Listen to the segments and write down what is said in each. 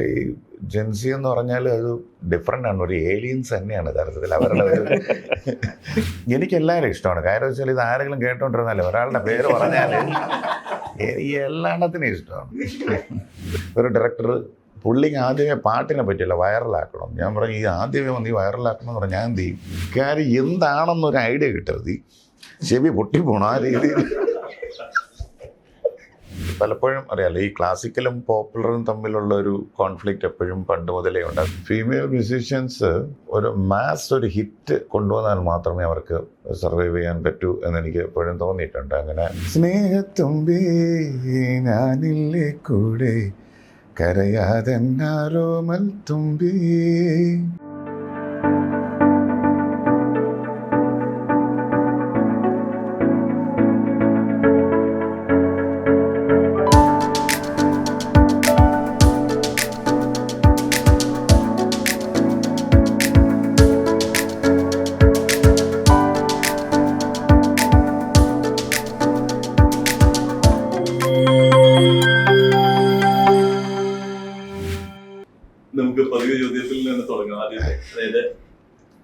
ഈ ജെൻസി എന്ന് പറഞ്ഞാൽ അത് ഡിഫറെൻ്റ് ആണ്, ഒരു ഏലിയൻസ് തന്നെയാണ് യഥാർത്ഥത്തിൽ അവരുടെ ഒരു എനിക്കെല്ലാവരും ഇഷ്ടമാണ്. കാര്യം വെച്ചാൽ ഇത് ആരെങ്കിലും കേട്ടോണ്ടിരുന്നാലേ ഒരാളുടെ പേര് പറഞ്ഞാൽ ഈ എല്ലാത്തിനും ഇഷ്ടമാണ്. ഒരു ഡയറക്ടർ പുള്ളിക്ക് ആദ്യമേ പാട്ടിനെ പറ്റില്ല വൈറലാക്കണം. ഞാൻ പറഞ്ഞു ഈ ആദ്യമേ വന്ന് ഈ വൈറലാക്കണം എന്ന് പറഞ്ഞാൽ ഞാൻ എന്ത് ചെയ്യും? കാര്യം എന്താണെന്നൊരു ഐഡിയ കിട്ടരുത്, ഈ ചെവി പൊട്ടിപ്പോണം ആ രീതിയിൽ. പലപ്പോഴും അറിയാലോ, ഈ ക്ലാസിക്കലും പോപ്പുലറും തമ്മിലുള്ള ഒരു കോൺഫ്ലിക്റ്റ് എപ്പോഴും പണ്ട് മുതലേ ഉണ്ട്. ഫീമെയിൽ മ്യൂസീഷ്യൻസ് ഒരു മാസ് ഒരു ഹിറ്റ് കൊണ്ടുവന്നാൽ മാത്രമേ അവർക്ക് സർവൈവ് ചെയ്യാൻ പറ്റൂ എന്നെനിക്ക് എപ്പോഴും തോന്നിയിട്ടുണ്ട്. അങ്ങനെ സ്നേഹത്തുമ്പി ഞാനില്ലേ കൂടെ കരയാതെന്നാരോമൽ തുമ്പി. നമുക്ക് പതിവ് ചോദ്യത്തിൽ നിന്ന് തുടങ്ങാം. ആദ്യത്തെ, അതായത്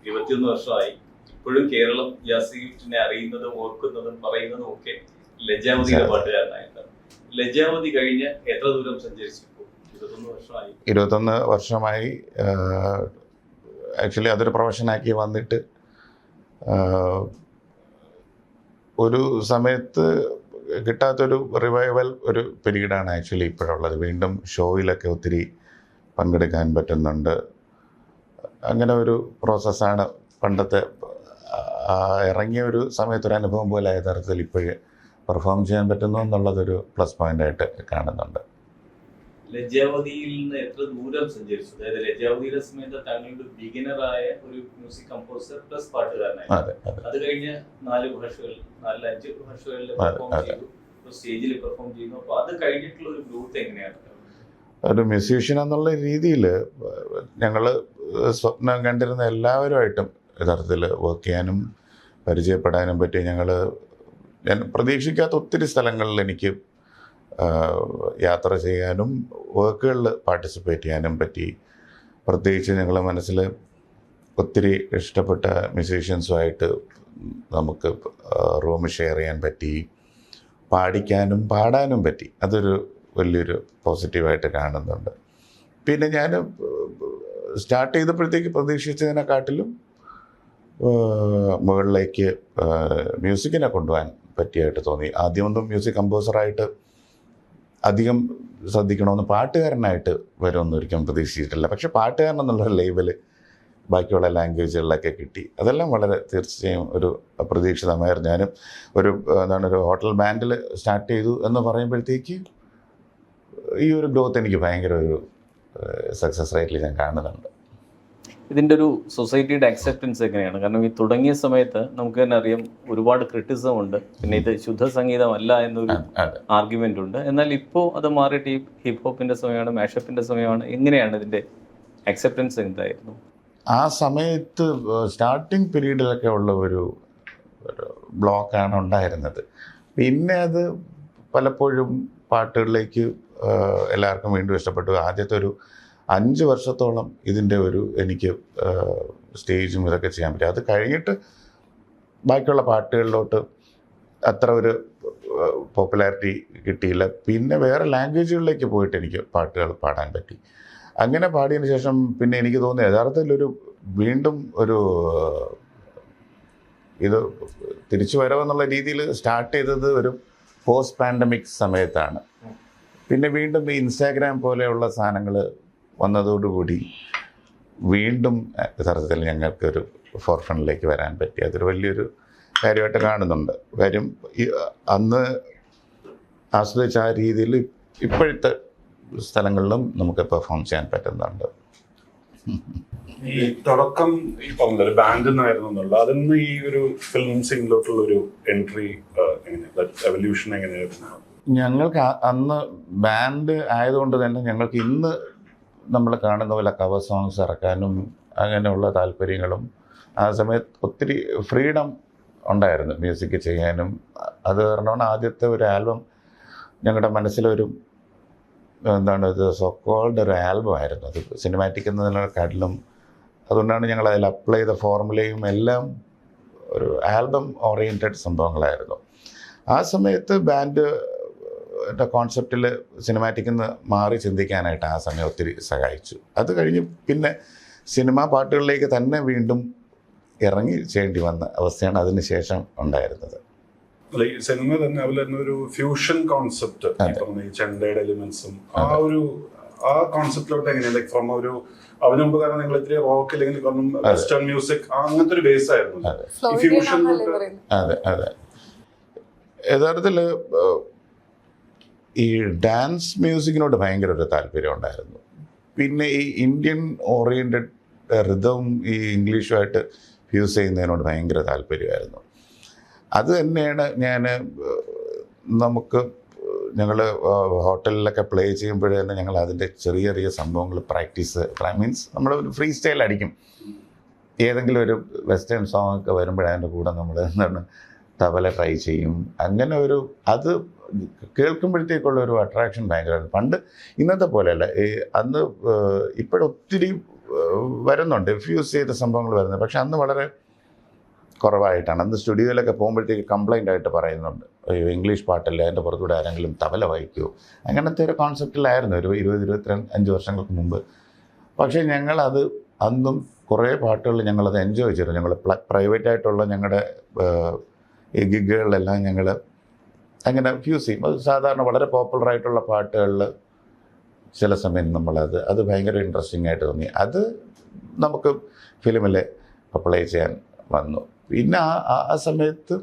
21 വർഷമായി ഇപ്പോഴും കേരളം യാസിനെ അറിയുന്നതും ഓർക്കുന്നതും പറയുന്നതും ഒക്കെ ലജ്ജാവതിയുടെ പാട്ടുകാരനായിട്ടാണ്. ലജ്ജാവതി കഴിഞ്ഞ് എത്ര ദൂരം സഞ്ചരിച്ചു? 21 വർഷമായി. ആക്ച്വലി അതൊരു പ്രൊഫഷനാക്കി വന്നിട്ട് ഒരു സമയത്ത് കിട്ടാത്തൊരു റിവൈവൽ ഒരു പീരീഡാണ് ആക്ച്വലി ഇപ്പോഴുള്ളത്. വീണ്ടും ഷോയിലൊക്കെ ഒത്തിരി പങ്കെടുക്കാൻ പറ്റുന്നുണ്ട്. അങ്ങനെ ഒരു പ്രോസസ്സാണ്. പണ്ടത്തെ ഇറങ്ങിയ ഒരു സമയത്തൊരു അനുഭവം പോലെ യഥാർത്ഥത്തിൽ ഇപ്പോഴും പെർഫോം ചെയ്യാൻ പറ്റുന്നു എന്നുള്ളതൊരു പ്ലസ് പോയിൻ്റായിട്ട് കാണുന്നുണ്ട്. ലജ്ജാവതിയിൽ നിന്ന് എത്ര ദൂരം സഞ്ചരിച്ചു? അതായത് ലജ്ജാവതിയുടെ സമയത്ത് താങ്കളുടെ ബിഗിനറായ ഒരു മ്യൂസിക് കമ്പോസർ പ്ലസ് പാട്ടുകാരനായി. അത് കഴിഞ്ഞ് 4 ഭാഷകളിൽ 4-5 ഭാഷകളിൽ പെർഫോം ചെയ്തു, സ്റ്റേജിൽ പെർഫോം ചെയ്യുന്നു. അപ്പോൾ അത് കഴിഞ്ഞിട്ടുള്ള ഒരു ഗ്രോത്ത് എങ്ങനെയാണ്? ഒരു മ്യൂസീഷ്യൻ എന്നുള്ള രീതിയിൽ ഞങ്ങൾ സ്വപ്നം കണ്ടിരുന്ന എല്ലാവരുമായിട്ടും യഥാർത്ഥത്തിൽ വർക്ക് ചെയ്യാനും പരിചയപ്പെടാനും പറ്റി. ഞാൻ പ്രതീക്ഷിക്കാത്ത ഒത്തിരി സ്ഥലങ്ങളിൽ എനിക്ക് യാത്ര ചെയ്യാനും വർക്കുകളിൽ പാർട്ടിസിപ്പേറ്റ് ചെയ്യാനും പറ്റി. പ്രത്യേകിച്ച് ഞങ്ങൾ മനസ്സിൽ ഒത്തിരി ഇഷ്ടപ്പെട്ട മ്യൂസീഷ്യൻസുമായിട്ട് നമുക്ക് റൂം ഷെയർ ചെയ്യാൻ പറ്റി, പാടിക്കാനും പാടാനും പറ്റി. അതൊരു വലിയൊരു പോസിറ്റീവായിട്ട് കാണുന്നുണ്ട്. പിന്നെ ഞാൻ സ്റ്റാർട്ട് ചെയ്തപ്പോഴത്തേക്ക് പ്രതീക്ഷിച്ചതിനെക്കാട്ടിലും മുകളിലേക്ക് മ്യൂസിക്കിനെ കൊണ്ടുപോകാൻ പറ്റിയായിട്ട് തോന്നി. ആദ്യമൊന്നും മ്യൂസിക് കമ്പോസറായിട്ട് അധികം ശ്രദ്ധിക്കണമെന്ന്, പാട്ടുകാരനായിട്ട് വരുമെന്ന് ഒരിക്കലും പ്രതീക്ഷിച്ചിട്ടില്ല. പക്ഷെ പാട്ടുകാരൻ എന്നുള്ളൊരു ലേബല് ബാക്കിയുള്ള ലാംഗ്വേജുകളിലൊക്കെ കിട്ടി. അതെല്ലാം വളരെ തീർച്ചയായും ഒരു അപ്രതീക്ഷിതമായിരുന്നു. ഞാനും ഒരു ഹോട്ടൽ ബാൻഡിൽ സ്റ്റാർട്ട് ചെയ്തു എന്ന് പറയുമ്പോഴത്തേക്ക് ഈ ഒരു ഗ്രോത്ത് എനിക്ക് ഭയങ്കര ഒരു സക്സസ് റേറ്റിൽ ഞാൻ കാണുന്നുണ്ട്. ഇതിൻ്റെ ഒരു സൊസൈറ്റിയുടെ അക്സെപ്റ്റൻസ് എങ്ങനെയാണ്? കാരണം ഈ തുടങ്ങിയ സമയത്ത് നമുക്ക് തന്നെ അറിയാം ഒരുപാട് ക്രിറ്റിസം ഉണ്ട്, പിന്നെ ഇത് ശുദ്ധ സംഗീതമല്ല എന്നൊരു ആർഗ്യുമെൻ്റ് ഉണ്ട്. എന്നാൽ ഇപ്പോൾ അത് മാറിയിട്ട് ഈ ഹിപ്പ് ഹോപ്പിൻ്റെ സമയമാണ്, മാഷപ്പിൻ്റെ സമയമാണ്. എങ്ങനെയാണ് ഇതിൻ്റെ അക്സെപ്റ്റൻസ് എന്തായിരുന്നു? ആ സമയത്ത് സ്റ്റാർട്ടിങ് പീരീഡിലൊക്കെ ഉള്ള ഒരു ബ്ലോക്കാണ് ഉണ്ടായിരുന്നത്. പിന്നെ അത് പലപ്പോഴും പാട്ടുകളിലേക്ക് എല്ലാവർക്കും വീണ്ടും ഇഷ്ടപ്പെട്ടു. ആദ്യത്തെ ഒരു 5 വർഷത്തോളം ഇതിൻ്റെ എനിക്ക് സ്റ്റേജും ഇതൊക്കെ ചെയ്യാൻ പറ്റി. അത് കഴിഞ്ഞിട്ട് ബാക്കിയുള്ള പാട്ടുകളിലോട്ട് അത്ര ഒരു പോപ്പുലാരിറ്റി കിട്ടിയില്ല. പിന്നെ വേറെ ലാംഗ്വേജുകളിലേക്ക് പോയിട്ട് എനിക്ക് പാട്ടുകൾ പാടാൻ പറ്റി. അങ്ങനെ പാടിയതിന് ശേഷം പിന്നെ എനിക്ക് തോന്നി യഥാർത്ഥത്തിലൊരു വീണ്ടും ഒരു ഇത് തിരിച്ചു വരവെന്നുള്ള രീതിയിൽ സ്റ്റാർട്ട് ചെയ്തത് ഒരു പോസ്റ്റ് പാൻഡമിക് സമയത്താണ്. പിന്നെ വീണ്ടും ഈ ഇൻസ്റ്റാഗ്രാം പോലെയുള്ള സാധനങ്ങൾ വന്നതോടുകൂടി വീണ്ടും യഥാർത്ഥത്തിൽ ഞങ്ങൾക്കൊരു ഫോർഫ്രണ്ടിലേക്ക് വരാൻ പറ്റി. അതൊരു വലിയൊരു കാര്യമായിട്ട് കാണുന്നുണ്ട്. കാര്യം അന്ന് ആസ്വദിച്ച ആ രീതിയിൽ ഇപ്പോഴത്തെ സ്ഥലങ്ങളിലും നമുക്ക് പെർഫോം ചെയ്യാൻ പറ്റുന്നുണ്ട്. ഈ തുടക്കം ഈ പറഞ്ഞ ബാൻഡിൽ നിന്നായിരുന്നു എന്നുള്ള, അതിൽ നിന്ന് ഈ ഒരു ഫിലിം സിംഗിലോട്ടുള്ള ഒരു എൻട്രി എവല്യൂഷൻ എങ്ങനെയായിരുന്നു? ഞങ്ങൾക്ക് അന്ന് ബാൻഡ് ആയതുകൊണ്ട് തന്നെ ഞങ്ങൾക്ക് ഇന്ന് നമ്മൾ കാണുന്ന പോലെ കവർ സോങ്സ് ഇറക്കാനും അങ്ങനെയുള്ള താല്പര്യങ്ങളും ആ സമയത്ത് ഒത്തിരി ഫ്രീഡം ഉണ്ടായിരുന്നു മ്യൂസിക് ചെയ്യാനും. അത് കാരണമാണ് ആദ്യത്തെ ഒരു ആൽബം ഞങ്ങളുടെ മനസ്സിലൊരു എന്താണ് ഇത് സോക്കോൾഡ് ഒരു ആൽബം ആയിരുന്നു. അത് സിനിമാറ്റിക് എന്നതിനെക്കാട്ടിലും അതുകൊണ്ടാണ് ഞങ്ങൾ അതിൽ അപ്ലൈ ചെയ്ത ഫോർമുലയും എല്ലാം ഒരു ആൽബം ഓറിയൻറ്റഡ് സംഭവങ്ങളായിരുന്നു. ആ സമയത്ത് ബാൻഡ് കോൺസെപ്റ്റിൽ സിനിമാറ്റിക്കിൽ നിന്ന് മാറി ചിന്തിക്കാനായിട്ട് ആ സമയം ഒത്തിരി സഹായിച്ചു. അത് കഴിഞ്ഞ് പിന്നെ സിനിമാ പാട്ടുകളിലേക്ക് തന്നെ വീണ്ടും ഇറങ്ങി ചെയ്യേണ്ടി വന്ന അവസ്ഥയാണ് അതിന് ശേഷം ഉണ്ടായിരുന്നത്. അല്ല, ഈ സിനിമ തന്നെ അതുപോലെ തന്നെ ഒരു ഫ്യൂഷൻ കോൺസെപ്റ്റ്, ഈ ചെണ്ടയുടെ എലിമെന്റ്സും ആ കോൺസെപ്റ്റിലോട്ട് എങ്ങനെയാണ് ലൈക് ഫ്രം ഒരു അതിനു മുമ്പ് കാരണം നിങ്ങൾ ഇത്തിരി റോക്ക് അല്ലെങ്കിൽ വെസ്റ്റേൺ മ്യൂസിക് അങ്ങനത്തെ ഒരു ബേസ് ആയിരുന്നു. അതെ അതെ യഥാർത്ഥത്തിൽ ഈ ഡാൻസ് മ്യൂസിക്കിനോട് ഭയങ്കര ഒരു താല്പര്യം ഉണ്ടായിരുന്നു. പിന്നെ ഈ ഇന്ത്യൻ ഓറിയൻറ്റഡ് റിതം ഈ ഇംഗ്ലീഷുമായിട്ട് ഫ്യൂസ് ചെയ്യുന്നതിനോട് ഭയങ്കര താല്പര്യമായിരുന്നു. അത് തന്നെയാണ് ഞങ്ങൾ ഹോട്ടലിലൊക്കെ പ്ലേ ചെയ്യുമ്പോഴേ തന്നെ ഞങ്ങൾ അതിൻ്റെ ചെറിയ ചെറിയ സംഭവങ്ങൾ പ്രാക്ടീസ് മീൻസ് നമ്മൾ ഒരു ഫ്രീ സ്റ്റൈൽ അടിക്കും. ഏതെങ്കിലും ഒരു വെസ്റ്റേൺ സോങ് ഒക്കെ വരുമ്പോഴതിൻ്റെ കൂടെ നമ്മൾ എന്താണ് തബല ട്രൈ ചെയ്യും. അങ്ങനെ അത് കേൾക്കുമ്പോഴത്തേക്കുള്ള ഒരു അട്രാക്ഷൻ ഭയങ്കരമാണ്. പണ്ട് ഇന്നത്തെ പോലെയല്ല, അന്ന് ഇപ്പോഴൊത്തിരി വരുന്നുണ്ട് ഫ്യൂസ് ചെയ്ത സംഭവങ്ങൾ വരുന്നത്. പക്ഷെ അന്ന് വളരെ കുറവായിട്ടാണ്. അന്ന് സ്റ്റുഡിയോയിലൊക്കെ പോകുമ്പോഴത്തേക്ക് കംപ്ലൈൻ്റ് ആയിട്ട് പറയുന്നുണ്ട്, ഇംഗ്ലീഷ് പാട്ടല്ലേ അതിൻ്റെ പുറത്തൂടെ ആരെങ്കിലും തബല വായിക്കുമോ, അങ്ങനത്തെ ഒരു കോൺസെപ്റ്റിലായിരുന്നു ഒരു 20-25 വർഷങ്ങൾക്ക് മുമ്പ്. പക്ഷേ ഞങ്ങളത് അന്നും കുറേ പാട്ടുകൾ ഞങ്ങളത് എൻജോയ് ചെയ്തു. ഞങ്ങൾ പ്രൈവറ്റായിട്ടുള്ള ഞങ്ങളുടെ ഈ ഗിഗുകളിലെല്ലാം ഞങ്ങൾ അങ്ങനെ ഫ്യൂസ് ചെയ്യും. അത് സാധാരണ വളരെ പോപ്പുലറായിട്ടുള്ള പാട്ടുകളിൽ ചില സമയം അത് ഭയങ്കര ഇൻട്രസ്റ്റിംഗ് ആയിട്ട് തോന്നി. അത് നമുക്ക് ഫിലിമിൽ അപ്ലൈ ചെയ്യാൻ വന്നു. പിന്നെ ആ സമയത്ത്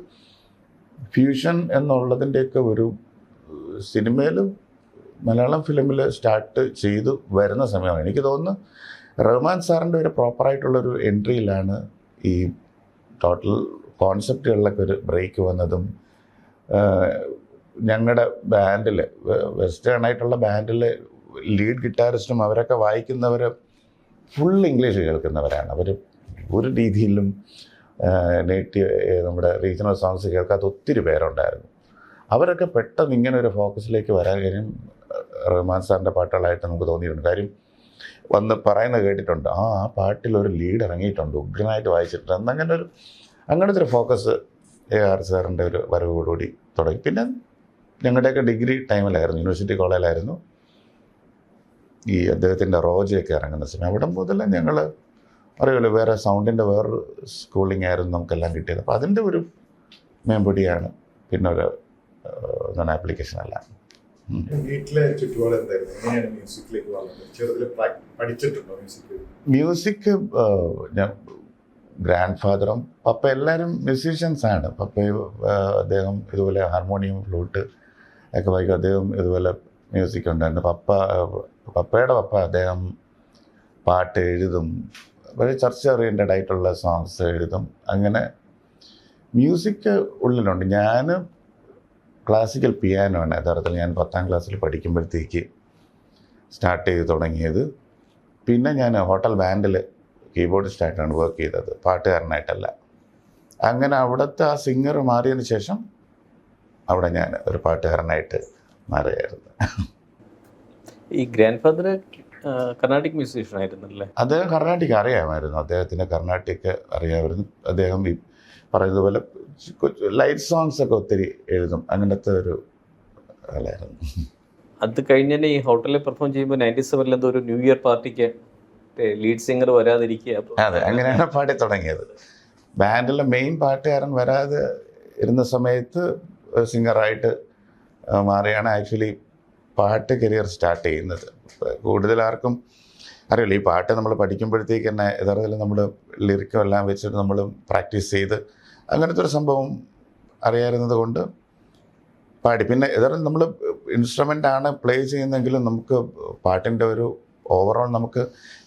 ഫ്യൂഷൻ എന്നുള്ളതിൻ്റെയൊക്കെ ഒരു സിനിമയിലും മലയാളം ഫിലിമിൽ സ്റ്റാർട്ട് ചെയ്തു വരുന്ന സമയമാണ്. എനിക്ക് തോന്നുന്നു റഹ്മാൻ സാറിൻ്റെ ഒരു പ്രോപ്പറായിട്ടുള്ളൊരു എൻട്രിയിലാണ് ഈ ടോട്ടൽ കോൺസെപ്റ്റുകളിലൊക്കെ ഒരു ബ്രേക്ക് വന്നതും. ഞങ്ങളുടെ ബാൻഡിൽ വെസ്റ്റേൺ ആയിട്ടുള്ള ബാൻഡിൽ ലീഡ് ഗിറ്റാറിസ്റ്റും അവരൊക്കെ വായിക്കുന്നവർ ഫുൾ ഇംഗ്ലീഷ് കേൾക്കുന്നവരാണ്. അവർ ഒരു രീതിയിലും നമ്മുടെ റീജിയണൽ സോങ്സ് കേൾക്കാത്ത ഒത്തിരി പേരുണ്ടായിരുന്നു. അവരൊക്കെ പെട്ടെന്ന് ഇങ്ങനെ ഒരു ഫോക്കസിലേക്ക് വരാൻ കാര്യം റഹ്മാൻ സാറിൻ്റെ പാട്ടുകളായിട്ട് നമുക്ക് തോന്നിയിട്ടുണ്ട്. കാര്യം വന്ന് പറയുന്നത് കേട്ടിട്ടുണ്ട്, ആ പാട്ടിൽ ഒരു ലീഡ് ഇറങ്ങിയിട്ടുണ്ട്, ഉഗ്രനായിട്ട് വായിച്ചിട്ടുണ്ട്. അങ്ങനത്തെ ഒരു ഫോക്കസ് AR സാറിൻ്റെ ഒരു വരവോടുകൂടി തുടങ്ങി. പിന്നെ ഞങ്ങളുടെയൊക്കെ ഡിഗ്രി ടൈമിലായിരുന്നു, യൂണിവേഴ്സിറ്റി കോളേജിലായിരുന്നു ഈ അദ്ദേഹത്തിൻ്റെ റോജയൊക്കെ ഇറങ്ങുന്ന സമയം. അവിടെ മുതൽ ഞങ്ങൾ അറിയുമല്ലോ വേറെ സൗണ്ടിൻ്റെ വേറൊരു സ്കൂളിംഗ് ആയിരുന്നു നമുക്കെല്ലാം കിട്ടിയത്. അപ്പോൾ അതിൻ്റെ ഒരു മേമ്പൊടിയാണ് പിന്നെ ഒരു ആപ്ലിക്കേഷൻ അല്ല. വീട്ടിലെ ചുറ്റുപാട് എന്തായിരുന്നു? എങ്ങനെയാണ് മ്യൂസിക്കിലേക്ക് വന്നത്? ചെറുതിൽ പഠിച്ചിട്ടുണ്ടോ മ്യൂസിക്? ഞാൻ ഗ്രാൻഡ് ഫാദറും പപ്പ എല്ലാവരും മ്യൂസീഷ്യൻസാണ്. അദ്ദേഹം ഇതുപോലെ ഹാർമോണിയം ഫ്ലൂട്ട് ഒക്കെ വായിക്കും. അദ്ദേഹം ഇതുപോലെ മ്യൂസിക് ഉണ്ടായിരുന്നു. പപ്പയുടെ പപ്പ അദ്ദേഹം പാട്ട് എഴുതും, വളരെ ചർച്ച ഓറിയൻറ്റഡ് ആയിട്ടുള്ള സോങ്സ് എഴുതും. അങ്ങനെ മ്യൂസിക് ഉള്ളിലുണ്ട്. ഞാൻ ക്ലാസിക്കൽ പിയാനോ ആണ് യഥാർത്ഥത്തിൽ ഞാൻ 10ാം ക്ലാസ്സിൽ പഠിക്കുമ്പോഴത്തേക്ക് സ്റ്റാർട്ട് ചെയ്ത് തുടങ്ങിയത്. പിന്നെ ഞാൻ ഹോട്ടൽ ബാൻഡിൽ കീബോർഡിസ്റ്റായിട്ടാണ് വർക്ക് ചെയ്തത്, പാട്ടുകാരനായിട്ടല്ല. അങ്ങനെ അവിടുത്തെ ആ സിംഗർ മാറിയതിന് ശേഷം അവിടെ ഞാൻ ഒരു പാട്ടുകാരനായിട്ട് മാറുകയായിരുന്നു. ഈ ഗ്രാൻഡ് ഫാദർ കർണാട്ടിക് മ്യൂസീഷ്യൻ ആയിരുന്നല്ലേ? അദ്ദേഹം കർണാട്ടിക് അറിയാമായിരുന്നു, അദ്ദേഹത്തിന് കർണാട്ടിക് അറിയാമായിരുന്നു. അദ്ദേഹം ഈ പറയുന്നത് പോലെ ലൈറ്റ് സോങ്സ് ഒക്കെ ഒത്തിരി എഴുതും. അങ്ങനത്തെ ഒരു ആളായിരുന്നു. അത് കഴിഞ്ഞാൽ ഈ ഹോട്ടലിൽ പെർഫോം ചെയ്യുമ്പോൾ 97 എന്തോ ഒരു ന്യൂ ഇയർ പാർട്ടിക്ക് ലീഡ് സിംഗർ വരാതിരിക്കുക. അതെ, അങ്ങനെയാണ് പാടി തുടങ്ങിയത്. ബാൻഡിലെ മെയിൻ പാട്ടുകാരൻ വരാതെ ഇരുന്ന സമയത്ത് സിംഗറായിട്ട് മാറിയാണ് ആക്ച്വലി പാട്ട് കരിയർ സ്റ്റാർട്ട് ചെയ്യുന്നത്. കൂടുതൽ ആർക്കും അറിയില്ല, ഈ പാട്ട് നമ്മൾ പഠിക്കുമ്പോഴത്തേക്ക് തന്നെ യഥാർത്ഥത്തിൽ നമ്മൾ ലിറിക്കും എല്ലാം വെച്ചിട്ട് നമ്മൾ പ്രാക്ടീസ് ചെയ്ത് അങ്ങനത്തെ ഒരു സംഭവം അറിയാവുന്നത് കൊണ്ട് പാടി. പിന്നെ യഥാർത്ഥത്തിൽ നമ്മൾ ഇൻസ്ട്രുമെൻ്റാണ് പ്ലേ ചെയ്യുന്നതെങ്കിലും നമുക്ക് പാട്ടിൻ്റെ ഒരു ഓവറോൾ നമുക്ക്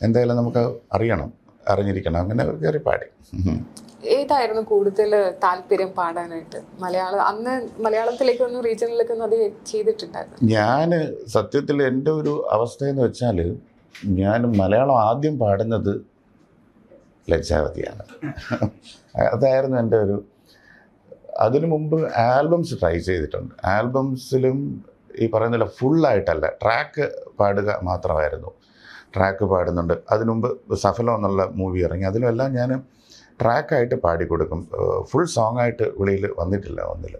എന്തായാലും നമുക്ക് അറിഞ്ഞിരിക്കണം. അങ്ങനെ കയറി പാടി. ഏതായിരുന്നു കൂടുതൽ താല്പര്യം പാടാനായിട്ട്? അന്ന് മലയാളത്തിലേക്കൊന്നും റീജിയനിലേക്കൊന്നും അത് ചെയ്തിട്ടുണ്ടായിരുന്നു? ഞാൻ സത്യത്തിൽ എൻ്റെ ഒരു അവസ്ഥയെന്ന് വെച്ചാൽ ഞാൻ മലയാളം ആദ്യം പാടുന്നത് ലജ്ജാവതിയാണ്. അതായിരുന്നു എൻ്റെ അതിനു മുമ്പ് ആൽബംസ് ട്രൈ ചെയ്തിട്ടുണ്ട്. ആൽബംസിലും ഈ പറയുന്നില്ല ഫുള്ളായിട്ടല്ല, ട്രാക്ക് പാടുക മാത്രമായിരുന്നു. ട്രാക്ക് പാടുന്നുണ്ട്. അതിനുമുമ്പ് സഫലം എന്നുള്ള മൂവി ഇറങ്ങി, അതിലെല്ലാം ഞാൻ ട്രാക്കായിട്ട് പാടിക്കൊടുക്കും. ഫുൾ സോങ്ങായിട്ട് വെളിയിൽ വന്നിട്ടില്ല ഒന്നിൽ.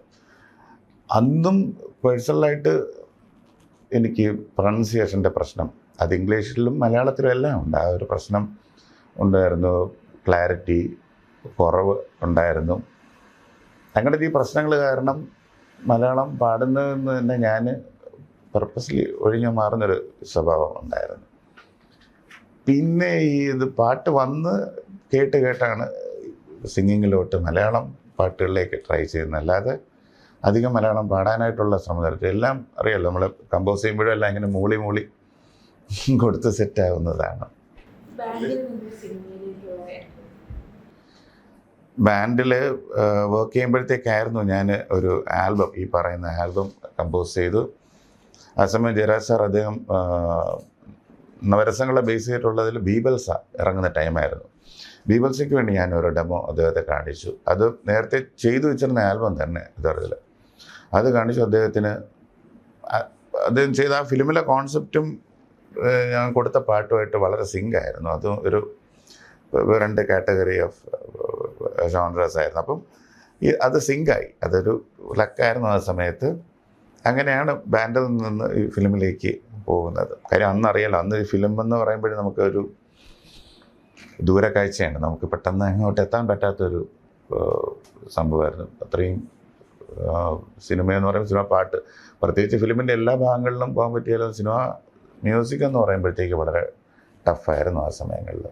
അന്നും പേഴ്സണലായിട്ട് എനിക്ക് പ്രൊണൗൺസിയേഷൻ്റെ പ്രശ്നം, അത് ഇംഗ്ലീഷിലും മലയാളത്തിലും എല്ലാം ഉണ്ട്. ആ ഒരു പ്രശ്നം ഉണ്ടായിരുന്നു. ക്ലാരിറ്റി കുറവ് ഉണ്ടായിരുന്നു. അങ്ങനത്തെ ഈ പ്രശ്നങ്ങൾ കാരണം മലയാളം പാടുന്നതെന്ന് തന്നെ ഞാൻ പർപ്പസ്ലി ഒഴിഞ്ഞു മാറുന്നൊരു സ്വഭാവം ഉണ്ടായിരുന്നു. പിന്നെ ഈ ഇത് പാട്ട് വന്ന് കേട്ടാണ് സിംഗിങ്ങിലോട്ട് മലയാളം പാട്ടുകളിലേക്ക് ട്രൈ ചെയ്യുന്നത്. അല്ലാതെ അധികം മലയാളം പാടാനായിട്ടുള്ള ശ്രമം നടത്തി. എല്ലാം അറിയാമല്ലോ, നമ്മൾ കമ്പോസ് ചെയ്യുമ്പോഴും എല്ലാം ഇങ്ങനെ മൂളി കൊടുത്ത് സെറ്റാവുന്നതാണ്. ബാൻഡിൽ വർക്ക് ചെയ്യുമ്പോഴത്തേക്കായിരുന്നു ഞാൻ ഒരു ആൽബം, ഈ പറയുന്ന ആൽബം കമ്പോസ് ചെയ്തു. ആ സമയം ജയരാജ് സാർ അദ്ദേഹം നവരസങ്ങളെ ബേസ് ചെയ്തിട്ടുള്ളതിൽ ബീബൽസ ഇറങ്ങുന്ന ടൈമായിരുന്നു. ബീബൽസയ്ക്ക് വേണ്ടി ഞാൻ ഒരു ഡെമോ അദ്ദേഹത്തെ കാണിച്ചു. അത് നേരത്തെ ചെയ്തു വെച്ചിരുന്ന ആൽബം തന്നെ ഇതറിയില്ല, അത് കാണിച്ചു അദ്ദേഹത്തിന്. അദ്ദേഹം ചെയ്ത ആ ഫിലിമിലെ കോൺസെപ്റ്റും ഞാൻ കൊടുത്ത പാട്ടുമായിട്ട് വളരെ സിങ്കായിരുന്നു. അതും ഒരു 2 കാറ്റഗറി ഓഫ് ജോൺറസ് ആയിരുന്നു. അപ്പം അത് സിങ്കായി, അതൊരു ലക്കായിരുന്നു ആ സമയത്ത്. അങ്ങനെയാണ് ബാൻഡിൽ നിന്ന് ഈ ഫിലിമിലേക്ക് പോകുന്നത്. കാര്യം അന്നറിയാലോ, അന്ന് ഈ ഫിലിം എന്ന് പറയുമ്പോഴും നമുക്കൊരു ദൂരക്കാഴ്ചയാണ്, നമുക്ക് പെട്ടെന്ന് അങ്ങോട്ട് എത്താൻ പറ്റാത്തൊരു സംഭവമായിരുന്നു. അത്രയും സിനിമയെന്ന് പറയുമ്പോൾ സിനിമ പാട്ട്, പ്രത്യേകിച്ച് ഫിലിമിൻ്റെ എല്ലാ ഭാഗങ്ങളിലും പോകാൻ പറ്റിയാലും സിനിമ മ്യൂസിക് എന്ന് പറയുമ്പോഴത്തേക്ക് വളരെ ടഫായിരുന്നു ആ സമയങ്ങളിൽ.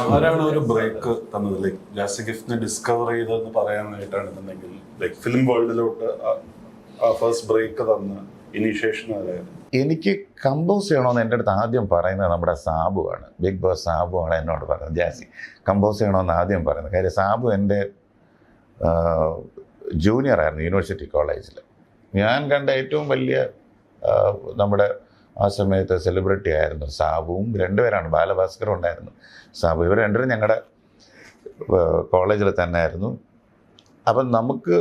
ആരാണ് ഒരു ബ്രേക്ക് തന്നത്? ലൈക്ക് ജാസി ഗിഫ്റ്റിനെ ഡിസ്കവർ ചെയ്തതെന്ന് പറയാനായിട്ടാണെന്നുണ്ടെങ്കിൽ ലൈക്ക് ഫിലിം വേൾഡിലോട്ട് ആ ഫസ്റ്റ് ബ്രേക്ക് തന്ന ഇനീഷ്യേഷൻ ആരായിരുന്നു? എനിക്ക് കമ്പോസ് ചെയ്യണമെന്ന് എൻ്റെ അടുത്ത് ആദ്യം പറയുന്നത് നമ്മുടെ സാബുവാണ്. ബിഗ് ബോസ് സാബുവാണ് എന്നോട് പറയുന്നത്, ജാസി കമ്പോസ് ചെയ്യണമെന്ന് ആദ്യം പറയുന്നത്. കാര്യം സാബു എൻ്റെ ജൂനിയറായിരുന്നു യൂണിവേഴ്സിറ്റി കോളേജിൽ. ഞാൻ കണ്ട ഏറ്റവും വലിയ നമ്മുടെ ആ സമയത്ത് സെലിബ്രിറ്റി ആയിരുന്നു സാബുവും. 2 പേരാണ്, ബാലഭാസ്കറും ഉണ്ടായിരുന്നു, സാബു. ഇവർ 2 ഞങ്ങളുടെ കോളേജിൽ തന്നെ ആയിരുന്നു. അപ്പം നമുക്ക്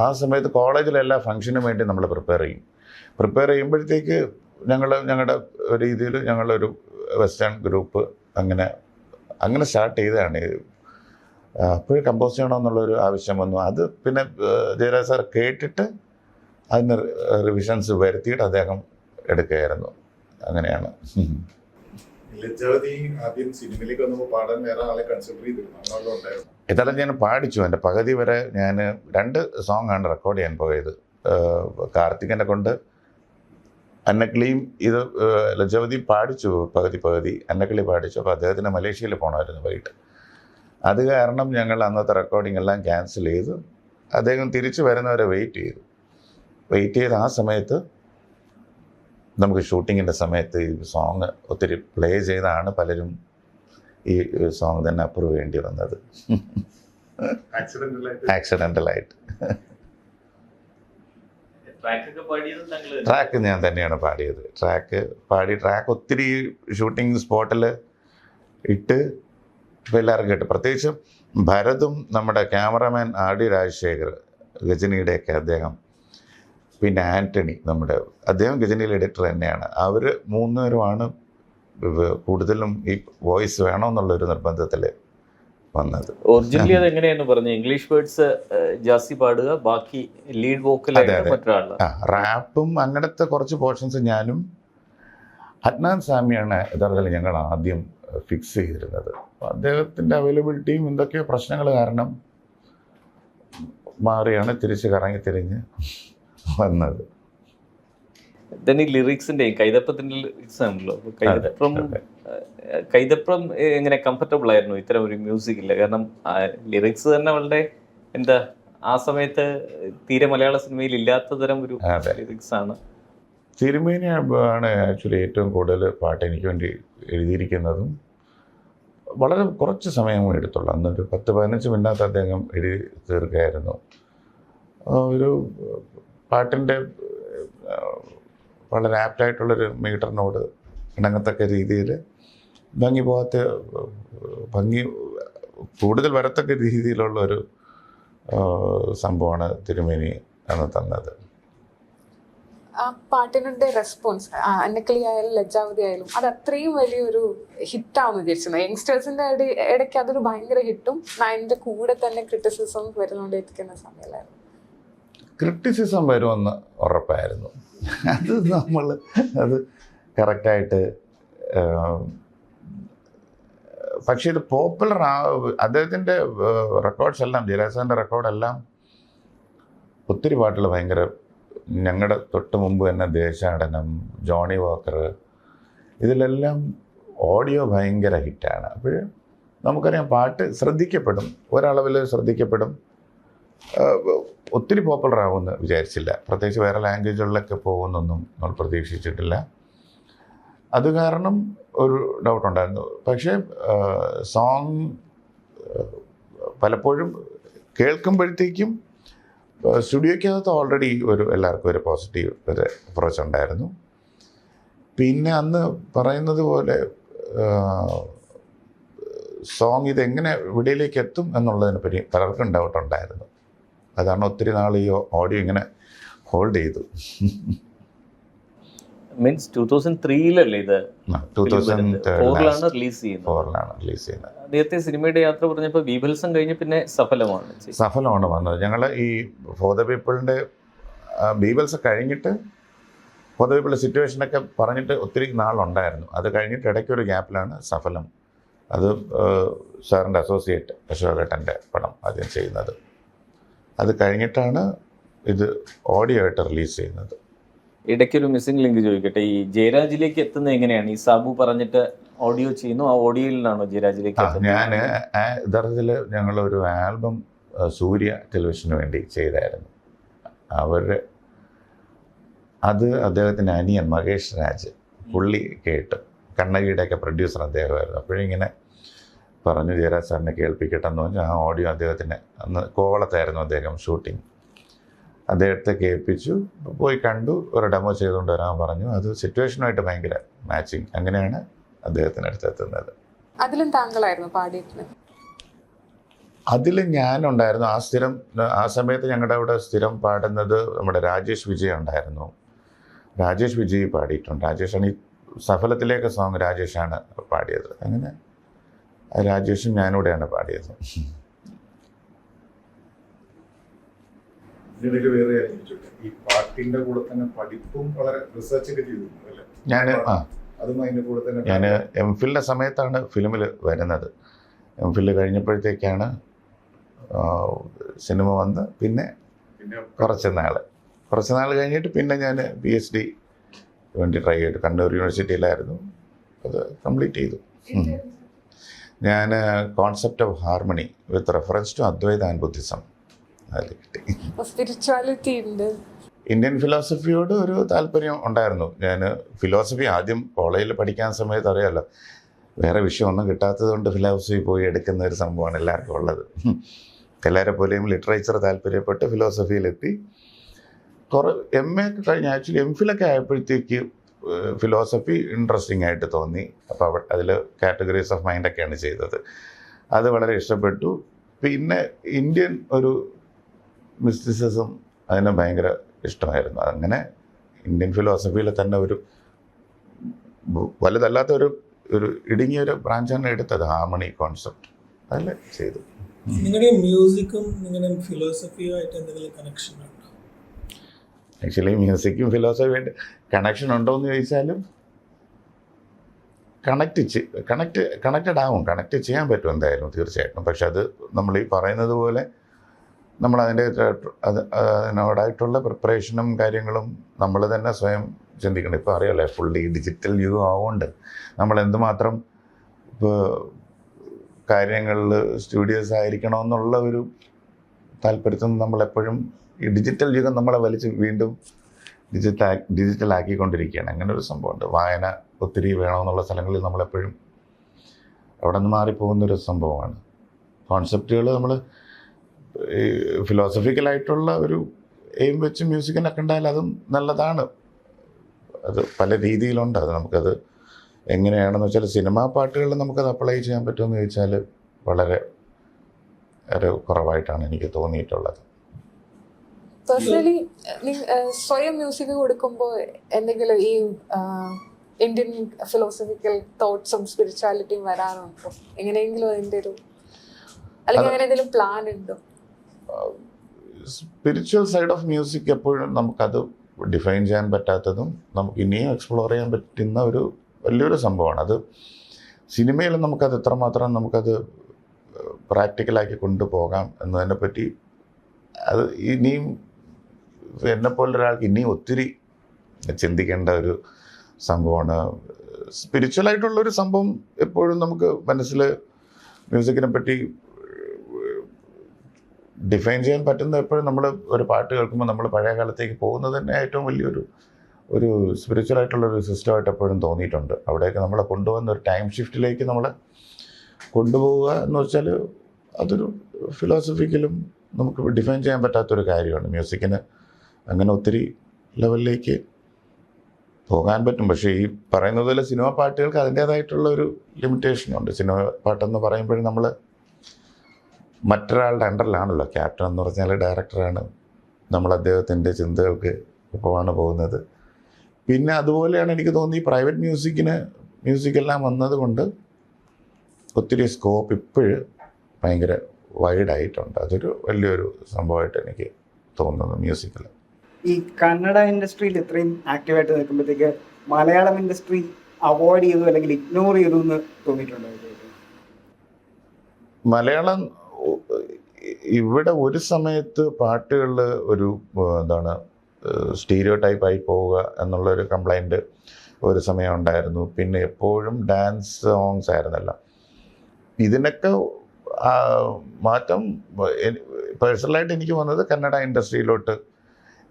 ആ സമയത്ത് കോളേജിലെല്ലാ ഫംഗ്ഷനും വേണ്ടി നമ്മൾ പ്രിപ്പയർ ചെയ്യുമ്പോഴത്തേക്ക് ഞങ്ങളുടെ രീതിയിൽ ഞങ്ങളൊരു വെസ്റ്റേൺ ഗ്രൂപ്പ് അങ്ങനെ സ്റ്റാർട്ട് ചെയ്തതാണ്. അപ്പോഴും കമ്പോസ് ചെയ്യണമെന്നുള്ളൊരു ആവശ്യം വന്നു. അത് പിന്നെ ജയരാജ് സാർ കേട്ടിട്ട് അതിന് റിവിഷൻസ് വരുത്തിയിട്ട് അദ്ദേഹം എടുക്കുകയായിരുന്നു. അങ്ങനെയാണ്. ലജ്ജാവതി ആദ്യം സിനിമയിലേക്ക് വന്നപ്പോൾ പാടാൻ വേറെ ആളെ കൺസിഡർ ചെയ്തിരുന്നു, അങ്ങനെ ഉണ്ടായിരുന്നു? ഇതെല്ലാം ഞാൻ പാടിച്ചു. എൻ്റെ പകുതി വരെ ഞാൻ 2 സോങ്ങാണ് റെക്കോർഡ് ചെയ്യാൻ പോയത്. കാർത്തികനെ കൊണ്ട് അന്നക്കിളിയും ഇത് ലജ്ജാവതി പാടിച്ചു പകുതി അന്നക്കിളി പാടിച്ചു. അപ്പോൾ അദ്ദേഹത്തിന് മലേഷ്യയിൽ പോകണമായിരുന്നു വൈകിട്ട്. അത് കാരണം ഞങ്ങൾ അന്നത്തെ റെക്കോർഡിംഗ് എല്ലാം ക്യാൻസൽ ചെയ്തു. അദ്ദേഹം തിരിച്ചു വരുന്നവരെ വെയിറ്റ് ചെയ്ത് ആ സമയത്ത് നമുക്ക് ഷൂട്ടിങ്ങിൻ്റെ സമയത്ത് ഈ സോങ് ഒത്തിരി പ്ലേ ചെയ്താണ് പലരും ഈ സോങ് തന്നെ അപ്രൂവ് ചെയ്യേണ്ടി വന്നത്, ആക്സിഡൻ്റലായിട്ട്. ട്രാക്ക് ഞാൻ തന്നെയാണ് പാടിയത്. ട്രാക്ക് ഒത്തിരി ഷൂട്ടിംഗ് സ്പോട്ടിൽ ഇട്ട് ഇപ്പോൾ എല്ലാവരും കേട്ടു. പ്രത്യേകിച്ചും ഭരതും നമ്മുടെ ക്യാമറമാൻ ആർ.ഡി. രാജശേഖർ, ഗജനിയുടെയൊക്കെ അദ്ദേഹം, പിന്നെ ആൻ്റണി അദ്ദേഹം ഗജനിയിലെ എഡിറ്റർ തന്നെയാണ്. അവർ 3 പേരുമാണ് കൂടുതലും ഈ വോയിസ് വേണമെന്നുള്ളൊരു നിർബന്ധത്തിൽ വന്നത്. ഒറിജിനലി അത് എങ്ങനെയാണ് പറഞ്ഞത്? ഇംഗ്ലീഷ് വേർഡ്സ് ജാസി പാടുക, ബാക്കി ലീഡ് വോക്കൽ മറ്റൊരാൾ. റാപ്പും അങ്ങനത്തെ കുറച്ച് പോർഷൻസ് ഞാനും അദ്നാൻ സാമിയാണ് യഥാർത്ഥത്തിൽ ഞങ്ങൾ ആദ്യം ഫിക്സ് ചെയ്തിരുന്നത്. അദ്ദേഹത്തിൻ്റെ അവൈലബിലിറ്റിയും എന്തൊക്കെയോ പ്രശ്നങ്ങൾ കാരണം മാറിയാണ് തിരിഞ്ഞ് വന്നത്. ഈ ലിറിക്സിന്റെയും കൈതപ്രത്തിന്റെ ലിറിക്സ് ആണല്ലോ. കൈതപ്രം എങ്ങനെ കംഫർട്ടബിൾ ആയിരുന്നു ഇത്തരം ഒരു മ്യൂസിക്കില്ല? കാരണം ലിറിക്സ് തന്നെ വളരെ ആ സമയത്ത് തീരെ മലയാള സിനിമയിൽ ഇല്ലാത്ത തരം ഒരു ലിറിക്സ് ആണ്. തിരുമേനി ആണ് ആക്ച്വലി ഏറ്റവും കൂടുതൽ പാട്ട് എനിക്ക് വേണ്ടി എഴുതിയിരിക്കുന്നതും. വളരെ കുറച്ച് സമയം എടുത്തുള്ളൂ. അന്നൊരു 10-15 മിനിറ്റ് അദ്ദേഹം എഴുതി തീർക്കുകയായിരുന്നു. ഒരു പാട്ടിൻ്റെ വളരെ ആപ്റ്റായിട്ടുള്ളൊരു മീറ്ററിനോട് ഇണങ്ങത്തക്ക രീതിയിൽ ഭംഗി കൂടുതൽ വരത്തക്ക രീതിയിലുള്ളൊരു സംഭവമാണ് തിരുമേനി അന്ന് തന്നത്. ആ പാട്ടിനുടെ റെസ്പോൺസ് അന്നക്കിളി ആയാലും ലജ്ജാവതി ആയാലും അത് അത്രയും വലിയൊരു ഹിറ്റാണെന്ന് വിചാരിച്ചിരുന്നു. യങ്സ്റ്റേഴ്സിന്റെ ഇടയ്ക്ക് അതൊരു ഭയങ്കര ഹിറ്റും അതിന്റെ കൂടെ തന്നെ ക്രിറ്റിസിസം വരുന്നോണ്ടിരിക്കുന്ന സമയമായിരുന്നു. ക്രിറ്റിസിസം വരുമെന്ന് ഉറപ്പായിരുന്നു. അത് നമ്മൾ അത് കറക്റ്റായിട്ട്, പക്ഷേ ഇത് പോപ്പുലർ അദ്ദേഹത്തിൻ്റെ റെക്കോർഡ്സ് എല്ലാം, ജയരാജ് റെക്കോർഡെല്ലാം ഒത്തിരി പാട്ടുകൾ ഭയങ്കര, ഞങ്ങളുടെ തൊട്ട് മുമ്പ് തന്നെ ദേശാടനം, ജോണി വാക്കർ, ഇതിലെല്ലാം ഓഡിയോ ഭയങ്കര ഹിറ്റാണ്. അപ്പോൾ നമുക്കറിയാം പാട്ട് ശ്രദ്ധിക്കപ്പെടും, ഒരളവിൽ ശ്രദ്ധിക്കപ്പെടും. ഒത്തിരി പോപ്പുലർ ആവുമെന്ന് വിചാരിച്ചില്ല, പ്രത്യേകിച്ച് വേറെ ലാംഗ്വേജുകളിലൊക്കെ പോകുന്നൊന്നും നമ്മൾ പ്രതീക്ഷിച്ചിട്ടില്ല. അത് കാരണം ഒരു ഡൗട്ടുണ്ടായിരുന്നു. പക്ഷേ സോങ് പലപ്പോഴും കേൾക്കുമ്പോഴത്തേക്കും സ്റ്റുഡിയോയ്ക്കകത്ത് ഓൾറെഡി എല്ലാവർക്കും ഒരു പോസിറ്റീവ് ഒരു അപ്രോച്ച് ഉണ്ടായിരുന്നു. പിന്നെ അന്ന് പറയുന്നത് പോലെ സോങ് ഇതെങ്ങനെ വിടിയിലേക്ക് എത്തും എന്നുള്ളതിനെ പറ്റി പലർക്കും ഡൗട്ടുണ്ടായിരുന്നു. അതാണ് ഒത്തിരി നാൾ ഈ ഓഡിയോ ഇങ്ങനെ ഹോൾഡ് ചെയ്തു. മീൻസ് 2003-ലല്ലേ ഇത്? 2004-ലാണ് റിലീസ് ചെയ്യുന്നത്. നേരത്തെ സിനിമയുടെ യാത്ര പറഞ്ഞപ്പോൾ ബീഭത്സം കഴിഞ്ഞ് പിന്നെ സഫലമാണ് വന്നത്. ഞങ്ങൾ ഈ ഫോർ ദ പീപ്പിളിൻ്റെ ബീഭത്സം കഴിഞ്ഞിട്ട് ഫോർ ദ പീപ്പിളിൻ്റെ സിറ്റുവേഷനൊക്കെ പറഞ്ഞിട്ട് ഒത്തിരി നാളുണ്ടായിരുന്നു. അത് കഴിഞ്ഞിട്ട് ഇടയ്ക്കൊരു ഗ്യാപ്പിലാണ് സഫലം. അത് സാറിൻ്റെ അസോസിയേറ്റ് അശോകേട്ടൻ്റെ പടം ആദ്യം ചെയ്യുന്നത്. അത് കഴിഞ്ഞിട്ടാണ് ഇത് ഓഡിയോ ആയിട്ട് റിലീസ് ചെയ്യുന്നത്. ഇടയ്ക്കൊരു മിസ്സിംഗ് ലിങ്ക് ചോദിക്കട്ടെ, ഈ ജയരാജിലേക്ക് എത്തുന്നത് എങ്ങനെയാണ്? ഈ സാബു പറഞ്ഞിട്ട് ഓഡിയോ ചെയ്യുന്നു, ആ ഓഡിയോയിലാണോ ജയരാജിലേക്ക് എത്തുന്നത്? ഞാൻ യഥാർത്ഥത്തിൽ ഞങ്ങളൊരു ആൽബം സൂര്യ ടെലിവിഷന് വേണ്ടി ചെയ്തായിരുന്നു. അത് അദ്ദേഹത്തിൻ്റെ അനിയൻ മഹേഷ് രാജ് പുള്ളി കേട്ട്, കണ്ണകിയുടെയൊക്കെ പ്രൊഡ്യൂസർ അദ്ദേഹമായിരുന്നു. അപ്പോഴിങ്ങനെ പറഞ്ഞു ജയരാജ് സാറിനെ കേൾപ്പിക്കട്ടെ എന്ന് പറഞ്ഞാൽ ആ ഓഡിയോ അദ്ദേഹത്തിന്, അന്ന് കോവളത്തായിരുന്നു അദ്ദേഹം ഷൂട്ടിങ്, അദ്ദേഹത്തെ കേൾപ്പിച്ചു. പോയി കണ്ടു, ഒരു ഡെമോ ചെയ്തുകൊണ്ട് വരാൻ പറഞ്ഞു. അത് സിറ്റുവേഷനുമായിട്ട് ഭയങ്കര മാച്ചിങ്. അങ്ങനെയാണ് അദ്ദേഹത്തിൻ്റെ അടുത്ത് എത്തുന്നത്. അതിലും താങ്കളായിരുന്നു പാടിയിട്ടുള്ളത്? അതിൽ ഞാനുണ്ടായിരുന്നു. ആ സമയത്ത് ഞങ്ങളുടെ അവിടെ സ്ഥിരം പാടുന്നത് നമ്മുടെ രാജേഷ് വിജയ് ഉണ്ടായിരുന്നു. രാജേഷ് വിജയ് പാടിയിട്ടുണ്ട്. രാജേഷാണ് ഈ സഫലത്തിലേക്ക് സോങ് രാജേഷാണ് പാടിയത്. അങ്ങനെ രാജേഷും ഞാനിവിടെയാണ് പാടിയത്. ഇതിനൊക്കെ വേറെ ഈ പാട്ടിന്റെ കൂടെ തന്നെ പഠിപ്പും വളരെ റിസർച്ച് ഒക്കെ ചെയ്തിരുന്നു അല്ലേ? അതും അതിന്റെ കൂടെ തന്നെ. ഞാൻ എംഫിലിൻ്റെ സമയത്താണ് ഫിലിമിൽ വരുന്നത്. എംഫിൽ കഴിഞ്ഞപ്പോഴത്തേക്കാണ് സിനിമ വന്ന് പിന്നെ കുറച്ച് നാൾ കഴിഞ്ഞിട്ട് പിന്നെ ഞാൻ PhD വേണ്ടി ട്രൈ ചെയ്തു. കണ്ണൂർ യൂണിവേഴ്സിറ്റിയിലായിരുന്നു. അത് കംപ്ലീറ്റ് ചെയ്തു. ഞാൻ concept of harmony with reference to Advaita and Buddhism അതിൽ കിട്ടി. സ്പിരിച്വാലിറ്റി ഉണ്ട്. ഇന്ത്യൻ ഫിലോസഫിയോട് ഒരു താല്പര്യം ഉണ്ടായിരുന്നു. ഞാൻ ഫിലോസഫി ആദ്യം കോളേജിൽ പഠിക്കാൻ സമയത്ത് അറിയാമല്ലോ, വേറെ വിഷയമൊന്നും കിട്ടാത്തത് കൊണ്ട് ഫിലോസഫി പോയി എടുക്കുന്ന ഒരു സംഭവമാണ് എല്ലാവർക്കും ഉള്ളത്. എല്ലാവരെ പോലെയും ലിറ്ററേച്ചർ താല്പര്യപ്പെട്ട് ഫിലോസഫിയിലെത്തി. MA കഴിഞ്ഞ് ആക്ച്വലി MPhilൊക്കെ ആയപ്പോഴത്തേക്ക് ഫിലോസഫി ഇൻട്രസ്റ്റിംഗ് ആയിട്ട് തോന്നി. അപ്പോൾ അതിൽ കാറ്റഗറീസ് ഓഫ് മൈൻഡൊക്കെയാണ് ചെയ്തത്. അത് വളരെ ഇഷ്ടപ്പെട്ടു. പിന്നെ ഇന്ത്യൻ ഒരു മിസ്റ്റിസിസം അതിന് ഭയങ്കര ഇഷ്ടമായിരുന്നു. അങ്ങനെ ഇന്ത്യൻ ഫിലോസഫിയിൽ തന്നെ ഒരു വലുതല്ലാത്ത ഒരു ഇടുങ്ങിയൊരു ബ്രാഞ്ചാണ് എടുത്തത്, ഹാർമണി കോൺസെപ്റ്റ്. അതിൽ ചെയ്തു. നിങ്ങളുടെ മ്യൂസിക്കും നിങ്ങളുടെ ഫിലോസഫിയുമായിട്ട് എന്തെങ്കിലും കണക്ഷൻ ഉണ്ടോ? ആക്ച്വലി മ്യൂസിക്കും ഫിലോസഫിയായിട്ട് കണക്ഷൻ ഉണ്ടോ എന്ന് ചോദിച്ചാലും കണക്റ്റഡ് ആവും, കണക്റ്റ് ചെയ്യാൻ പറ്റും എന്തായാലും, തീർച്ചയായിട്ടും. പക്ഷെ അത് നമ്മൾ ഈ പറയുന്നത് പോലെ നമ്മൾ അതിനോടായിട്ടുള്ള പ്രിപ്പറേഷനും കാര്യങ്ങളും നമ്മൾ തന്നെ സ്വയം ചിന്തിക്കണം. ഇപ്പോൾ അറിയാമല്ലേ, ഫുള്ളി ഡിജിറ്റൽ യുഗം ആവുകൊണ്ട് നമ്മൾ എന്തുമാത്രം ഇപ്പോൾ കാര്യങ്ങളിൽ സ്റ്റുഡിയോസ് ആയിരിക്കണമെന്നുള്ള ഒരു താല്പര്യത്തിൽ നമ്മളെപ്പോഴും ഈ ഡിജിറ്റൽ യുഗം നമ്മളെ വലിച്ച് വീണ്ടും ഡിജിറ്റലാക്കിക്കൊണ്ടിരിക്കുകയാണ്. അങ്ങനെ ഒരു സംഭവമുണ്ട്. വായന ഒത്തിരി വേണമെന്നുള്ള സ്ഥലങ്ങളിൽ നമ്മളെപ്പോഴും അവിടെ നിന്ന് മാറിപ്പോകുന്നൊരു സംഭവമാണ്. കോൺസെപ്റ്റുകൾ നമ്മൾ ഈ ഫിലോസഫിക്കലായിട്ടുള്ള ഒരു എയിം വെച്ച് മ്യൂസിക്കിനൊക്കെ ഉണ്ടായാൽ അതും നല്ലതാണ്. അത് പല രീതിയിലുണ്ട്. അത് നമുക്കത് എങ്ങനെയാണെന്ന് വെച്ചാൽ സിനിമാ പാട്ടുകളിൽ നമുക്കത് അപ്ലൈ ചെയ്യാൻ പറ്റുമെന്ന് ചോദിച്ചാൽ വളരെ കുറവായിട്ടാണ് എനിക്ക് തോന്നിയിട്ടുള്ളത്. പേഴ്സണലി സ്വയം മ്യൂസിക് കൊടുക്കുമ്പോൾ എന്തെങ്കിലും ഈ ഇന്ത്യൻ ഫിലോസഫിക്കൽ തോട്ട്സും സ്പിരിച്വാലിറ്റിയും വരാറുണ്ടോ? എങ്ങനെയെങ്കിലും അതിൻ്റെ ഒരു അല്ലെങ്കിൽ അങ്ങനെ എന്തെങ്കിലും പ്ലാൻ ഉണ്ടോ? സ്പിരിച്വൽ സൈഡ് ഓഫ് മ്യൂസിക് എപ്പോഴും നമുക്കത് ഡിഫൈൻ ചെയ്യാൻ പറ്റാത്തതും നമുക്ക് ഇനിയും എക്സ്പ്ലോർ ചെയ്യാൻ പറ്റുന്ന ഒരു വലിയൊരു സംഭവമാണ്. അത് സിനിമയിൽ നമുക്കത് എത്രമാത്രം നമുക്കത് പ്രാക്ടിക്കലാക്കി കൊണ്ടുപോകാം എന്നതിനെ പറ്റി അത് ഇനിയും എന്നെപ്പോലൊരാൾക്ക് ഇനിയും ഒത്തിരി ചിന്തിക്കേണ്ട ഒരു സംഭവമാണ്. സ്പിരിച്വലായിട്ടുള്ളൊരു സംഭവം എപ്പോഴും നമുക്ക് മനസ്സിൽ മ്യൂസിക്കിനെ പറ്റി ഡിഫൈൻ ചെയ്യാൻ പറ്റുന്ന എപ്പോഴും നമ്മൾ ഒരു പാട്ട് കേൾക്കുമ്പോൾ നമ്മൾ പഴയ കാലത്തേക്ക് പോകുന്നത് തന്നെ ഏറ്റവും വലിയൊരു ഒരു സ്പിരിച്വലായിട്ടുള്ളൊരു സിസ്റ്റമായിട്ട് എപ്പോഴും തോന്നിയിട്ടുണ്ട്. അവിടേക്ക് നമ്മളെ കൊണ്ടുവന്ന ഒരു ടൈം ഷിഫ്റ്റിലേക്ക് നമ്മളെ കൊണ്ടുപോവുക എന്ന് വെച്ചാൽ അതൊരു ഫിലോസഫിക്കലും നമുക്ക് ഡിഫൈൻ ചെയ്യാൻ പറ്റാത്തൊരു കാര്യമാണ്. മ്യൂസിക്കിന് അങ്ങനെ ഒത്തിരി ലെവലിലേക്ക് പോകാൻ പറ്റും. പക്ഷേ ഈ പറയുന്നത് പോലെ സിനിമ പാട്ടുകൾക്ക് അതിൻ്റേതായിട്ടുള്ള ഒരു ലിമിറ്റേഷനുണ്ട്. സിനിമ പാട്ടെന്ന് പറയുമ്പോഴും നമ്മൾ മറ്റൊരാളുടെ അണ്ടറിലാണല്ലോ. ക്യാപ്റ്റൻ എന്ന് പറഞ്ഞാൽ ഡയറക്ടറാണ്. നമ്മൾ അദ്ദേഹത്തിൻ്റെ ചിന്തകൾക്ക് ഒപ്പമാണ് പോകുന്നത്. പിന്നെ അതുപോലെയാണ് എനിക്ക് തോന്നി പ്രൈവറ്റ് മ്യൂസിക്കെല്ലാം വന്നതുകൊണ്ട് ഒത്തിരി സ്കോപ്പ് ഇപ്പോഴും ഭയങ്കര വൈഡായിട്ടുണ്ട്. അതൊരു വലിയൊരു സംഭവമായിട്ട് എനിക്ക് തോന്നുന്നു മ്യൂസിക്കിൽ. ഈ കന്നഡ ഇൻഡസ്ട്രിയിൽ ഇത്രയും ആക്റ്റീവായിട്ട് നിൽക്കുമ്പോഴത്തേക്ക് മലയാളം ഇൻഡസ്ട്രി അവോയ്ഡ് ചെയ്തു അല്ലെങ്കിൽ ഇഗ്നോർ ചെയ്തു എന്ന് തോന്നിയിട്ടുണ്ടോ? മലയാളം ഇവിടെ ഒരു സമയത്ത് പാട്ടുകളിൽ ഒരു എന്താണ് സ്റ്റീരിയോ ടൈപ്പായി പോവുക എന്നുള്ളൊരു കംപ്ലൈൻറ്റ് ഒരു സമയം ഉണ്ടായിരുന്നു. പിന്നെ എപ്പോഴും ഡാൻസ് സോങ്സ് ആയിരുന്നല്ലോ. ഇതിനൊക്കെ മാറ്റം പേഴ്സണലായിട്ട് എനിക്ക് വന്നത് കന്നഡ ഇൻഡസ്ട്രിയിലോട്ട്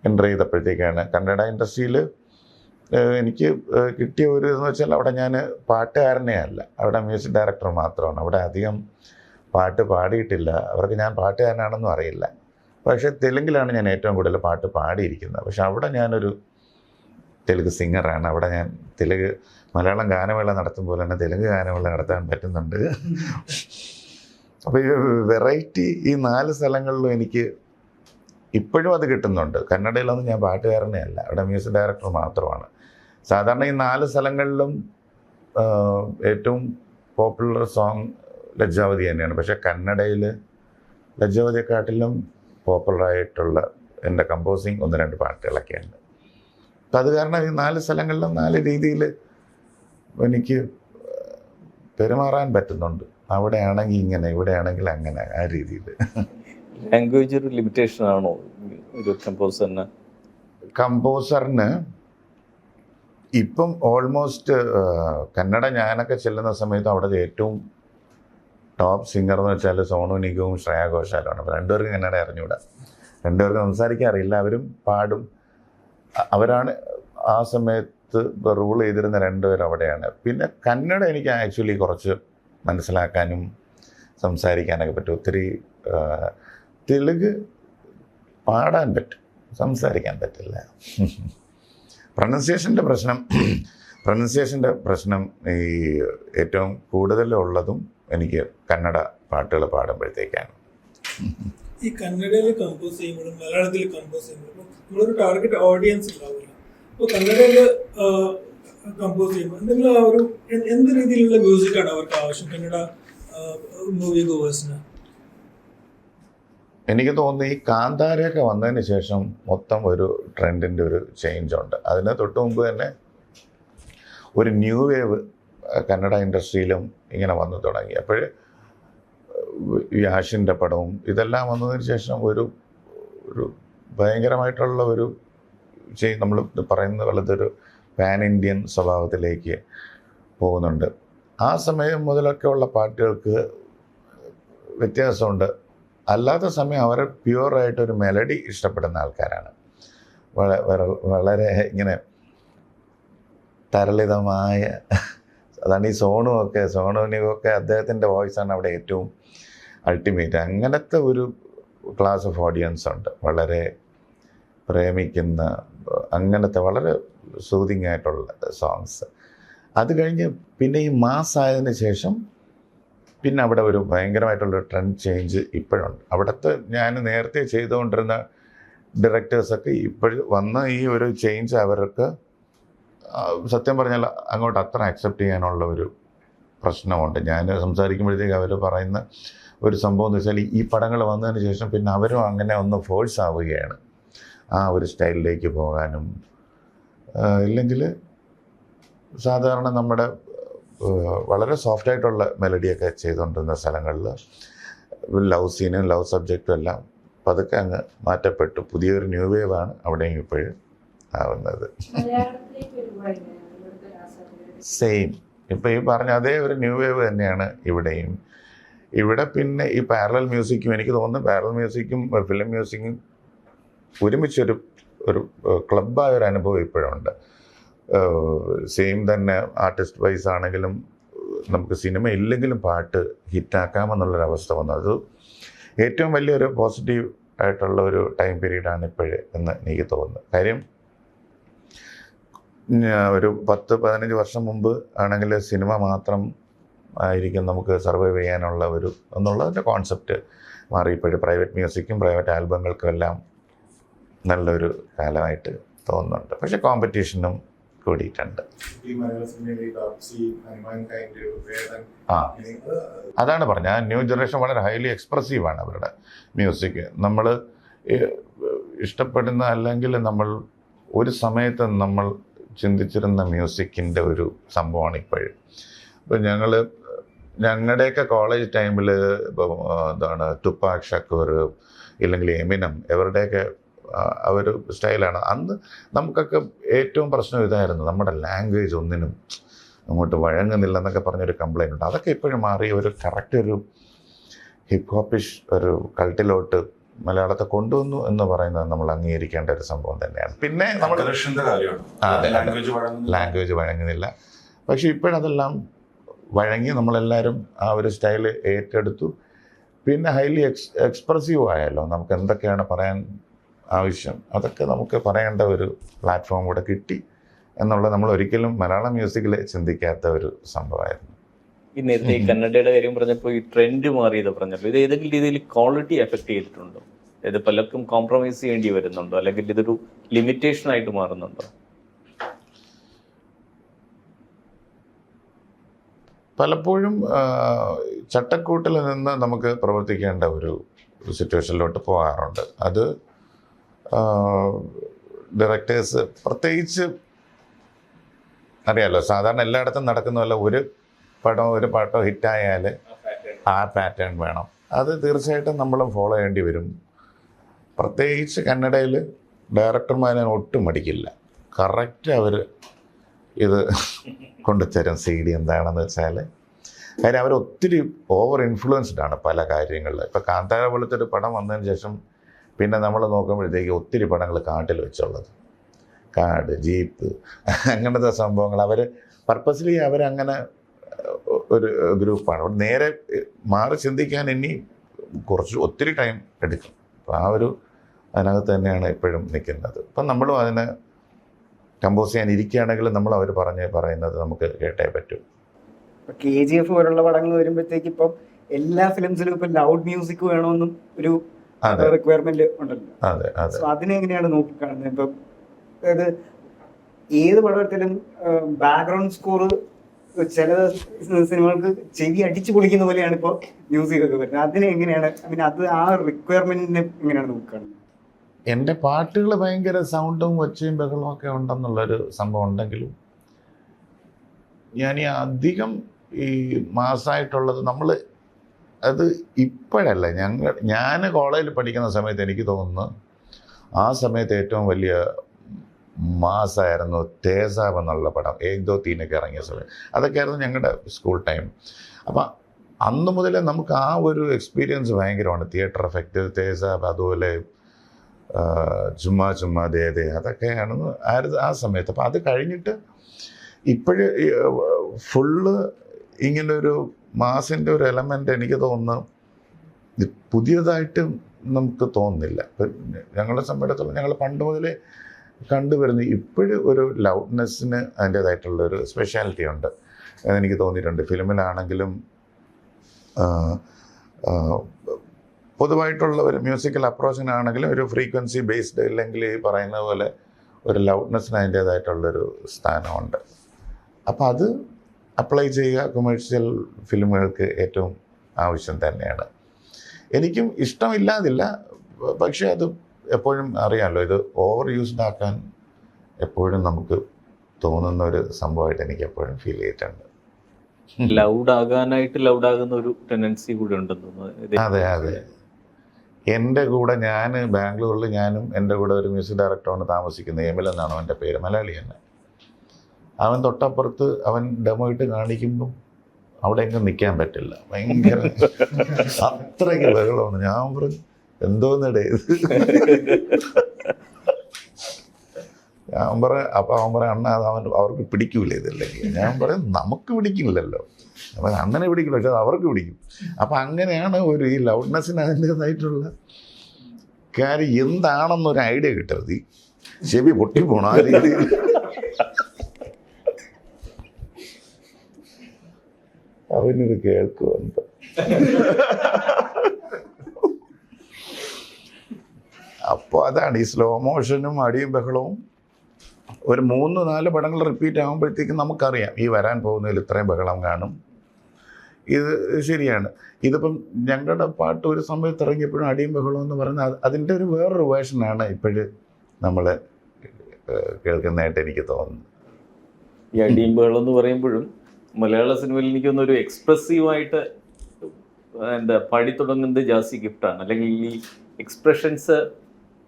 എൻ്റർ ചെയ്തപ്പോഴത്തേക്കാണ്. കന്നഡ ഇൻഡസ്ട്രിയിൽ എനിക്ക് കിട്ടിയ ഒരു ഇതെന്ന് വെച്ചാൽ അവിടെ ഞാൻ പാട്ടുകാരനെ അല്ല, അവിടെ മ്യൂസിക് ഡയറക്ടർ മാത്രമാണ്. അവിടെ അധികം പാട്ട് പാടിയിട്ടില്ല. അവർക്ക് ഞാൻ പാട്ടുകാരനാണെന്നും അറിയില്ല. പക്ഷേ തെലുങ്കിലാണ് ഞാൻ ഏറ്റവും കൂടുതൽ പാട്ട് പാടിയിരിക്കുന്നത്. പക്ഷെ അവിടെ ഞാനൊരു തെലുങ്ക് സിംഗറാണ്. അവിടെ ഞാൻ മലയാളം ഗാനമേള നടത്തുമ്പോൾ തന്നെ തെലുങ്ക് ഗാനമേള നടത്താൻ പറ്റുന്നുണ്ട്. അപ്പോൾ ഈ വെറൈറ്റി ഈ 4 സ്ഥലങ്ങളിലും എനിക്ക് ഇപ്പോഴും അത് കിട്ടുന്നുണ്ട്. കന്നഡയിലൊന്നും ഞാൻ പാട്ടുകാരനെ അല്ല, അവിടെ മ്യൂസിക് ഡയറക്ടർ മാത്രമാണ്. സാധാരണ ഈ 4 സ്ഥലങ്ങളിലും ഏറ്റവും പോപ്പുലർ സോങ് ലജ്ജാവതി തന്നെയാണ്. പക്ഷേ കന്നഡയിൽ ലജ്ജാവതിയെക്കാട്ടിലും പോപ്പുലറായിട്ടുള്ള എൻ്റെ കമ്പോസിങ് 1-2 പാട്ടുകളൊക്കെ ഉണ്ട്. അപ്പം അത് കാരണം ഈ 4 സ്ഥലങ്ങളിലും 4 രീതിയിൽ എനിക്ക് പെരുമാറാൻ പറ്റുന്നുണ്ട്. അവിടെയാണെങ്കിൽ ഇങ്ങനെ, ഇവിടെയാണെങ്കിൽ അങ്ങനെ, ആ രീതിയിൽ. ലാംഗ്വേജ് ഒരു ലിമിറ്റേഷൻ ആണോ ഒരു കമ്പോസറിന്? ഇപ്പം ഓൾമോസ്റ്റ് കന്നഡ ഞാനൊക്കെ ചെല്ലുന്ന സമയത്ത് അവിടെ ഏറ്റവും ടോപ്പ് സിംഗർ എന്ന് വെച്ചാൽ സോണു നിഗവും ശ്രേയ ഘോഷാലുമാണ്. അപ്പോൾ 2 പേർക്കും കന്നഡ അറിഞ്ഞൂടാ, 2 പേർക്കും സംസാരിക്കാൻ അറിയില്ല. അവരും പാടും. അവരാണ് ആ സമയത്ത് റൂൾ ചെയ്തിരുന്ന 2 പേർ അവിടെയാണ്. പിന്നെ കന്നഡ എനിക്ക് ആക്ച്വലി കുറച്ച് മനസ്സിലാക്കാനും സംസാരിക്കാനൊക്കെ പറ്റും. ഒത്തിരി തെലുങ്ക് പാടാൻ പറ്റും, സംസാരിക്കാൻ പറ്റില്ല. പ്രൊനൗൺസിയേഷൻ്റെ പ്രശ്നം ഈ ഏറ്റവും കൂടുതലുള്ളതും എനിക്ക് കന്നഡ പാട്ടുകൾ പാടുമ്പോഴത്തേക്കാണ്. ഈ കന്നഡയിൽ കമ്പോസ് ചെയ്യുമ്പോഴും മലയാളത്തിൽ കമ്പോസ് ചെയ്യുമ്പോഴും നമ്മളൊരു ടാർഗറ്റ് ഓഡിയൻസ് ഉണ്ടാവില്ല. അപ്പോൾ കന്നഡയിൽ കമ്പോസ് ചെയ്യുമ്പോൾ എന്തെങ്കിലും ആ ഒരു എന്ത് രീതിയിലുള്ള മ്യൂസിക്കാണ് അവർക്ക് ആവശ്യം കന്നഡ മൂവി ഗോവേഴ്സിന്? എനിക്ക് തോന്നുന്നു ഈ കാന്താരയൊക്കെ വന്നതിന് ശേഷം മൊത്തം ഒരു ട്രെൻഡിൻ്റെ ഒരു ചേഞ്ച് ഉണ്ട്. അതിന് തൊട്ട് മുമ്പ് തന്നെ ഒരു ന്യൂ വേവ് കന്നഡ ഇൻഡസ്ട്രിയിലും ഇങ്ങനെ വന്നു തുടങ്ങി. അപ്പോൾ യാഷിൻ്റെ പടവും ഇതെല്ലാം വന്നതിന് ശേഷം ഒരു ഭയങ്കരമായിട്ടുള്ള ഒരു നമ്മൾ പറയുന്ന പോലത്തൊരു പാൻ ഇന്ത്യൻ സ്വഭാവത്തിലേക്ക് പോകുന്നുണ്ട്. ആ സമയം മുതലൊക്കെ ഉള്ള പാട്ടുകൾക്ക് വ്യത്യാസമുണ്ട്. അല്ലാത്ത സമയം അവർ പ്യുവറായിട്ടൊരു മെലഡി ഇഷ്ടപ്പെടുന്ന ആൾക്കാരാണ്. വളരെ ഇങ്ങനെ തരളിതമായ, അതാണ് ഈ സോണുവിനൊക്കെ അദ്ദേഹത്തിൻ്റെ വോയിസാണ് അവിടെ ഏറ്റവും അൾട്ടിമേറ്റ്. അങ്ങനത്തെ ഒരു ക്ലാസ് ഓഫ് ഓഡിയൻസ് ഉണ്ട്, വളരെ പ്രേമിക്കുന്ന അങ്ങനത്തെ വളരെ സൂതിങ് ആയിട്ടുള്ള സോങ്സ്. അത് കഴിഞ്ഞ് പിന്നെ ഈ മാസ് ആയതിനു ശേഷം പിന്നെ അവിടെ ഒരു ഭയങ്കരമായിട്ടുള്ള ട്രെൻഡ് ചേഞ്ച് ഇപ്പോഴുണ്ട്. അവിടുത്തെ ഞാൻ നേരത്തെ ചെയ്തുകൊണ്ടിരുന്ന ഡയറക്ടേഴ്സൊക്കെ ഇപ്പോഴും വന്ന ഈ ഒരു ചേഞ്ച് അവർക്ക് സത്യം പറഞ്ഞാൽ അങ്ങോട്ട് അത്ര അക്സെപ്റ്റ് ചെയ്യാനുള്ള ഒരു പ്രശ്നമുണ്ട്. ഞാൻ സംസാരിക്കുമ്പോഴത്തേക്ക് അവർ പറയുന്ന ഒരു സംഭവം എന്ന് വെച്ചാൽ ഈ പടങ്ങൾ വന്നതിന് ശേഷം പിന്നെ അവരും അങ്ങനെ ഒന്ന് ഫോഴ്സ് ആവുകയാണ് ആ ഒരു സ്റ്റൈലിലേക്ക് പോകാനും. ഇല്ലെങ്കിൽ സാധാരണ നമ്മുടെ വളരെ സോഫ്റ്റായിട്ടുള്ള മെലഡിയൊക്കെ ചെയ്തുകൊണ്ടിരുന്ന സ്ഥലങ്ങളിൽ ലവ് സീനും ലവ് സബ്ജക്റ്റും എല്ലാം പതുക്കെ അങ്ങ് മാറ്റപ്പെട്ടു. പുതിയൊരു ന്യൂ വേവാണ് അവിടെയും ഇപ്പോഴും ആവുന്നത്. സെയിം ഇപ്പോൾ ഈ പറഞ്ഞ അതേ ഒരു ന്യൂ വേവ് തന്നെയാണ് ഇവിടെയും. ഇവിടെ പിന്നെ ഈ പാരലൽ മ്യൂസിക്കും എനിക്ക് തോന്നുന്നു പാരലൽ മ്യൂസിക്കും ഫിലിം മ്യൂസിക്കും ഒരുമിച്ചൊരു ക്ലബ്ബായ ഒരു അനുഭവം ഇപ്പോഴുണ്ട്. സെയിം തന്നെ ആർട്ടിസ്റ്റ് വൈസ് ആണെങ്കിലും നമുക്ക് സിനിമ ഇല്ലെങ്കിലും പാട്ട് ഹിറ്റാക്കാമെന്നുള്ളൊരവസ്ഥ വന്നു. അത് ഏറ്റവും വലിയൊരു പോസിറ്റീവ് ആയിട്ടുള്ള ഒരു ടൈം പീരീഡാണ് ഇപ്പോഴേ എന്ന് എനിക്ക് തോന്നുന്നു. കാര്യം ഒരു 10-15 വർഷം മുമ്പ് ആണെങ്കിൽ സിനിമ മാത്രം ആയിരിക്കും നമുക്ക് സർവൈവ് ചെയ്യാനുള്ള എന്നുള്ളതിൻ്റെ കോൺസെപ്റ്റ് മാറി. ഇപ്പോഴും പ്രൈവറ്റ് മ്യൂസിക്കും പ്രൈവറ്റ് ആൽബങ്ങൾക്കും എല്ലാം നല്ലൊരു കാലമായിട്ട് തോന്നുന്നുണ്ട്. പക്ഷേ കോമ്പറ്റീഷനും കൂടിയിട്ടുണ്ട്. അതാണ് പറഞ്ഞത്, ആ ന്യൂ ജനറേഷൻ വളരെ ഹൈലി എക്സ്പ്രസീവാണ് അവരുടെ മ്യൂസിക്. നമ്മൾ ഇഷ്ടപ്പെടുന്ന അല്ലെങ്കിൽ നമ്മൾ ഒരു സമയത്ത് നമ്മൾ ചിന്തിച്ചിരുന്ന മ്യൂസിക്കിൻ്റെ ഒരു സംഭവമാണ് ഇപ്പോഴും. ഇപ്പോൾ ഞങ്ങളുടെയൊക്കെ കോളേജ് ടൈമിൽ ഇപ്പോൾ എന്താണ് ടുപ്പാക് ഷക്കൂർ ഇല്ലെങ്കിൽ എമിനം ഇവരുടെയൊക്കെ ഒരു സ്റ്റൈലാണ്. അന്ന് നമുക്കൊക്കെ ഏറ്റവും പ്രശ്നം ഇതായിരുന്നു, നമ്മുടെ ലാംഗ്വേജ് ഒന്നിനും അങ്ങോട്ട് വഴങ്ങുന്നില്ല എന്നൊക്കെ പറഞ്ഞൊരു കംപ്ലയിൻ്റ് ഉണ്ട്. അതൊക്കെ ഇപ്പോഴും മാറി ഒരു കറക്റ്റ് ഒരു ഹിപ്പ് ഹോപ്പിഷ് ഒരു കൾട്ടിലോട്ട് മലയാളത്തെ കൊണ്ടുവന്നു എന്ന് പറയുന്നത് നമ്മൾ അംഗീകരിക്കേണ്ട ഒരു സംഭവം തന്നെയാണ്. പിന്നെ നമ്മൾ ലാംഗ്വേജ് വഴങ്ങുന്നില്ല, പക്ഷെ ഇപ്പോഴതെല്ലാം വഴങ്ങി നമ്മളെല്ലാവരും ആ ഒരു സ്റ്റൈല് ഏറ്റെടുത്തു. പിന്നെ ഹൈലി എക്സ്പ്രസീവ് ആയല്ലോ, നമുക്ക് എന്തൊക്കെയാണ് പറയാൻ ആവശ്യം അതൊക്കെ നമുക്ക് പറയേണ്ട ഒരു പ്ലാറ്റ്ഫോം കൂടെ കിട്ടി എന്നുള്ളത് നമ്മൾ ഒരിക്കലും മലയാളം മ്യൂസിക്കിൽ ചിന്തിക്കാത്ത ഒരു സംഭവമായിരുന്നു. ഈ നേരത്തെ ഈ കന്നഡയുടെ കാര്യം പറഞ്ഞപ്പോൾ ഈ ട്രെൻഡ് മാറിയത് പറഞ്ഞപ്പോൾ ഇത് ഏതെങ്കിലും രീതിയിൽ ക്വാളിറ്റി എഫക്ട് ചെയ്തിട്ടുണ്ടോ? അതായത് പലർക്കും കോംപ്രമൈസ് ചെയ്യേണ്ടി വരുന്നുണ്ടോ, അല്ലെങ്കിൽ ഇതൊരു ലിമിറ്റേഷൻ ആയിട്ട് മാറുന്നുണ്ടോ? പലപ്പോഴും ചട്ടക്കൂട്ടിൽ നിന്ന് നമുക്ക് പ്രവർത്തിക്കേണ്ട ഒരു സിറ്റുവേഷനിലോട്ട് പോകാറുണ്ട്. അത് ഡയറക്ടേഴ്സ് പ്രത്യേകിച്ച് അറിയാമല്ലോ, സാധാരണ എല്ലായിടത്തും നടക്കുന്നതല്ല, ഒരു പാട്ടോ ഹിറ്റായാൽ ആ പാറ്റേൺ വേണം. അത് തീർച്ചയായിട്ടും നമ്മൾ ഫോളോ ചെയ്യേണ്ടി വരും. പ്രത്യേകിച്ച് കന്നഡയിൽ ഡയറക്ടർമാരെ ഒട്ടും മടിക്കില്ല. കറക്റ്റ് അവർ ഇത് കൊണ്ടുതരും CD എന്താണെന്ന് വെച്ചാൽ. കാര്യം അവർ ഒത്തിരി ഓവർ ഇൻഫ്ലുവൻസ്ഡ് ആണ് പല കാര്യങ്ങളിൽ. ഇപ്പോൾ കാന്താര പോലത്തെ ഒരു പടം വന്നതിന് ശേഷം പിന്നെ നമ്മൾ നോക്കുമ്പോഴത്തേക്ക് ഒത്തിരി പടങ്ങൾ കാട്ടിൽ വെച്ചുള്ളത്, കാട്, ജീപ്പ്, അങ്ങനത്തെ സംഭവങ്ങൾ. അവർ പർപ്പസ്ലി അവരങ്ങനെ ഒരു ഗ്രൂപ്പാണ്. നേരെ മാറി ചിന്തിക്കാൻ ഇനി ഒത്തിരി ടൈം എടുക്കും. അപ്പോൾ അതിനകത്ത് തന്നെയാണ് എപ്പോഴും നിൽക്കുന്നത്. അപ്പം നമ്മളും അതിനെ കമ്പോസ് ചെയ്യാൻ ഇരിക്കുകയാണെങ്കിൽ നമ്മൾ അവർ പറയുന്നത് നമുക്ക് കേട്ടേ പറ്റൂ. KGF പോലുള്ള പടങ്ങൾ വരുമ്പോഴത്തേക്ക് ഇപ്പം എല്ലാ ഫിലിംസിലും ഇപ്പം ലൗഡ് മ്യൂസിക് വേണമെന്നും ഒരു റിക്വയർമെന്റ് ഉണ്ടല്ലോ. അതെ അതെ. സോ അതിനെങ്ങനെയാണ് നോക്കിക്കാണുന്നത്? ഇപ്പം അതായത് ഏത് പടത്തിലും ബാക്ക്ഗ്രൗണ്ട് സ്കോർ ചില സിനിമകൾക്ക് ചെവി അടിച്ചു പൊളിക്കുന്ന പോലെയാണ് ഇപ്പോൾ മ്യൂസിക് ഒക്കെ വരുന്നത്. അതിനെ എങ്ങനെയാണ് അത് ആ റിക്വയർമെന്റിനെ എങ്ങനെയാണ് നോക്കുകയാണ്? എൻ്റെ പാട്ടുകൾ ഭയങ്കര സൗണ്ടും ഒച്ചയും ബഹളവും ഒക്കെ ഉണ്ടെന്നുള്ളൊരു സംഭവം ഉണ്ടെങ്കിലും ഞാൻ അധികം ഈ മാസമായിട്ടുള്ളത് അത് ഇപ്പോഴല്ല. ഞാൻ കോളേജിൽ പഠിക്കുന്ന സമയത്ത് എനിക്ക് തോന്നുന്നു ആ സമയത്ത് ഏറ്റവും വലിയ മാസമായിരുന്നു തേസാബ് എന്നുള്ള പടം. ഏക് ദോ തീനൊക്കെ ഇറങ്ങിയ സമയം അതൊക്കെയായിരുന്നു ഞങ്ങളുടെ സ്കൂൾ ടൈം. അപ്പം അന്ന് മുതലേ നമുക്ക് ആ ഒരു എക്സ്പീരിയൻസ് ഭയങ്കരമാണ്. തിയേറ്റർ എഫക്റ്റ്, തേസാബ്, അതുപോലെ ചുമ്മാ ദേ അതൊക്കെയാണ് ആ സമയത്ത്. അപ്പം അത് കഴിഞ്ഞിട്ട് ഇപ്പോഴ് ഫുള്ള് ഇങ്ങനൊരു മാസിൻ്റെ ഒരു എലമെൻ്റ് എനിക്ക് തോന്നുന്നു പുതിയതായിട്ട് നമുക്ക് തോന്നുന്നില്ല. ഇപ്പം ഞങ്ങളെ സംബന്ധിച്ചിടത്തോളം ഞങ്ങൾ പണ്ട് മുതലേ കണ്ടുവരുന്നു ഇപ്പോഴും ഒരു ലൗഡ്നെസ്സിന് അതിൻ്റേതായിട്ടുള്ളൊരു സ്പെഷ്യാലിറ്റി ഉണ്ട് എന്നെനിക്ക് തോന്നിയിട്ടുണ്ട്. ഫിലിമിലാണെങ്കിലും പൊതുവായിട്ടുള്ള ഒരു മ്യൂസിക്കൽ അപ്രോച്ചിനാണെങ്കിലും ഒരു ഫ്രീക്വൻസി ബേസ്ഡ്, ഇല്ലെങ്കിൽ ഈ പറയുന്ന പോലെ ഒരു ലൗഡ്നെസ്സിന് അതിൻ്റേതായിട്ടുള്ളൊരു സ്ഥാനമുണ്ട്. അപ്പോൾ അത് അപ്ലൈ ചെയ്യുക കൊമേഴ്ഷ്യൽ ഫിലിമുകൾക്ക് ഏറ്റവും ആവശ്യം തന്നെയാണ്. എനിക്കും ഇഷ്ടമില്ലാതില്ല, പക്ഷേ അത് എപ്പോഴും അറിയാമല്ലോ, ഇത് ഓവർ യൂസ്ഡ് ആക്കാൻ എപ്പോഴും നമുക്ക് തോന്നുന്ന ഒരു സംഭവമായിട്ട് എനിക്ക് എപ്പോഴും ഫീൽ ചെയ്തിട്ടുണ്ട്. ലൗഡാകാനായിട്ട് ലൗഡാകുന്ന ഒരു ടെൻഡൻസി കൂടെ ഉണ്ടെന്ന് തോന്നുന്നു. അതെ അതെ. എൻ്റെ കൂടെ ബാംഗ്ലൂരിൽ ഞാനും എൻ്റെ കൂടെ ഒരു മ്യൂസിക് ഡയറക്ടറാണ് താമസിക്കുന്നത്. എമിൽ എന്നാണ് അവൻ്റെ പേര്, മലയാളി തന്നെ. അവൻ തൊട്ടപ്പുറത്ത് അവൻ ഡെമോ ഇട്ട് കാണിക്കുമ്പം അവിടെ എങ്ങും നിൽക്കാൻ പറ്റില്ല, ഭയങ്കര അത്രയ്ക്ക് ബഹളമാണ്. ഞാൻ പറഞ്ഞു എന്തോന്നിടേ ഇത്. ഞാൻ പറയാം, അപ്പം അവൻ പറയാം അണ്ണ അത് അവർക്ക് പിടിക്കൂല ഇതല്ലെങ്കിൽ. ഞാൻ പറയും നമുക്ക് പിടിക്കില്ലല്ലോ, അപ്പം അണ്ണനെ പിടിക്കില്ല, പക്ഷെ അത് അവർക്ക് പിടിക്കും. അപ്പം അങ്ങനെയാണ് ഈ ലൗഡ്നെസ്സിന് അതിൻ്റേതായിട്ടുള്ള കാര്യം എന്താണെന്നൊരു ഐഡിയ കിട്ടരുത്, ഈ ചെവി പൊട്ടിപ്പോണം ആ രീതിയിൽ. അവനിത് കേൾക്കുമെന്ന്. അപ്പോൾ അതാണ് ഈ സ്ലോ മോഷനും അടിയും ബഹളവും. ഒരു 3-4 പടങ്ങൾ റിപ്പീറ്റ് ആകുമ്പോഴത്തേക്കും നമുക്കറിയാം ഈ വരാൻ പോകുന്നതിൽ ഇത്രയും ബഹളം കാണും. ഇത് ശരിയാണ്. ഇതിപ്പം ഞങ്ങളുടെ പാട്ട് ഒരു സമയത്ത് ഇറങ്ങിയപ്പോഴും അടിയും ബഹളം എന്ന് പറഞ്ഞാൽ അതിൻ്റെ ഒരു വേറൊരു വേർഷനാണ് ഇപ്പോഴും നമ്മൾ കേൾക്കുന്നതായിട്ട് എനിക്ക് തോന്നുന്നു. ഈ അടിയും ബഹളം എന്ന് പറയുമ്പോഴും മലയാള സിനിമയിൽ എനിക്കൊന്നും ഒരു എക്സ്പ്രസീവായിട്ട് പാടി തുടങ്ങുന്നത് ജാസി ഗിഫ്റ്റാണ്. അല്ലെങ്കിൽ ഈ എക്സ്പ്രഷൻസ്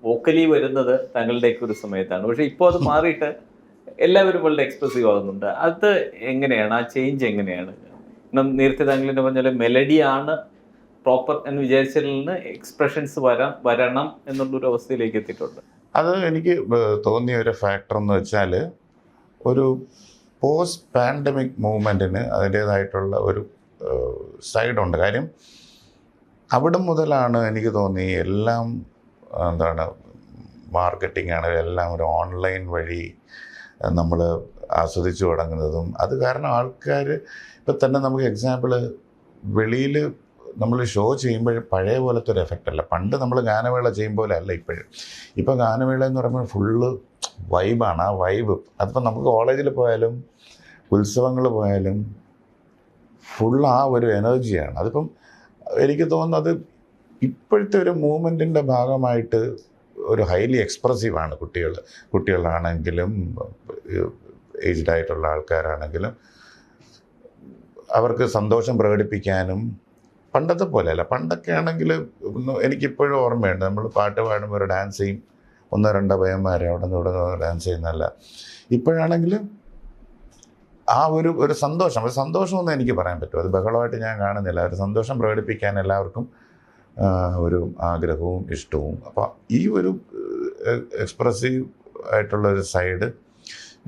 വോക്കലി വരുന്നത് താങ്കളുടെയൊക്കെ ഒരു സമയത്താണ്. പക്ഷെ ഇപ്പോൾ അത് മാറിയിട്ട് എല്ലാവരും വളരെ എക്സ്പ്രസീവ് ആകുന്നുണ്ട്. അത് എങ്ങനെയാണ്, ആ ചേഞ്ച് എങ്ങനെയാണ്? നേരത്തെ താങ്കളെന്നെ പറഞ്ഞാൽ മെലഡിയാണ് പ്രോപ്പർ എന്ന് വിചാരിച്ചതിൽ നിന്ന് എക്സ്പ്രഷൻസ് വരണം എന്നുള്ളൊരു അവസ്ഥയിലേക്ക് എത്തിയിട്ടുണ്ട്. അത് എനിക്ക് തോന്നിയ ഒരു ഫാക്ടർ എന്ന് വെച്ചാൽ ഒരു പോസ്റ്റ് പാൻഡമിക് മൂവ്മെൻറ്റിന് അതിൻ്റേതായിട്ടുള്ള ഒരു സൈഡുണ്ട്. കാര്യം അവിടെ മുതലാണ് എനിക്ക് തോന്നി എല്ലാം മാർക്കറ്റിംഗ് ആണെങ്കിലും എല്ലാം ഒരു ഓൺലൈൻ വഴി നമ്മൾ ആസ്വദിച്ചു തുടങ്ങുന്നതും. അത് കാരണം ആൾക്കാർ ഇപ്പം തന്നെ നമുക്ക് എക്സാമ്പിൾ വെളിയിൽ നമ്മൾ ഷോ ചെയ്യുമ്പോൾ പഴയ പോലത്തെ ഒരു എഫക്റ്റ് അല്ല. പണ്ട് നമ്മൾ ഗാനമേള ചെയ്യുമ്പോൾ പോലെ അല്ല ഇപ്പോഴും. ഇപ്പോൾ ഗാനമേള എന്ന് പറയുമ്പോൾ ഫുള്ള് വൈബാണ്. ആ വൈബ് അതിപ്പോൾ നമുക്ക് കോളേജിൽ പോയാലും ഉത്സവങ്ങൾ പോയാലും ഫുൾ ആ ഒരു എനർജിയാണ്. അതിപ്പം എനിക്ക് തോന്നുന്നത് ഇപ്പോഴത്തെ ഒരു മൂവ്മെൻറ്റിൻ്റെ ഭാഗമായിട്ട് ഒരു ഹൈലി എക്സ്പ്രസീവാണ് കുട്ടികളാണെങ്കിലും ഏജ്ഡ് ആയിട്ടുള്ള ആൾക്കാരാണെങ്കിലും അവർക്ക് സന്തോഷം പ്രകടിപ്പിക്കാനും പണ്ടത്തെ പോലെയല്ല. പണ്ടൊക്കെ ആണെങ്കിൽ എനിക്കിപ്പോഴും ഓർമ്മയുണ്ട്, നമ്മൾ പാട്ട് പാടുമ്പോൾ ഒരു ഡാൻസ് ചെയ്യും, 1-2 പയ്യന്മാരെ അവിടെ നിന്ന് ഇവിടെ ഡാൻസ് ചെയ്യുന്നതല്ല. ഇപ്പോഴാണെങ്കിൽ ആ ഒരു സന്തോഷമൊന്നും എനിക്ക് പറയാൻ പറ്റും. അത് ബഹളമായിട്ട് ഞാൻ കാണുന്നില്ല. ഒരു സന്തോഷം പ്രകടിപ്പിക്കാൻ എല്ലാവർക്കും ഒരു ആഗ്രഹവും ഇഷ്ടവും. അപ്പോൾ ഈ ഒരു എക്സ്പ്രസീവ് ആയിട്ടുള്ളൊരു സൈഡ്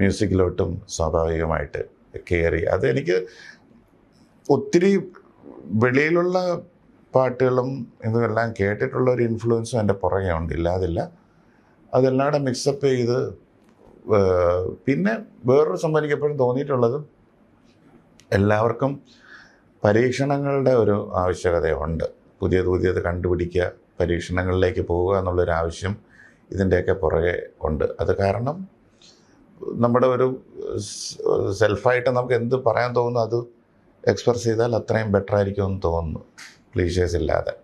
മ്യൂസിക്കിലോട്ടും സ്വാഭാവികമായിട്ട് കയറി. അതെനിക്ക് ഒത്തിരി വെളിയിലുള്ള പാട്ടുകളും ഇതുമെല്ലാം കേട്ടിട്ടുള്ള ഒരു ഇൻഫ്ലുവൻസും എൻ്റെ പുറകെ ഉണ്ട്, ഇല്ലാതില്ല. അതെല്ലാം മിക്സപ്പ് ചെയ്ത് പിന്നെ വേറൊരു സംഭവം എനിക്ക് എപ്പോഴും തോന്നിയിട്ടുള്ളത് എല്ലാവർക്കും പരീക്ഷണങ്ങളുടെ ഒരു ആവശ്യകതയുണ്ട്. പുതിയത് കണ്ടുപിടിക്കുക, പരീക്ഷണങ്ങളിലേക്ക് പോവുക എന്നുള്ളൊരു ആവശ്യം ഇതിൻ്റെയൊക്കെ പുറകെ ഉണ്ട്. അത് കാരണം നമ്മുടെ ഒരു സെൽഫായിട്ട് നമുക്ക് എന്ത് പറയാൻ തോന്നുന്നു അത് എക്സ്പ്രസ് ചെയ്താൽ അത്രയും ബെറ്റർ ആയിരിക്കും എന്ന് തോന്നുന്നു, ക്ലീഷേഴ്സ് ഇല്ലാതെ.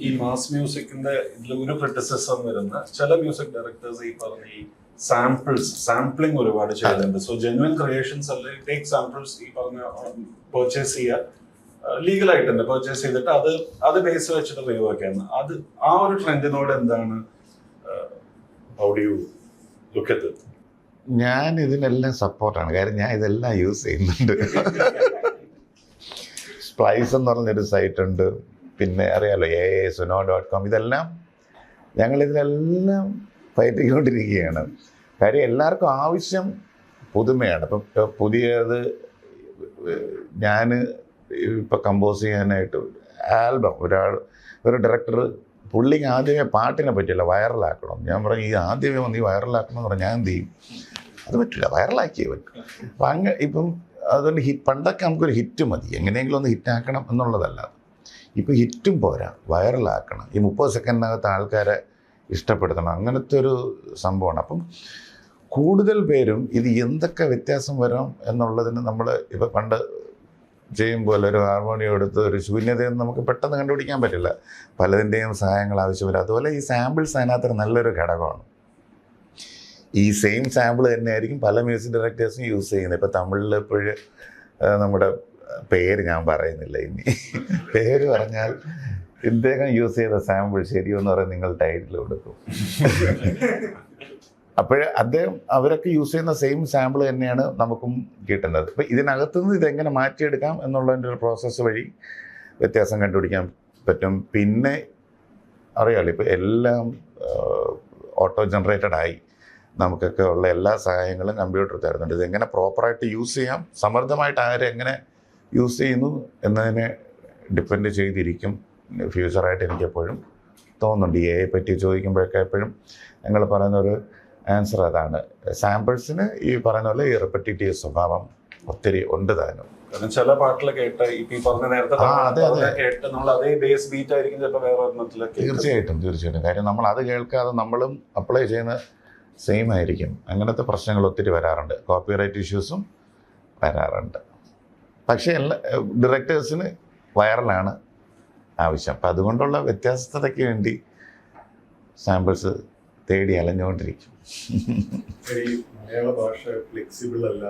ഈ മാസ് മ്യൂസിക്കിന്റെ ഇതിൽ ഒരു ക്രിറ്റിസിസം വരുന്ന ചില മ്യൂസിക് ഡയറക്ടേഴ്സ് ഈ പറഞ്ഞ ഈ സാമ്പിളിംഗ് ഒരുപാട് ചെയ്യുന്നുണ്ട്. സോ ജെന്യുവൻ ക്രിയേഷൻസ് അല്ലെ ടേക്ക് സാമ്പിൾസ് ഈ പറഞ്ഞ പർച്ചേസ് ചെയ്യുക, ലീഗലായിട്ട് തന്നെ പർച്ചേസ് ചെയ്തിട്ട് അത് ബേസ് വെച്ചിട്ട് റിവ്യൂക്കാണ്. അത് ആ ഒരു ട്രെൻഡിനോട് എന്താണ്, how do you look at it? ഞാൻ ഇതിനെല്ലാം സപ്പോർട്ടാണ്. കാര്യം ഞാൻ ഇതെല്ലാം യൂസ് ചെയ്യുന്നുണ്ട്. സ്പ്ലൈസ് എന്ന് പറഞ്ഞൊരു സൈറ്റുണ്ട്, പിന്നെ അറിയാമല്ലോ suno.com, ഇതെല്ലാം ഞങ്ങളിതിലെല്ലാം പയറ്റിക്കൊണ്ടിരിക്കുകയാണ്. കാര്യം എല്ലാവർക്കും ആവശ്യം പുതുമയാണ്. ഇപ്പം പുതിയത് ഞാൻ ഇപ്പോൾ കമ്പോസ് ചെയ്യാനായിട്ട് ആൽബം ഒരു ഡയറക്ടർ പുള്ളിക്ക് ആദ്യമേ പാട്ടിനെ പറ്റില്ല, വൈറലാക്കണം. ഞാൻ പറഞ്ഞു ഈ ആദ്യമേ വന്ന് ഈ വൈറലാക്കണം എന്ന് പറഞ്ഞാൽ ഞാൻ എന്ത് ചെയ്യും? അത് പറ്റില്ല, വൈറലാക്കിയേ പറ്റും. അപ്പം ഇപ്പം അതുകൊണ്ട് പണ്ടൊക്കെ നമുക്കൊരു ഹിറ്റ് മതി, എങ്ങനെയെങ്കിലും ഒന്ന് ഹിറ്റാക്കണം എന്നുള്ളതല്ല. ഇപ്പോൾ ഹിറ്റും പോരാ, വൈറലാക്കണം, ഈ 30 സെക്കൻഡിനകത്ത് ആൾക്കാരെ ഇഷ്ടപ്പെടുത്തണം, അങ്ങനത്തെ ഒരു സംഭവമാണ്. അപ്പം കൂടുതൽ പേരും ഇത് എന്തൊക്കെ വ്യത്യാസം വരാം എന്നുള്ളതിന് നമ്മൾ ഇപ്പോൾ പണ്ട് ചെയ്യുമ്പോൾ ഒരു ഹാർമോണിയം എടുത്ത് ഒരു ശൂന്യതയൊന്നും നമുക്ക് പെട്ടെന്ന് കണ്ടുപിടിക്കാൻ പറ്റില്ല, പലതിൻ്റെയും സഹായങ്ങൾ ആവശ്യം വരും. അതുപോലെ ഈ സാമ്പിൾസ് അതിനകത്തൊരു നല്ലൊരു ഘടകമാണ്. ഈ സെയിം സാമ്പിൾ തന്നെയായിരിക്കും പല മ്യൂസിക് ഡയറക്ടേഴ്സും യൂസ് ചെയ്യുന്നത്. ഇപ്പോൾ തമിഴിൽ ഇപ്പോഴും നമ്മുടെ പേര് ഞാൻ പറയുന്നില്ല, ഇനി പേര് പറഞ്ഞാൽ ഇദ്ദേഹം യൂസ് ചെയ്ത സാമ്പിൾ ശരിയെന്ന് പറയാൻ നിങ്ങൾ ടൈറ്റിൽ കൊടുക്കും. അപ്പോൾ അവരൊക്കെ യൂസ് ചെയ്യുന്ന സെയിം സാമ്പിൾ തന്നെയാണ് നമുക്കും കിട്ടുന്നത്. അപ്പോൾ ഇതിനകത്തുനിന്ന് ഇതെങ്ങനെ മാറ്റിയെടുക്കാം എന്നുള്ളതിൻ്റെ ഒരു പ്രോസസ്സ് വഴി വ്യത്യാസം കണ്ടുപിടിക്കാൻ പറ്റും. പിന്നെ അറിയാമല്ലോ, ഇപ്പോൾ എല്ലാം ഓട്ടോ ജനറേറ്റഡ് നമുക്കൊക്കെ ഉള്ള എല്ലാ സഹായങ്ങളും കമ്പ്യൂട്ടർ തരുന്നുണ്ട്. ഇതെങ്ങനെ പ്രോപ്പറായിട്ട് യൂസ് ചെയ്യാം, സമർത്ഥമായിട്ട് ആരെങ്ങനെ യൂസ് ചെയ്യുന്നു എന്നതിനെ ഡിപ്പെൻഡ് ചെയ്തിരിക്കും ഫ്യൂച്ചറായിട്ട് എനിക്കെപ്പോഴും തോന്നുന്നുണ്ട്. AI പറ്റി ചോദിക്കുമ്പോഴൊക്കെ എപ്പോഴും ഞങ്ങൾ പറയുന്നൊരു ആൻസർ അതാണ്. സാമ്പിൾസിന് ഈ പറയുന്ന പോലെ ഈ റിപ്പറ്റേറ്റീവ് സ്വഭാവം ഒത്തിരി ഉണ്ട് താനും. കാരണം ചില പാട്ടിൽ കേട്ട് ഇപ്പൊ ഈ പറഞ്ഞ നേരത്തെ കേട്ട് നമ്മൾ അതേ ബേസ് ബീറ്റ് ആയിരിക്കും ചിലപ്പോൾ വേറെ ഒരെണ്ണത്തിലൊക്കെ. തീർച്ചയായിട്ടും. കാര്യം നമ്മൾ അത് കേൾക്കാതെ നമ്മളും അപ്ലൈ ചെയ്യുന്ന സെയിം ആയിരിക്കും. അങ്ങനത്തെ പ്രശ്നങ്ങൾ ഒത്തിരി വരാറുണ്ട്, കോപ്പിറൈറ്റ് ഇഷ്യൂസും വരാറുണ്ട്. പക്ഷേ എല്ലാ ഡയറക്ടേഴ്സിന് വൈറലാണ് ആവശ്യം. അപ്പം അതുകൊണ്ടുള്ള വ്യത്യസ്തതയ്ക്ക് വേണ്ടി സാമ്പിൾസ് തേടി അലഞ്ഞുകൊണ്ടിരിക്കും. ഈ മലയാള ഭാഷ ഫ്ലെക്സിബിൾ അല്ല,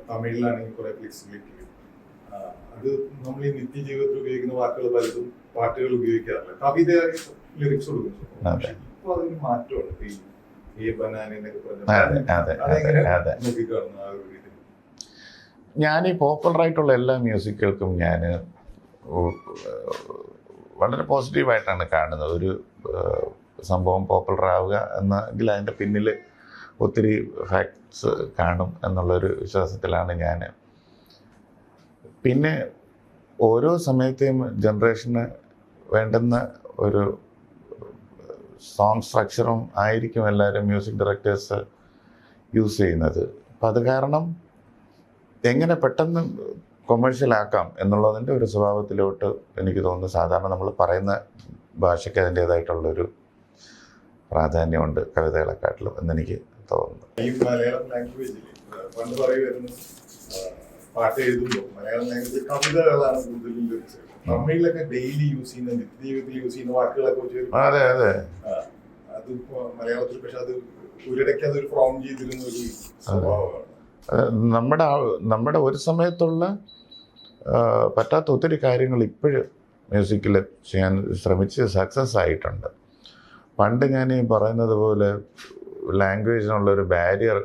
തമിഴിലാണെങ്കിൽ കുറെ ഫ്ലെക്സിബിലിറ്റി. അത് നമ്മൾ ഈ നിത്യജീവിതത്തിൽ ഉപയോഗിക്കുന്ന വാക്കുകൾ പലതും പാട്ടുകൾ ഉപയോഗിക്കാറില്ല, കവിത ലിറിക്സ് കൊടുക്കുന്നു. ഇപ്പൊ അതിന് മാറ്റമാണ്. ഈ ബനാനൊക്കെ ഞാൻ ഈ പോപ്പുലറായിട്ടുള്ള എല്ലാ മ്യൂസിക്കുകൾക്കും ഞാൻ വളരെ പോസിറ്റീവായിട്ടാണ് കാണുന്നത്. ഒരു സംഭവം പോപ്പുലർ ആവുക എന്നെങ്കിൽ അതിൻ്റെ പിന്നിൽ ഒത്തിരി ഫാക്ട്സ് കാണും എന്നുള്ളൊരു വിശ്വാസത്തിലാണ് ഞാൻ. പിന്നെ ഓരോ സമയത്തെയും ജനറേഷന് വേണ്ടുന്ന ഒരു സോങ് സ്ട്രക്ചറും ആയിരിക്കും എല്ലാവരും മ്യൂസിക് ഡയറക്ടേഴ്സ് യൂസ് ചെയ്യുന്നത്. അപ്പം അത് കാരണം എങ്ങനെ പെട്ടെന്ന് കൊമേഴ്ഷ്യലാക്കാം എന്നുള്ളതിൻ്റെ ഒരു സ്വഭാവത്തിലോട്ട് എനിക്ക് തോന്നുന്നു സാധാരണ നമ്മൾ പറയുന്ന ഭാഷയ്ക്ക് അതിൻ്റേതായിട്ടുള്ളൊരു പ്രാധാന്യമുണ്ട് കവിതകളെക്കാട്ടിലും എന്നെനിക്ക് തോന്നുന്നു. ഈ മലയാളം ലാംഗ്വേജിൽ പണ്ട് പറയുമായിരുന്നു, പാട്ട് എഴുതുമ്പോൾ മലയാളം ലാംഗ്വേജിൽ കവിതകളാണ് കൂടുതലും ലഭിച്ചത്. തമിഴിലൊക്കെ ഡെയിലി യൂസ് ചെയ്യുന്ന, നിത്യജീവിതത്തിൽ യൂസ് ചെയ്യുന്ന വാക്കുകളൊക്കെ വെച്ച് അത് മലയാളത്തിൽ പക്ഷെ അത് ഒരിടയ്ക്ക് അതൊരു ഫോം ചെയ്തിരുന്ന ഒരു സ്വഭാവമാണ്. നമ്മുടെ ഒരു സമയത്തുള്ള പറ്റാത്ത ഒത്തിരി കാര്യങ്ങൾ ഇപ്പോഴും മ്യൂസിക്കിൽ ചെയ്യാൻ ശ്രമിച്ച് സക്സസ് ആയിട്ടുണ്ട്. പണ്ട് ഞാൻ ഈ പറയുന്നത് പോലെ ലാംഗ്വേജിനുള്ളൊരു ബാരിയർ